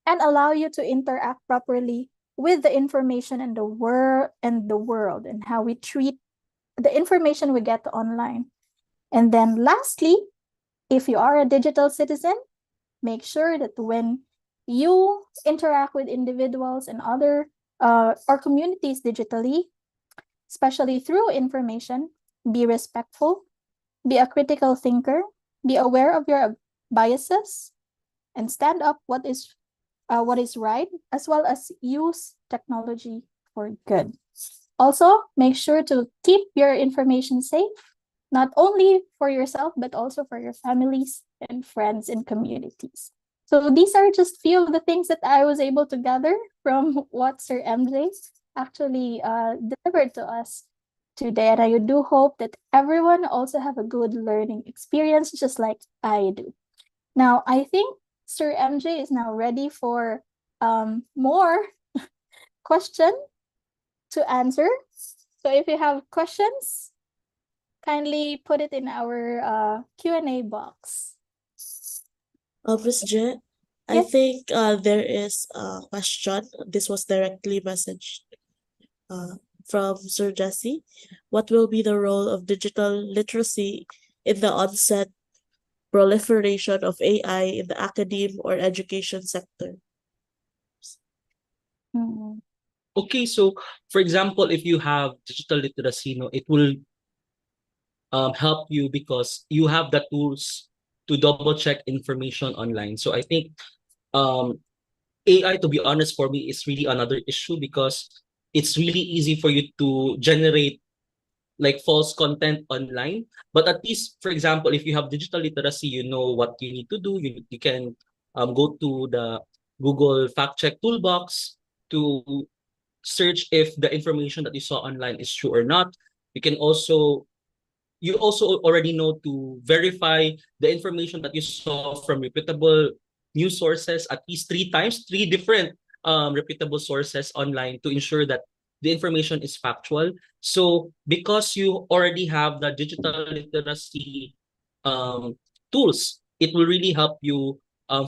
Speaker 3: and allow you to interact properly with the information and the world and how we treat the information we get online. And then lastly, if you are a digital citizen, make sure that when you interact with individuals and other or communities digitally, especially through information, be respectful, be a critical thinker, be aware of your biases, and stand up what is right, as well as use technology for good. Also, make sure to keep your information safe, not only for yourself, but also for your families and friends and communities. So these are just few of the things that I was able to gather from what Sir MJ actually delivered to us today. And I do hope that everyone also have a good learning experience, just like I do. Now, I think Sir MJ is now ready for more question to answer. So if you have questions, kindly put it in our Q&A box.
Speaker 2: Miss Je, I
Speaker 3: Yes.
Speaker 2: think there is a question. This was directly messaged from Sir Jesse. What will be the role of digital literacy in the onset proliferation of AI in the academe or education sector?
Speaker 3: Mhm.
Speaker 1: Okay, so for example, if you have digital literacy, it will help you because you have the tools to double check information online. So I think um, AI, to be honest, for me is really another issue because it's really easy for you to generate like false content online. But at least, for example, if you have digital literacy, you know what you need to do. You can go to the Google fact check toolbox to search if the information that you saw online is true or not. You also already know to verify the information that you saw from reputable news sources at least 3 times, three different reputable sources online to ensure that the information is factual. So because you already have the digital literacy tools, it will really help you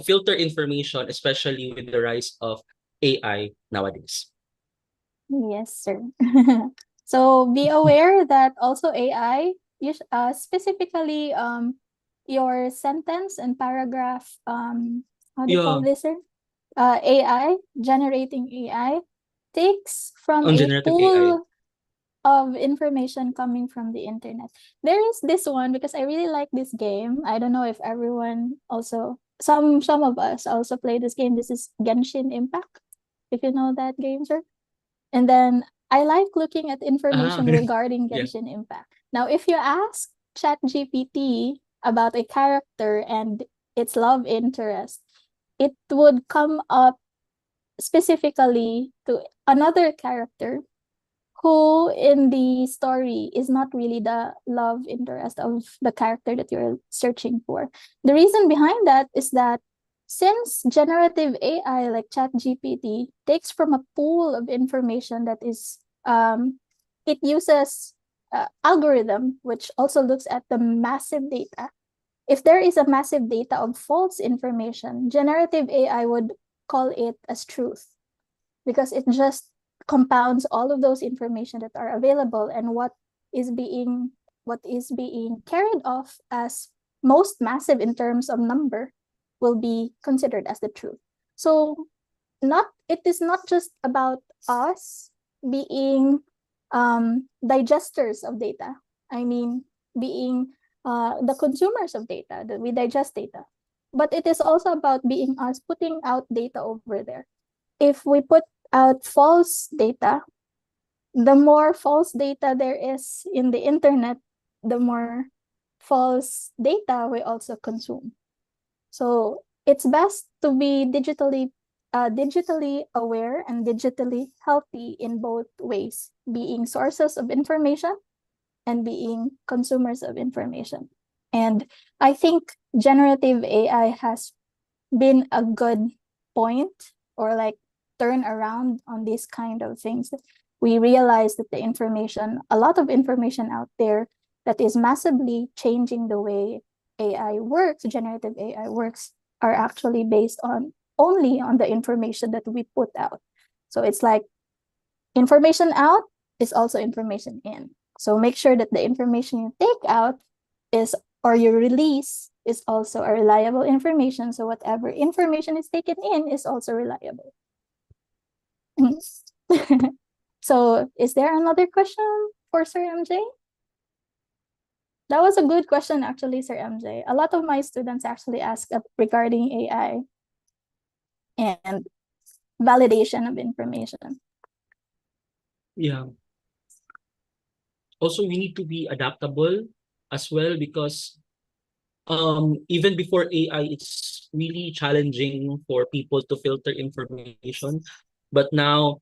Speaker 1: filter information, especially with the rise of AI nowadays.
Speaker 3: Yes, sir. So be aware that also AI, specifically your sentence and paragraph, how do you call
Speaker 1: Yeah,
Speaker 3: this, sir? AI, generating AI takes from
Speaker 1: on
Speaker 3: a
Speaker 1: generative AI.
Speaker 3: pool of information coming from the internet. There is this one because I really like this game. I don't know if everyone also some of us also play this game. This is Genshin Impact. If you know that game, sir. And then I like looking at information
Speaker 1: Ah,
Speaker 3: regarding
Speaker 1: yeah.
Speaker 3: Genshin Impact. Now, if you ask ChatGPT about a character and its love interest, it would come up specifically to another character who in the story is not really the love interest of the character that you're searching for. The reason behind that is that since generative AI like ChatGPT takes from a pool of information that is it uses algorithm which also looks at the massive data. If there is a massive data of false information, generative AI would call it as truth because it just compounds all of those information that are available and is being what is being carried off as most massive in terms of number will be considered as the truth. So it is not just about us being digesters of data. I mean, being the consumers of data, that we digest data. But it is also about being us putting out data over there. If we put out false data, the more false data there is in the internet, the more false data we also consume. So it's best to be digitally aware and digitally healthy in both ways, being sources of information and being consumers of information. And I think generative AI has been a good point or like turn around on these kind of things. We realize that a lot of information out there that is massively changing the way AI works, generative AI works, are actually based only on the information that we put out. So it's like information out is also information in. So make sure that the information you take out or you release is also a reliable information. So whatever information is taken in is also reliable. So is there another question for Sir MJ? That was a good question, actually, Sir MJ. A lot of my students actually ask regarding AI and validation of information.
Speaker 1: Yeah. Also, we need to be adaptable as well because even before AI, it's really challenging for people to filter information. But now,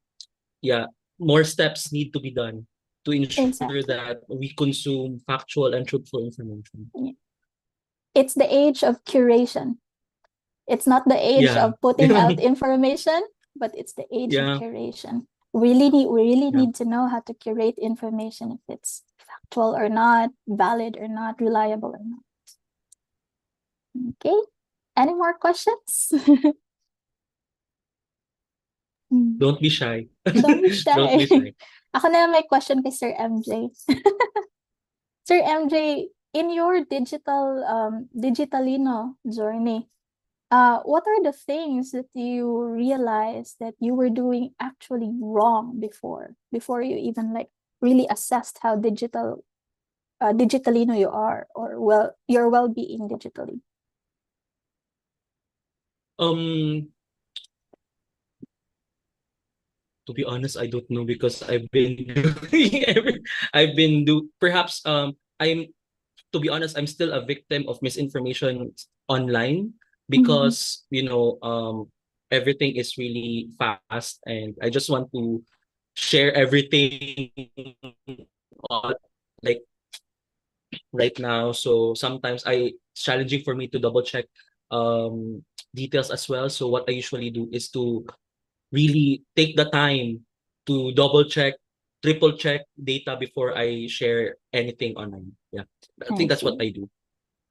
Speaker 1: yeah, more steps need to be done to ensure
Speaker 3: Exactly.
Speaker 1: that we consume factual and truthful information.
Speaker 3: Yeah. It's the age of curation. It's not the age
Speaker 1: Yeah.
Speaker 3: of putting out information, but it's the age of
Speaker 1: Yeah.
Speaker 3: curation. We really
Speaker 1: Yeah.
Speaker 3: need to know how to curate information, if it's factual or not, valid or not, reliable or not. Okay. Any more questions?
Speaker 1: Don't be shy.
Speaker 3: Don't be
Speaker 1: Don't
Speaker 3: shy.
Speaker 1: be shy.
Speaker 3: Ako na may question kay Sir MJ. Sir MJ, in your digitalino journey, what are the things that you realized that you were doing actually wrong before you even like really assessed how digitalino you are, or your well-being digitally?
Speaker 1: Um, to be honest, I don't know because I've been doing perhaps I'm to be honest, I'm still a victim of misinformation online
Speaker 3: Mhm.
Speaker 1: because everything is really fast and I just want to share everything on like right now. So sometimes it's challenging for me to double check um details as well. So what I usually do is to really take the time to double check, triple check data before I share anything online. Yeah. I
Speaker 3: I
Speaker 1: think that's what
Speaker 3: see.
Speaker 1: I do.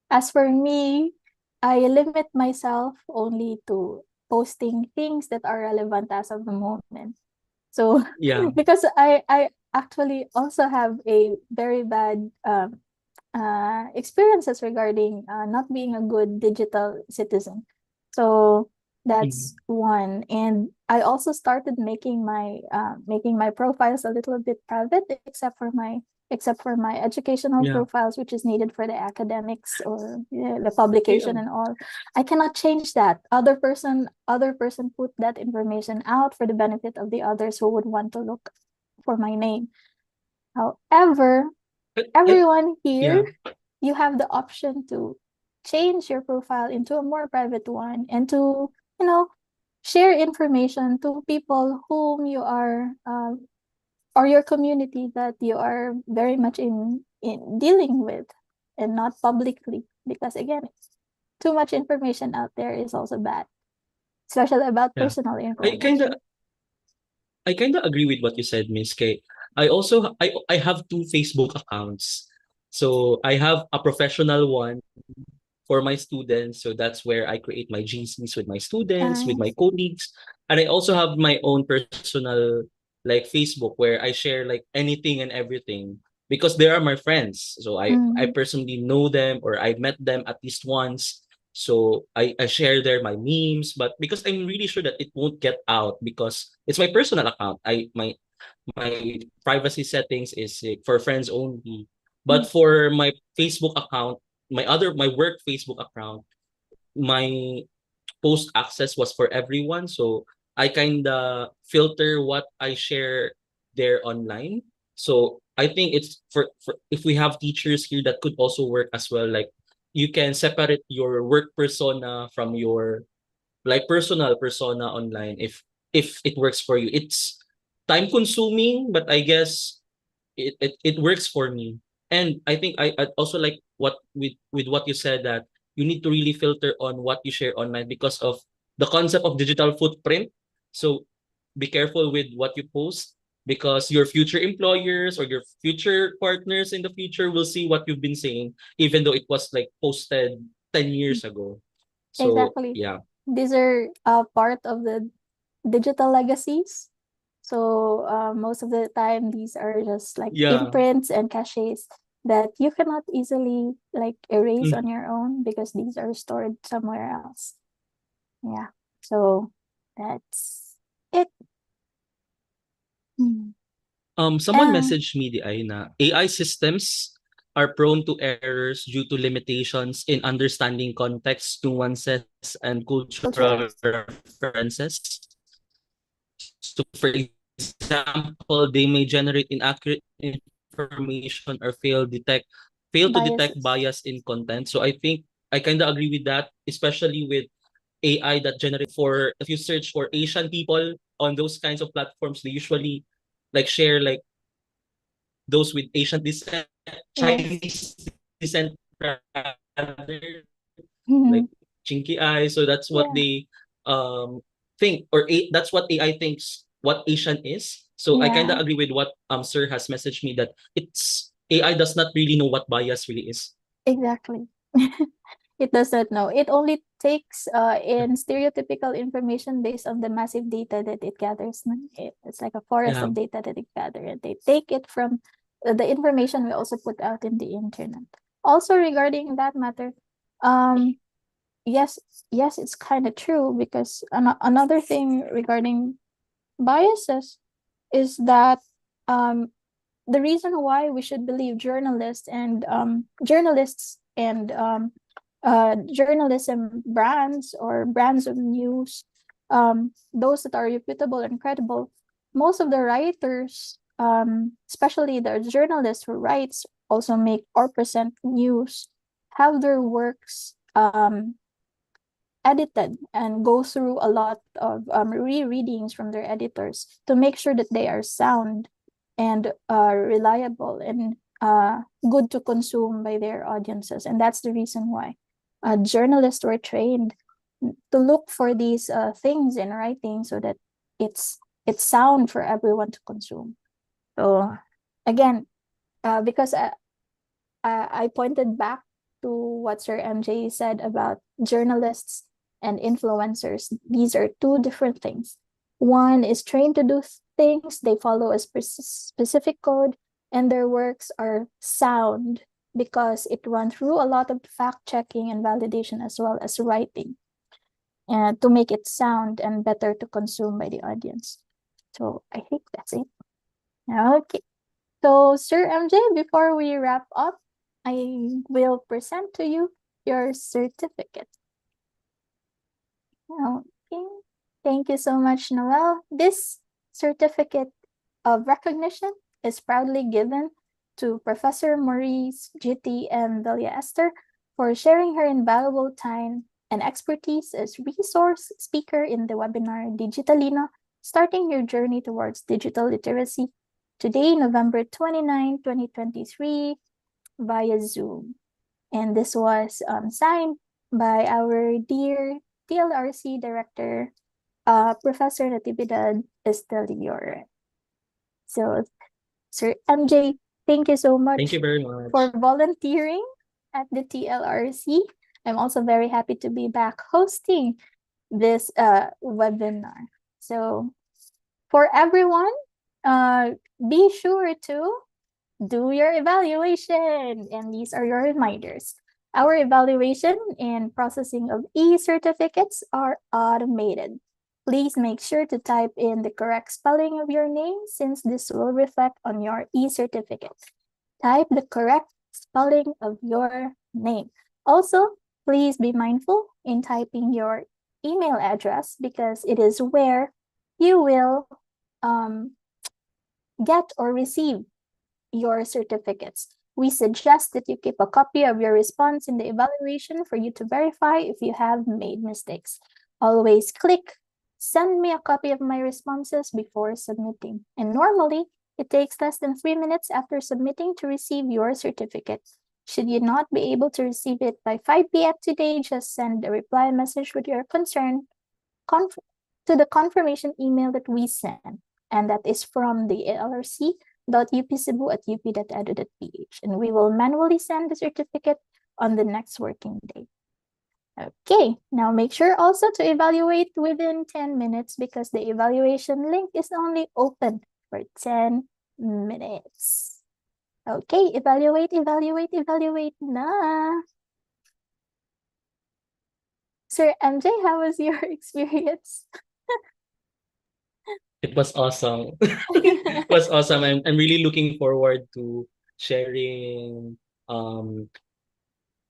Speaker 3: As for me, I limit myself only to posting things that are relevant as of the moment. So
Speaker 1: Yeah.
Speaker 3: because I actually also have a very bad experiences regarding not being a good digital citizen. So
Speaker 1: Mhm.
Speaker 3: that's one. And I also started making my profiles a little bit private, except for my educational
Speaker 1: Yeah.
Speaker 3: profiles, which is needed for the academics or the publication
Speaker 1: Yeah.
Speaker 3: and all. I cannot change that. Other person put that information out for the benefit of the others who would want to look for my name. However,
Speaker 1: But
Speaker 3: everyone
Speaker 1: yeah.
Speaker 3: here, you have the option to change your profile into a more private one and to, you know, share information to people whom you are or your community that you are very much in dealing with, and not publicly, because again, too much information out there is also bad, especially about
Speaker 1: Yeah.
Speaker 3: personal
Speaker 1: I kind
Speaker 3: information.
Speaker 1: of I kind of agree with what you said, Miss K. I have two Facebook accounts. So I have a professional one for my students. So that's where I create my GCs with my students, with my
Speaker 3: Nice.
Speaker 1: colleagues. And I also have my own personal like Facebook where I share like anything and everything because they are my friends. So I
Speaker 3: Mm,
Speaker 1: personally know them or I met them at least once. So I share there my memes, but because I'm really sure that it won't get out because it's my personal account. My privacy settings is for friends only.
Speaker 3: mm,
Speaker 1: But for my Facebook account, my work Facebook account, my post access was for everyone. So I kinda filter what I share there online. So I think it's for if we have teachers here that could also work as well. Like you can separate your work persona from your like personal persona online if it works for you. It's time consuming, but I guess it works for me. And I think I also like what with what you said that you need to really filter on what you share online because of the concept of digital footprint. So be careful with what you post because your future employers or your future partners in the future will see what you've been saying even though it was like posted 10
Speaker 3: mm.
Speaker 1: years ago. So
Speaker 3: Exactly.
Speaker 1: yeah.
Speaker 3: These are part of the digital legacies. So most of the time, these are just like
Speaker 1: Yeah.
Speaker 3: imprints and caches that you cannot easily like erase
Speaker 1: Mm.
Speaker 3: on your own because these are stored somewhere else. Yeah. So that's it. Mm.
Speaker 1: Someone
Speaker 3: Uh,
Speaker 1: messaged me the ay na AI systems are prone to errors due to limitations in understanding context, nuances, and cultural
Speaker 3: cultures.
Speaker 1: references. So, for example, they may generate inaccurate information or fail to detect
Speaker 3: Biases.
Speaker 1: bias in content. So, I think I kind of agree with that, especially with AI that generate for if you search for Asian people on those kinds of platforms, they usually like share like those with Asian descent,
Speaker 3: Yes.
Speaker 1: Chinese descent rather, like
Speaker 3: Mhm.
Speaker 1: chinky eyes. So that's what
Speaker 3: Yeah.
Speaker 1: they think, or that's what AI thinks what Asian is. So I kind
Speaker 3: Yeah.
Speaker 1: of agree with what Sir has messaged me that it's AI does not really know what bias really is.
Speaker 3: Exactly. It does not know. It only takes in stereotypical information based on the massive data that it gathers. No? It's like a forest
Speaker 1: Yeah.
Speaker 3: of data that it gathers. And they take it from the information we also put out in the internet. Also regarding that matter, um, yes, yes, it's kind of true because another thing regarding biases is that um, the reason why we should believe journalists and journalism brands or brands of news, those that are reputable and credible, most of the writers, especially the journalists who writes also make or present news, have their works edited and go through a lot of rereadings from their editors to make sure that they are sound and reliable and good to consume by their audiences. And that's the reason why journalists were trained to look for these things in writing so that it's it's sound for everyone to consume. So again, because I pointed back to what Sir MJ said about journalists and influencers. These are two different things. One is trained to do things, they follow a specific code, and their works are sound because it runs through a lot of fact checking and validation as well as writing, and to make it sound and better to consume by the audience. So I think that's it. Okay. So, Sir MJ, before we wrap up, I will present to you your certificate. Okay. Thank you so much, Noel. This certificate of recognition is proudly given to Professor Maurice G.T. and Delia Esther for sharing her invaluable time and expertise as resource speaker in the webinar Digitalino, Starting Your Journey Towards Digital Literacy, today, November 29, 2023, via Zoom. And this was signed by our dear TLRC Director, Professor Natividad Estelior. So, Sir MJ, thank you so much
Speaker 1: Thank you very much.
Speaker 3: for volunteering at the TLRC. I'm also very happy to be back hosting this webinar. So, for everyone, be sure to do your evaluation, and these are your reminders. Our evaluation and processing of e-certificates are automated. Please make sure to type in the correct spelling of your name since this will reflect on your e-certificate. Type the correct spelling of your name. Also, please be mindful in typing your email address because it is where you will get or receive your certificates. We suggest that you keep a copy of your response in the evaluation for you to verify if you have made mistakes. Always click send me a copy of my responses before submitting. And normally, it takes less than 3 minutes after submitting to receive your certificate. Should you not be able to receive it by 5 p.m. today, just send a reply message with your concern to the confirmation email that we sent. And that is from the lrc.upcebu@up.edu.ph. And we will manually send the certificate on the next working day. Okay, now make sure also to evaluate within 10 minutes because the evaluation link is only open for 10 minutes. Okay, evaluate na. Sir MJ, how was your experience?
Speaker 1: It was awesome. It was awesome. I'm really looking forward to sharing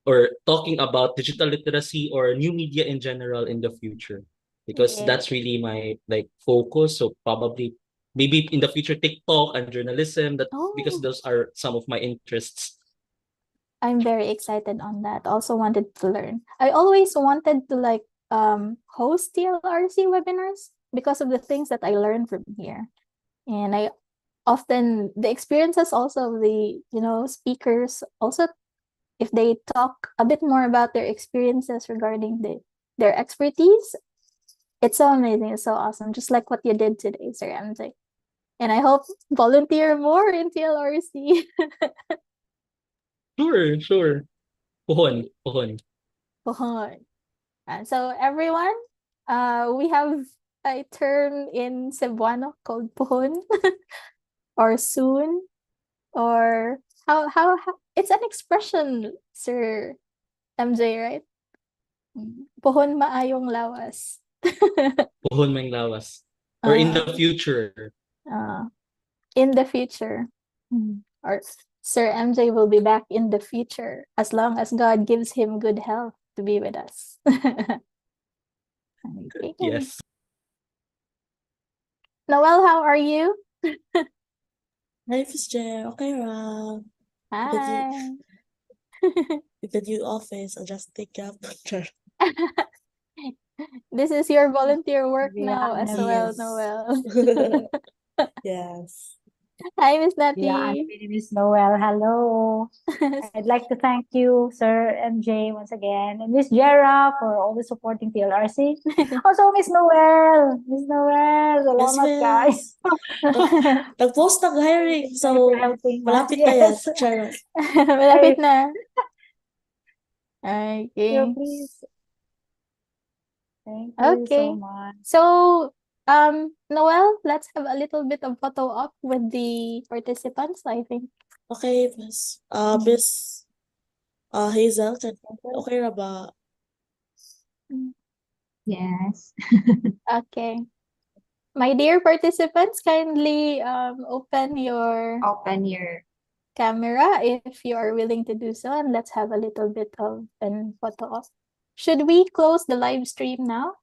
Speaker 1: or talking about digital literacy or new media in general in the future because
Speaker 3: Yeah.
Speaker 1: that's really my focus. So probably maybe in the future TikTok and journalism because
Speaker 3: Oh,
Speaker 1: those are some of my interests.
Speaker 3: I'm very excited on that. Also wanted to learn. I always wanted to host TLRC webinars because of the things that I learned from here. And I often the experiences also of the speakers also, if they talk a bit more about their experiences regarding their expertise, it's so amazing, it's so awesome, just like what you did today, Sir MJ. And I hope volunteer more in TLRC.
Speaker 1: Sure. Puhon.
Speaker 3: Pohon. So everyone, we have a term in Cebuano called pohon or soon, or how it's an expression, Sir MJ, right? Pohon maayong lawas.
Speaker 1: Puhon mang lawas. Or in the future.
Speaker 3: In the future. Or Sir MJ will be back in the future as long as God gives him good health to be with us. Okay.
Speaker 1: Yes.
Speaker 3: Noel, how are you?
Speaker 2: Hi, Miss J. Okay, Rob.
Speaker 3: Hi.
Speaker 2: With the new office, I'll just take up.
Speaker 3: This is your volunteer work now
Speaker 4: Yeah,
Speaker 3: as well,
Speaker 2: Yes.
Speaker 3: Noel.
Speaker 2: Yes.
Speaker 3: Hi, Miss
Speaker 4: Yeah,
Speaker 3: Nati.
Speaker 4: I'm Miss Noel. Hello. I'd like to thank you, Sir MJ, once again, and Miss Jera for always supporting TLRC. Also, Miss Noel. Miss Noel,
Speaker 2: Yes,
Speaker 4: salamat guys.
Speaker 2: miss. Nag-post ng hiring.
Speaker 4: Thank you
Speaker 2: So,
Speaker 4: for helping us.
Speaker 2: malapit na yan.
Speaker 4: Yes.
Speaker 2: Charot.
Speaker 3: Malapit na.
Speaker 4: Yeah,
Speaker 3: Okay.
Speaker 4: please. Thank you so
Speaker 3: Okay.
Speaker 4: much.
Speaker 3: So, Noel, let's have a little bit of photo op with the participants, I think.
Speaker 2: Okay, miss. Miss Hazel, okay na ba?
Speaker 5: Yes.
Speaker 3: Okay. My dear participants, kindly open your
Speaker 5: Open your
Speaker 3: camera if you are willing to do so, and let's have a little bit of an photo op. Should we close the live stream now?